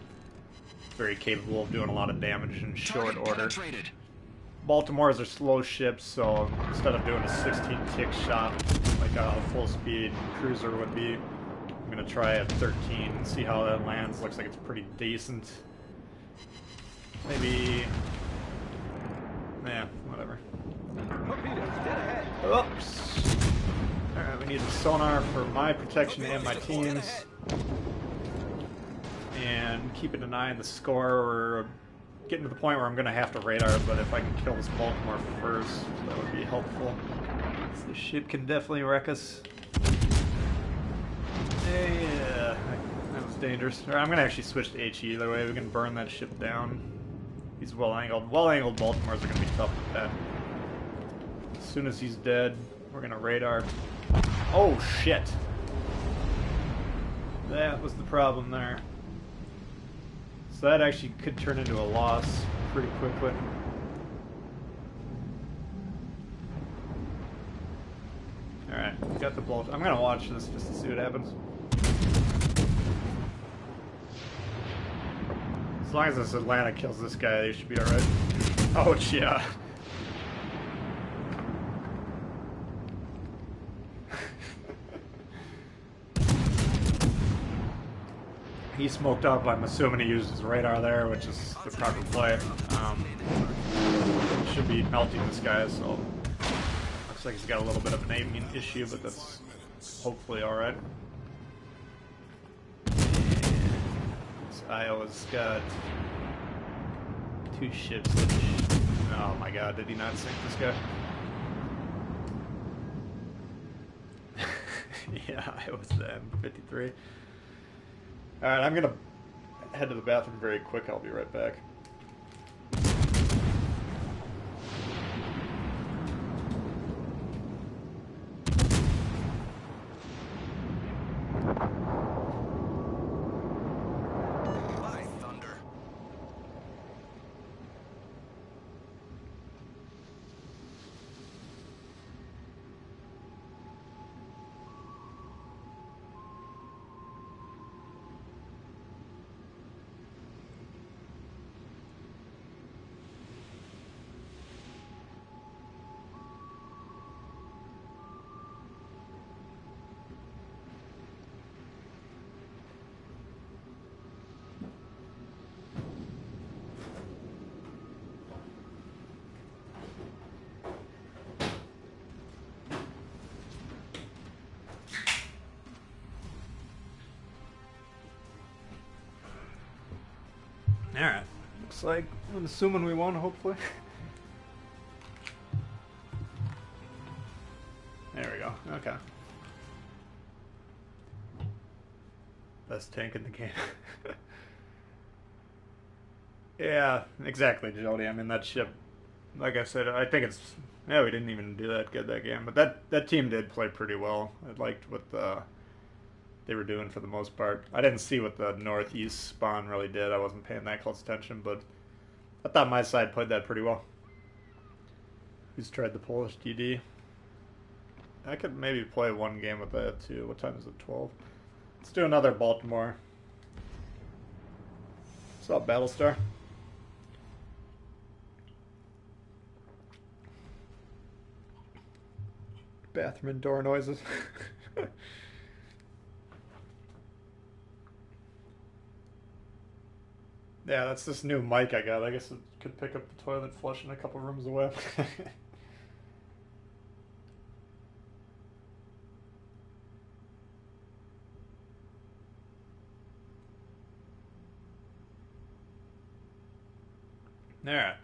Very capable of doing a lot of damage in short order. Baltimore's are slow ships, so instead of doing a 16-tick shot like a full-speed cruiser would be, I'm going to try a 13 and see how that lands. Looks like it's pretty decent. Maybe... yeah, whatever. Oops. Alright, we need a sonar for my protection and my team's. And keeping an eye on the score. We're getting to the point where I'm going to have to radar, but if I can kill this Baltimore first, that would be helpful. This ship can definitely wreck us. Yeah, that was dangerous. Right, I'm going to actually switch to HE either way. We can burn that ship down. He's well-angled. Well-angled Baltimores are going to be tough with that. As soon as he's dead, we're going to radar. Oh, shit. That was the problem there. So that actually could turn into a loss pretty quickly. Alright, got the bolt. I'm gonna watch this just to see what happens. As long as this Atlanta kills this guy, they should be alright. Oh, yeah. He smoked up. I'm assuming he used his radar there, which is the proper play. Should be melting this guy, so looks like he's got a little bit of an aiming issue, but that's hopefully alright. This Iowa's got 2 ships. Oh my god, did he not sink this guy? Yeah, Iowa's the M53. Alright, I'm gonna head to the bathroom very quick. I'll be right back. By thunder. Alright, looks like I'm assuming we won, hopefully. There we go, okay. Best tank in the game. Yeah, exactly, Jody. I mean, that ship, like I said, I think it's Yeah, we didn't even do that good that game, but that team did play pretty well. I liked what they were doing for the most part. I didn't see what the northeast spawn really did. I wasn't paying that close attention, but I thought my side played that pretty well. Who's tried the Polish DD? I could maybe play one game with that too. What time is it? 12? Let's do another Baltimore. What's up, Battlestar? Bathroom and door noises. Yeah, that's this new mic I got. I guess it could pick up the toilet flushing a couple rooms away. Alright.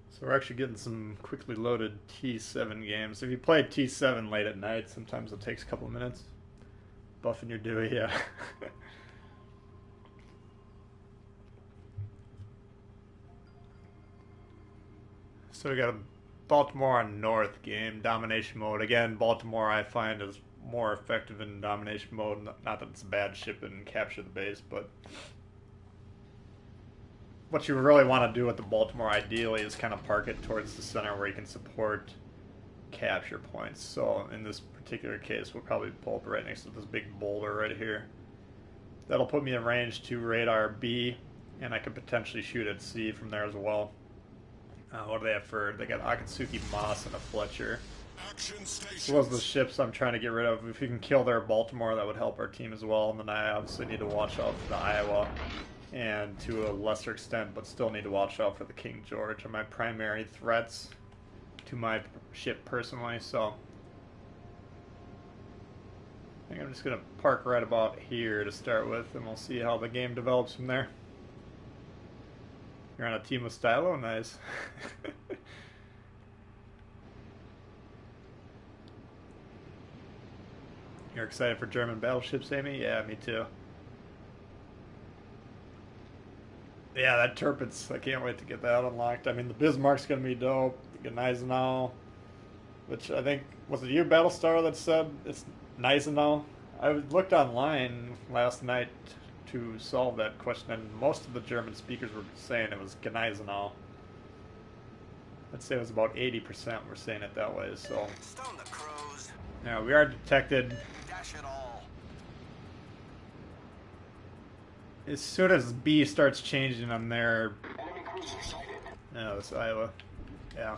So we're actually getting some quickly loaded T7 games. If you play T7 late at night, sometimes it takes a couple minutes. Buffing your Dewey, yeah. So we got a Baltimore on North game, domination mode. Again, Baltimore I find is more effective in domination mode. Not that it's a bad ship and capture the base, but what you really want to do with the Baltimore ideally is kind of park it towards the center where you can support capture points. So in this particular case, we'll probably pull up right next to this big boulder right here. That'll put me in range to radar B, and I could potentially shoot at C from there as well. What do they have for? They got Akatsuki Moss and a Fletcher. So those are the ships I'm trying to get rid of. If you can kill their Baltimore, that would help our team as well. And then I obviously need to watch out for the Iowa, and to a lesser extent, but still need to watch out for the King George. Are my primary threats to my ship personally. So I think I'm just gonna park right about here to start with, and we'll see how the game develops from there. You're on a team with Stylo? Nice. You're excited for German battleships, Amy? Yeah, me too. Yeah, that Tirpitz, I can't wait to get that unlocked. I mean, the Bismarck's going to be dope. The Gneisenau, which I think, was it you, Battlestar, that said it's Gneisenau? I looked online last night to solve that question, and most of the German speakers were saying it was Gneisenau. I'd say it was about 80% were saying it that way, so. Stone the crows. Yeah, we are detected. Dash it all. As soon as B starts changing on there. Enemy cruiser sighted. Yeah, that's Iowa. Yeah.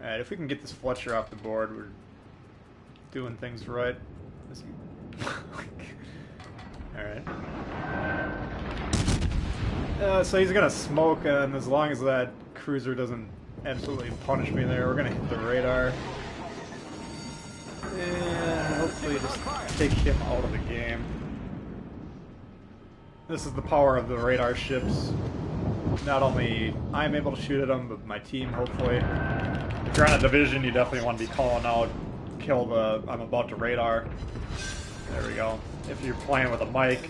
Alright, if we can get this Fletcher off the board, we're doing things right. Alright. So he's gonna smoke, and as long as that cruiser doesn't absolutely punish me there, we're gonna hit the radar. And hopefully just take him out of the game. This is the power of the radar ships. Not only I'm able to shoot at them, but my team, hopefully. If you're on a division, you definitely want to be calling out, kill the, I'm about to radar. There we go. If you're playing with a mic,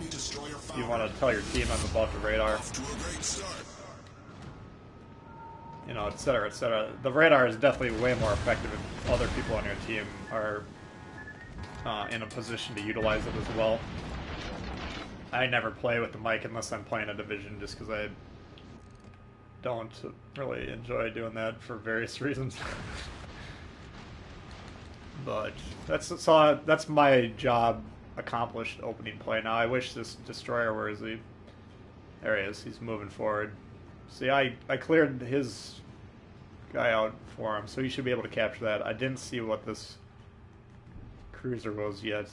you want to tell your team I'm about to radar. You know, etc., etc. The radar is definitely way more effective if other people on your team are in a position to utilize it as well. I never play with the mic unless I'm playing a division, just because I don't really enjoy doing that for various reasons. But that's my job accomplished opening play. Now I wish this destroyer, where is he? There he is. He's moving forward. See, I cleared his guy out for him, so he should be able to capture that. I didn't see what this cruiser was yet.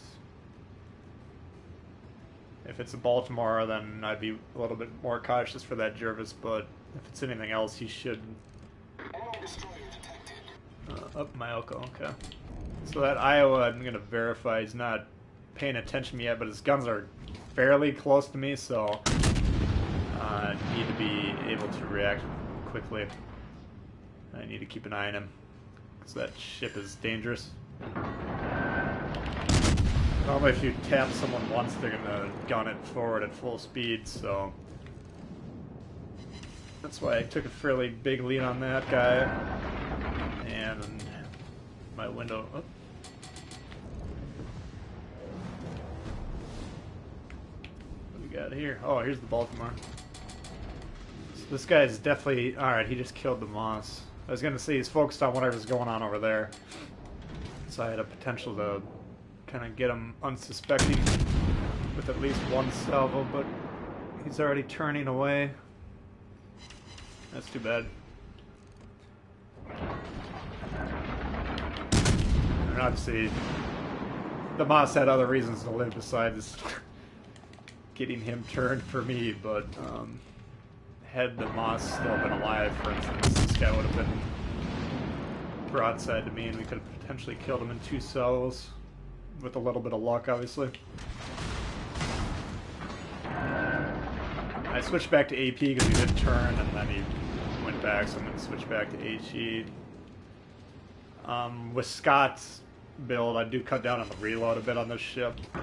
If it's a Baltimore, then I'd be a little bit more cautious for that Jervis, but if it's anything else, he should. Up Myoko, okay. So that Iowa, I'm going to verify he's not paying attention yet, but his guns are fairly close to me, so I need to be able to react quickly. I need to keep an eye on him, because that ship is dangerous. Normally if you tap someone once, they're going to gun it forward at full speed, so That's why I took a fairly big lead on that guy. And my window... Oh. What do we got here? Oh, here's the Baltimore. So this guy's definitely... Alright, he just killed the Moss. I was going to say he's focused on whatever's going on over there. So I had a potential to kind of get him unsuspecting with at least one salvo, but he's already turning away. That's too bad. And obviously, the Moss had other reasons to live besides getting him turned for me, but had the Moss still been alive, for instance, this guy would have been broadside to me and we could have potentially killed him in 2 cells with a little bit of luck, obviously. I switched back to AP because he did turn and then he went back, so I'm going to switch back to HE. With Scott's build, I do cut down on the reload a bit on this ship, but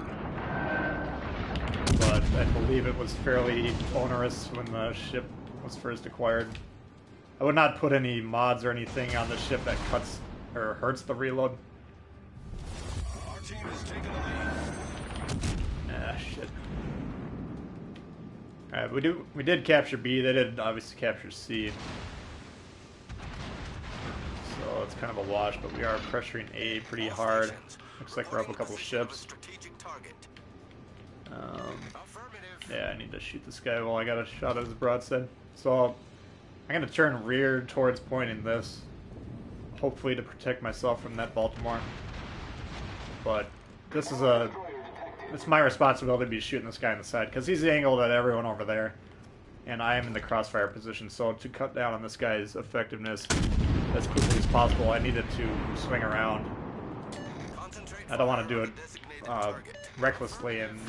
I believe it was fairly onerous when the ship was first acquired. I would not put any mods or anything on the ship that cuts or hurts the reload. Our team is taking the lead. Ah, shit. Alright, we did capture B. They did obviously capture C. So it's kind of a wash, but we are pressuring A pretty hard. Looks like we're up a couple ships. Yeah, I need to shoot this guy while I got a shot at his broadside. So I'm going to turn rear towards pointing this, hopefully to protect myself from that Baltimore. But this is it's my responsibility to be shooting this guy in the side, because he's angled at everyone over there, and I am in the crossfire position. So to cut down on this guy's effectiveness as quickly as possible, I needed to swing around. I don't want to do it recklessly and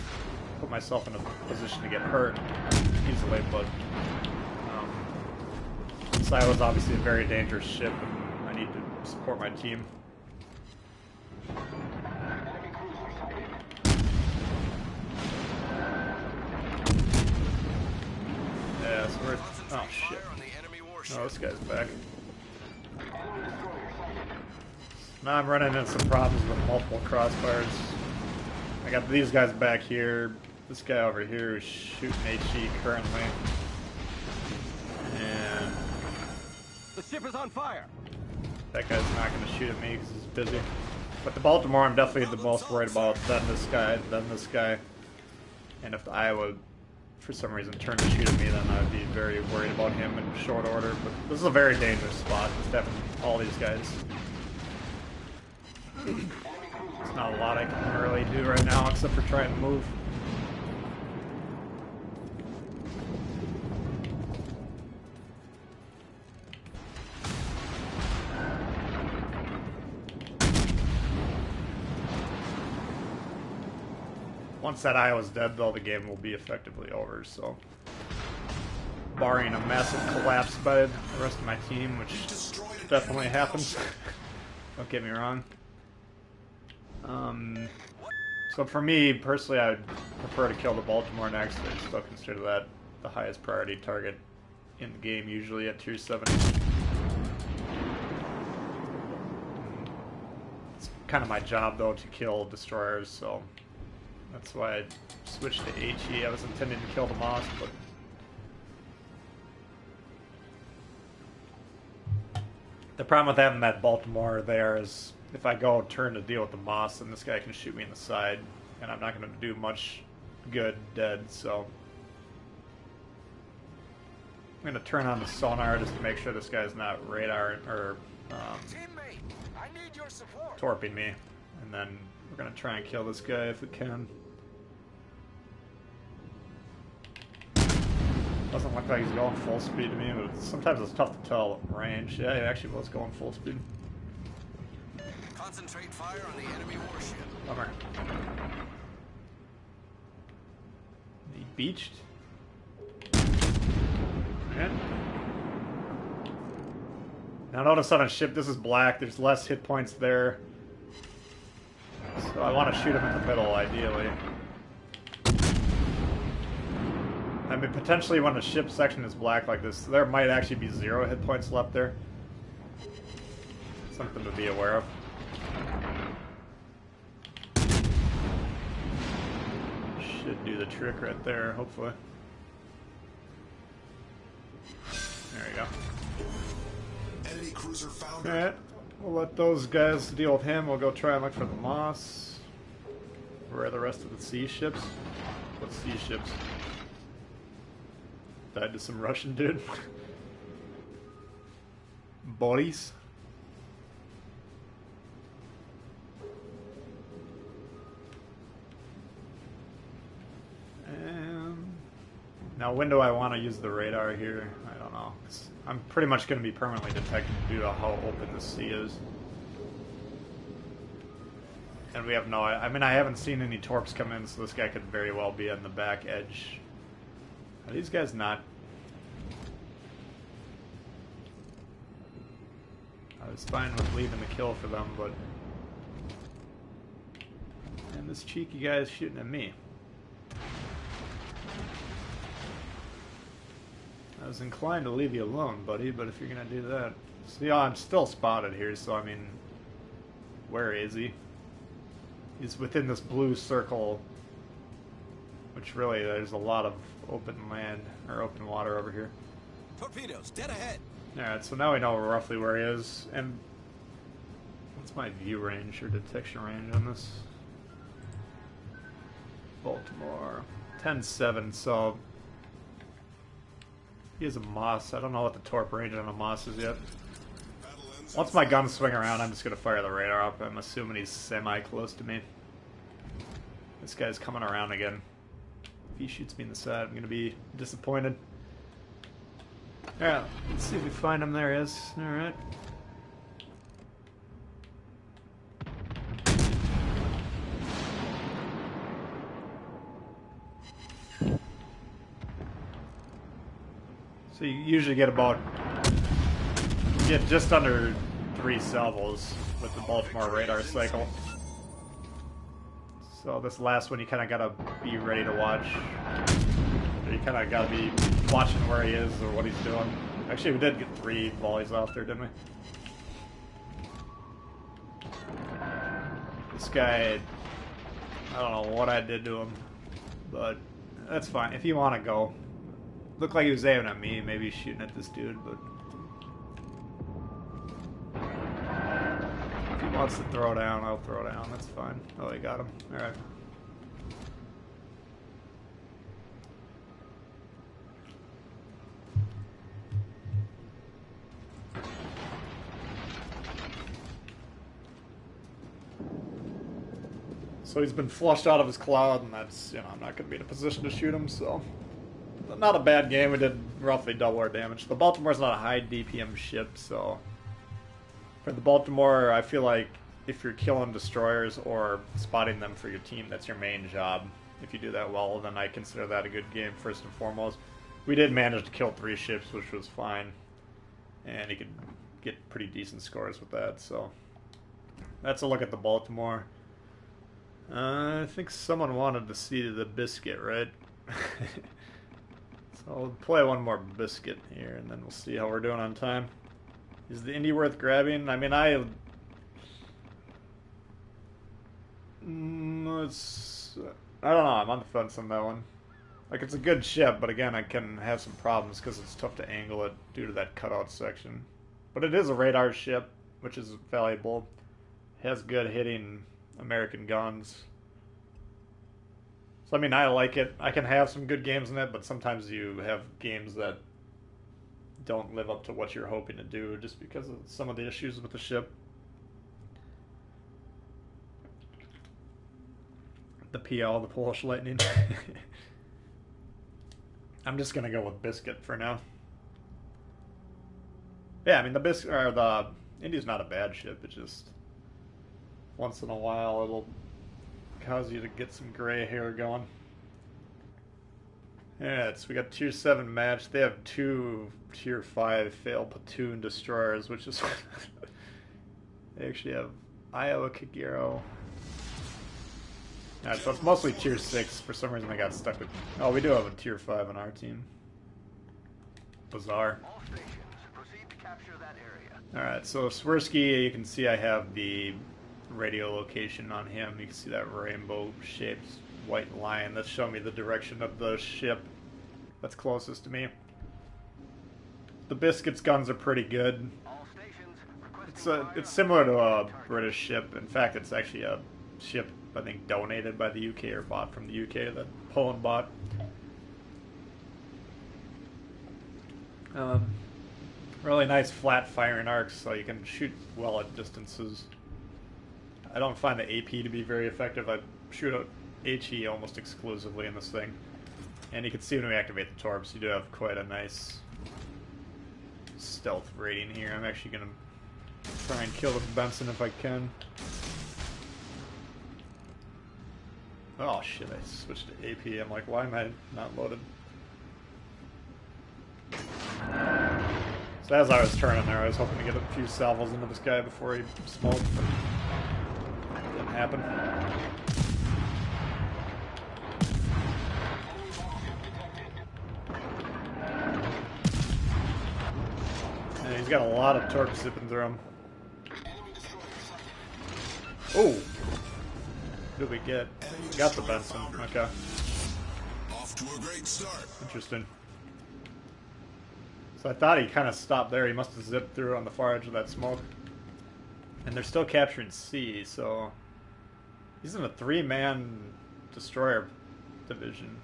put myself in a position to get hurt easily, but Silo's obviously a very dangerous ship, and I need to support my team. Yeah, so we're... Oh, shit. Oh, this guy's back. Now I'm running into some problems with multiple crossfires. I got these guys back here. This guy over here is shooting HE currently. And... The ship is on fire. That guy's not going to shoot at me because he's busy. But the Baltimore, I'm definitely the most worried about. Then this guy, then this guy. And if the Iowa, for some reason, turned to shoot at me, then I'd be very worried about him in short order. But this is a very dangerous spot. Just having all these guys. There's not a lot I can really do right now except for try and move. Once that Iowa's dead, though, the game will be effectively over, so... Barring a massive collapse by the rest of my team, which definitely happens. Don't get me wrong. So for me, personally, I would prefer to kill the Baltimore next. I still consider that the highest priority target in the game, usually at tier 7. It's kind of my job, though, to kill destroyers, so... That's why I switched to HE. I was intending to kill the Moss, but... The problem with having that Baltimore there is if I go turn to deal with the Moss, then this guy can shoot me in the side, and I'm not going to do much good dead, so... I'm going to turn on the sonar just to make sure this guy's not radar or torping me, and then we're going to try and kill this guy if we can. Doesn't look like he's going full speed to me, but sometimes it's tough to tell range. Yeah, he actually was going full speed. Concentrate fire on the enemy warship. Bummer. He beached. Okay. Now notice on a ship, this is black. There's less hit points there. So I want to shoot him in the middle, ideally. I mean, potentially when a ship section is black like this, there might actually be 0 hit points left there. Something to be aware of. Should do the trick right there, hopefully. There you go. Enemy cruiser found. Alright, we'll let those guys deal with him. We'll go try and look for the Moss. Where are the rest of the sea ships? What sea ships? Died to some Russian dude. Bodies. Now, when do I want to use the radar here? I don't know. I'm pretty much going to be permanently detected due to how open the sea is. And we have no... I mean, I haven't seen any torps come in, so this guy could very well be on the back edge. Are these guys not... I was fine with leaving the kill for them, but... And this cheeky guy is shooting at me. I was inclined to leave you alone, buddy, but if you're gonna do that... See, I'm still spotted here, so I mean... Where is he? He's within this blue circle, which really, there's a lot of open land, or open water over here. Torpedoes, dead ahead. Alright, so now we know roughly where he is, and... What's my view range, or detection range on this? Baltimore... 10-7, so... He has a Moss. I don't know what the torp range on a Moss is yet. Once my guns swing around, I'm just going to fire the radar up. I'm assuming he's semi-close to me. This guy's coming around again. If he shoots me in the side, I'm going to be disappointed. Alright, let's see if we find him. There he is. Alright. So you usually get just under 3 salvos with the Baltimore radar cycle. So this last one you kind of gotta be ready to watch. You kind of gotta be watching where he is or what he's doing. Actually, we did get 3 volleys off there, didn't we? This guy, I don't know what I did to him, but that's fine. If you want to go. Looked like he was aiming at me, maybe he's shooting at this dude, but... If he wants to throw down, I'll throw down, that's fine. Oh, he got him. Alright. So he's been flushed out of his cloud, and that's, I'm not going to be in a position to shoot him, so... Not a bad game. We did roughly double our damage. The Baltimore's not a high DPM ship, so... For the Baltimore, I feel like if you're killing destroyers or spotting them for your team, that's your main job. If you do that well, then I consider that a good game, first and foremost. We did manage to kill 3 ships, which was fine. And you could get pretty decent scores with that, so... That's a look at the Baltimore. I think someone wanted to see the biscuit, right? So I'll play one more biscuit here, and then we'll see how we're doing on time. Is the Indy worth grabbing? I mean, I don't know, I'm on the fence on that one. Like, it's a good ship, but again, I can have some problems because it's tough to angle it due to that cutout section. But it is a radar ship, which is valuable. It has good hitting American guns. So, I mean, I like it. I can have some good games in it, but sometimes you have games that don't live up to what you're hoping to do just because of some of the issues with the ship. The PL, the Polish Lightning. I'm just going to go with Biscuit for now. Yeah, I mean, the Indy's not a bad ship. It's just once in a while it'll cause you to get some gray hair going. Yeah, so we got tier 7 match. They have 2 tier 5 failed platoon destroyers, which is they actually have Iowa Kagero. Yeah, so it's mostly tier 6. For some reason I got stuck with... Oh, we do have a tier 5 on our team. Bizarre. All stations, proceed to capture that area. Alright, so Swirsky, you can see I have the radio location on him. You can see that rainbow-shaped white line that's showing me the direction of the ship that's closest to me. The Biscuits guns are pretty good. All stations, requesting It's fire similar to a on British ship. In fact, it's actually a ship, I think, donated by the UK or bought from the UK that Poland bought. Really nice flat firing arcs, so you can shoot well at distances. I don't find the AP to be very effective. I shoot at HE almost exclusively in this thing. And you can see when we activate the torps, you do have quite a nice stealth rating here. I'm actually going to try and kill the Benson if I can. Oh shit, I switched to AP. I'm like, why am I not loaded? So as I was turning there, I was hoping to get a few salvos into this guy before he smoked, but it didn't happen. And he's got a lot of torque zipping through him. Oh! What did we get? We got the Benson. Okay. Off to a great start. Interesting. So I thought he kind of stopped there. He must have zipped through on the far edge of that smoke. And they're still capturing C, so... He's in a 3-man destroyer division.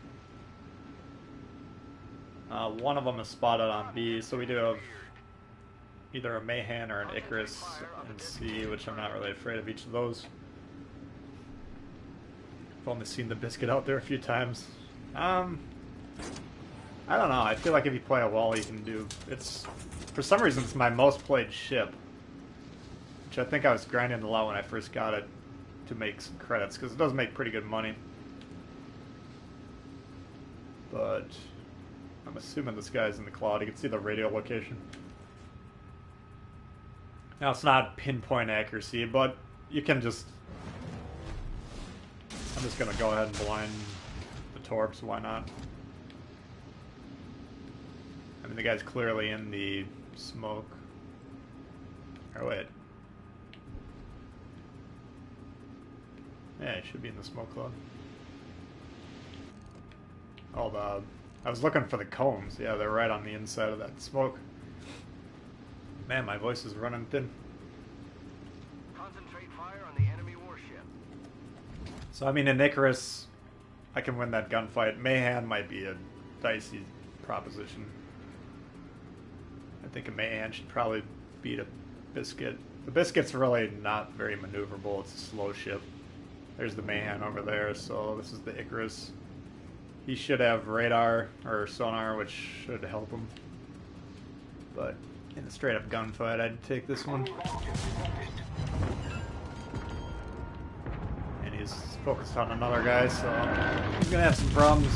One of them is spotted on B, so we do have either a Mayhan or an Icarus in C, which I'm not really afraid of each of those. I've only seen the Biscuit out there a few times. I don't know. I feel like if you play it well, you can do... It's... For some reason, it's my most played ship. Which I think I was grinding a lot when I first got it to make some credits, because it does make pretty good money. But... I'm assuming this guy's in the cloud. You can see the radio location. Now, it's not pinpoint accuracy, but you can just... I'm just going to go ahead and blind the torps. Why not? I mean, the guy's clearly in the smoke. Or wait. Yeah, he should be in the smoke cloud. Oh, I was looking for the combs. Yeah, they're right on the inside of that smoke. Man, my voice is running thin. Concentrate fire on the enemy warship. So, I mean, in Icarus, I can win that gunfight. Mayhan might be a dicey proposition. I think a Mayhan should probably beat a Biscuit. The Biscuit's really not very maneuverable. It's a slow ship. There's the Mayhan over there, so this is the Icarus. He should have radar or sonar, which should help him. But in a straight-up gunfight, I'd take this one. And he's focused on another guy, so he's gonna have some problems.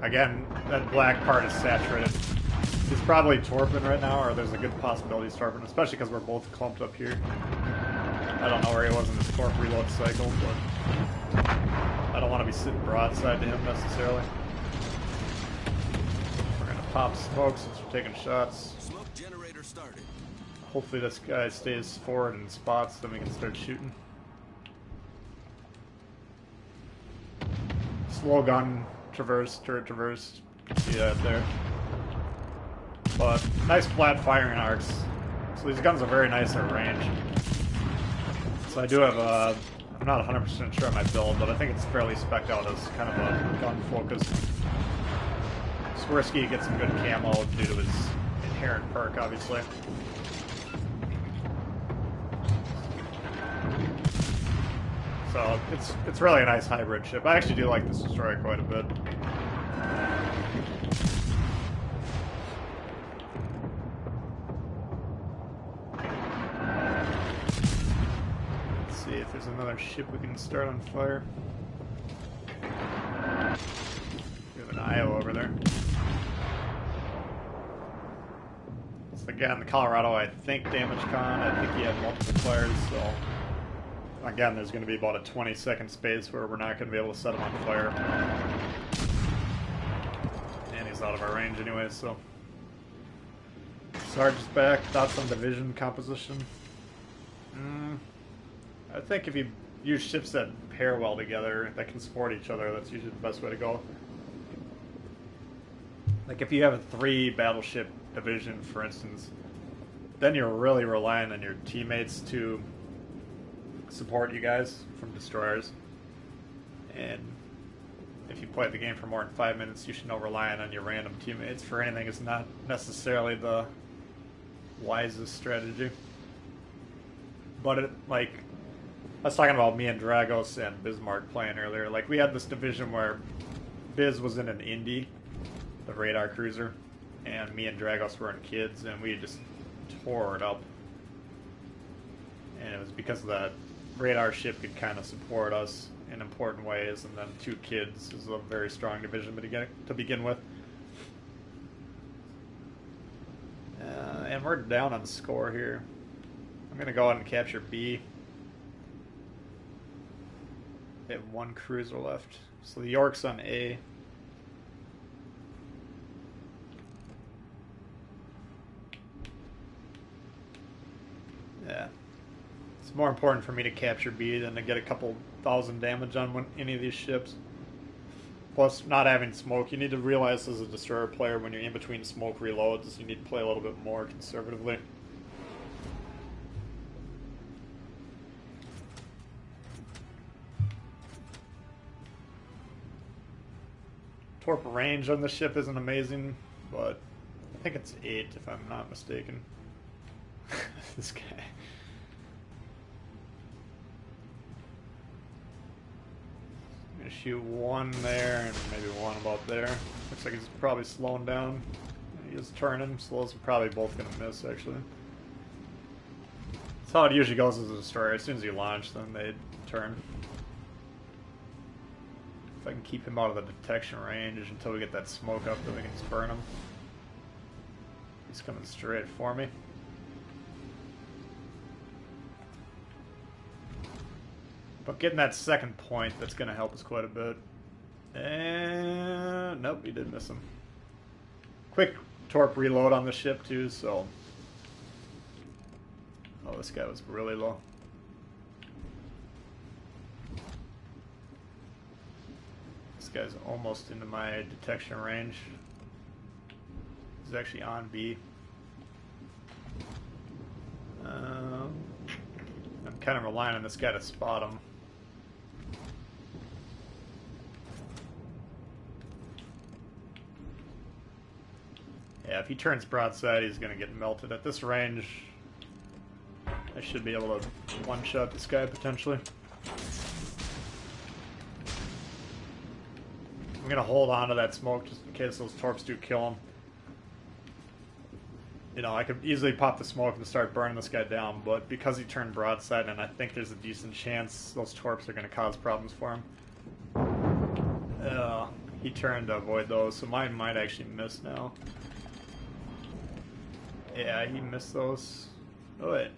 Again, that black part is saturated. He's probably torping right now, or there's a good possibility he's torping, especially because we're both clumped up here. I don't know where he was in his torp reload cycle, but I don't want to be sitting broadside to him necessarily. We're going to pop smoke since we're taking shots. Smoke generator started. Hopefully this guy stays forward in spots, then we can start shooting. Slow gun, traverse, turret traverse. See that there. But nice flat firing arcs. So these guns are very nice at range. So I do have a... I'm not 100% sure on my build, but I think it's fairly spec'd out as kind of a gun focus. Swirsky gets some good camo due to his inherent perk, obviously. So it's really a nice hybrid ship. I actually do like this destroyer quite a bit. Let's see if there's another ship we can start on fire. We have an IO over there. Again, the Colorado, I think, damage con. I think he had multiple players, so again, there's going to be about a 20-second space where we're not going to be able to set him on fire. And he's out of our range anyway, so. Sarge is back. Thoughts on division composition? I think if you use ships that pair well together, that can support each other, that's usually the best way to go. Like if you have a 3 battleship division, for instance, then you're really relying on your teammates to support you guys from destroyers. And if you play the game for more than 5 minutes, you should know relying on your random teammates for anything is not necessarily the wisest strategy. But it, like, I was talking about me and Dragos and Bismarck playing earlier. Like, we had this division where Biz was in an Indy, the radar cruiser, and me and Dragos were in Kids, and we just tore it up. And it was because of that radar ship could kind of support us in important ways, and then 2 Kids is a very strong division to begin with. And we're down on score here. I'm going to go ahead and capture B. We have 1 cruiser left. So the York's on A. Yeah. It's more important for me to capture B than to get a couple thousand damage on any of these ships. Plus, not having smoke, you need to realize as a destroyer player when you're in between smoke reloads, you need to play a little bit more conservatively. Torp range on the ship isn't amazing, but I think it's 8 if I'm not mistaken. This guy. I'm gonna shoot 1 there and maybe 1 about there. Looks like he's probably slowing down. He is turning, so those are probably both gonna miss actually. That's how it usually goes as a destroyer. As soon as you launch, then they turn. If I can keep him out of the detection range until we get that smoke up, then we can just burn him. He's coming straight for me. But getting that second point, that's going to help us quite a bit. And nope, he did miss him. Quick torp reload on the ship too, so. Oh, this guy was really low. This guy's almost into my detection range. He's actually on B. I'm kind of relying on this guy to spot him. Yeah, if he turns broadside, he's going to get melted. At this range, I should be able to one-shot this guy potentially. I'm going to hold on to that smoke just in case those torps do kill him. You know, I could easily pop the smoke and start burning this guy down, but because he turned broadside, and I think there's a decent chance those torps are going to cause problems for him. He turned to avoid those, so mine might actually miss now. Yeah, he missed those. Oh, wait.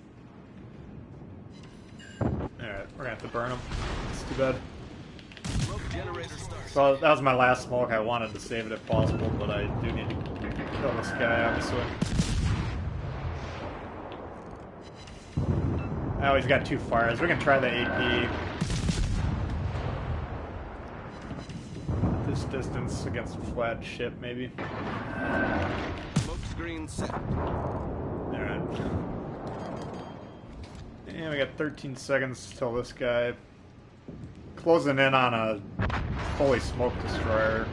Alright, we're going to have to burn him. It's too bad. So that was my last smoke. I wanted to save it if possible, but I do need to kill this guy, obviously. Oh, he's got 2 fires. We can try the AP. This distance against a flat ship, maybe. Smoke screen set. Alright. And we got 13 seconds till this guy. Closing in on a fully smoked destroyer.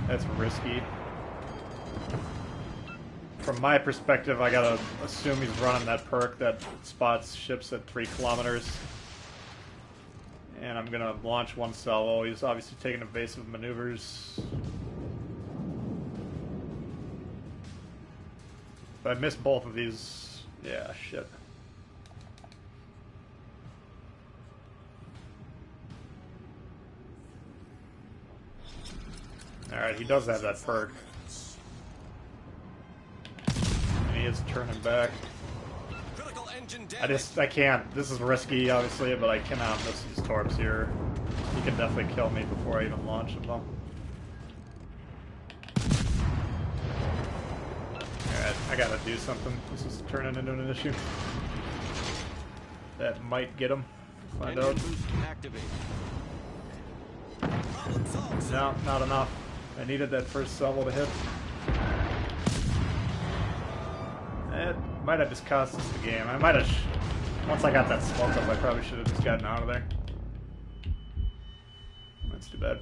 That's risky. From my perspective, I gotta assume he's running that perk that spots ships at 3 kilometers. And I'm gonna launch 1 salvo. He's obviously taking evasive maneuvers. If I miss both of these, yeah, shit. Alright, he does have that perk. And he is turning back. Critical engine damage. I can't. This is risky, obviously, but I cannot miss these torps here. He can definitely kill me before I even launch him, though. Alright, I gotta do something. This is turning into an issue. That might get him. Find out. Engine boost activated. Problem solved, sir. No, not enough. I needed that first salvo to hit. It might have just cost us the game. I might have... Once I got that smoke up, I probably should have just gotten out of there. That's too bad.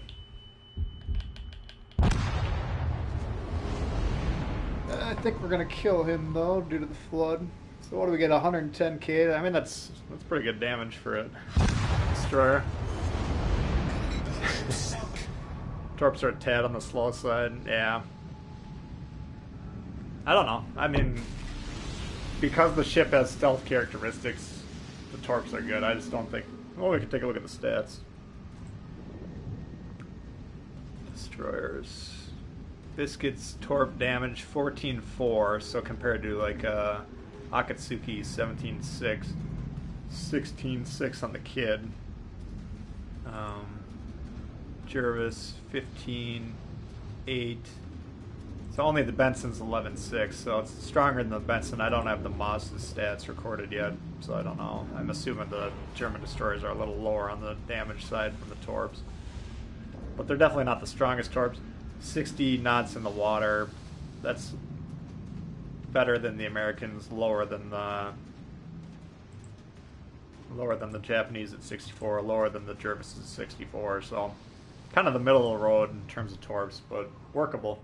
I think we're gonna kill him though, due to the flood. So what do we get? 110k. I mean, that's pretty good damage for a destroyer. Torps are a tad on the slow side. Yeah. I don't know. I mean, because the ship has stealth characteristics, the torps are good. I just don't think... Well, we can take a look at the stats. Destroyers. Biscuits torp damage 14.4, so compared to like Akatsuki 17.6, 16.6 on the Kid. Jervis 15.8. So only the Benson's 11.6, so it's stronger than the Benson. I don't have the Moss's stats recorded yet, so I don't know. I'm assuming the German destroyers are a little lower on the damage side from the torps. But they're definitely not the strongest torps. 60 knots in the water. That's better than the Americans, lower than the Japanese at 64, lower than the Jervis at 64, so kind of the middle of the road in terms of torps, but workable.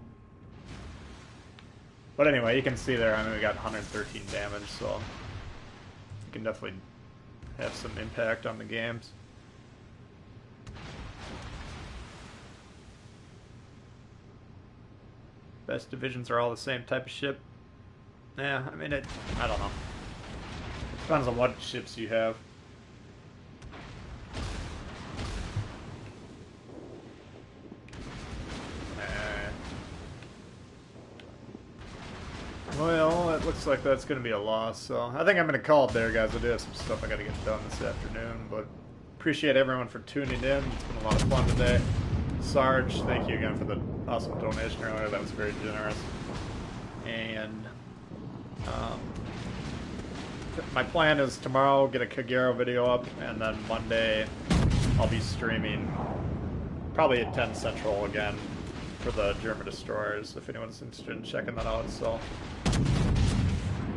But anyway, you can see there, I mean, we got 113 damage, so you can definitely have some impact on the games. Best divisions are all the same type of ship. Yeah, I mean, I don't know. Depends on what ships you have. Well, it looks like that's going to be a loss, so I think I'm going to call it there, guys. I do have some stuff I got to get done this afternoon, but appreciate everyone for tuning in. It's been a lot of fun today. Sarge, thank you again for the awesome donation earlier. That was very generous. And my plan is tomorrow get a Kagero video up, and then Monday I'll be streaming probably at 10 Central again for the German destroyers, if anyone's interested in checking that out. So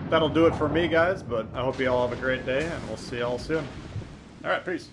that'll do it for me, guys, but I hope you all have a great day, and we'll see you all soon. Alright, peace.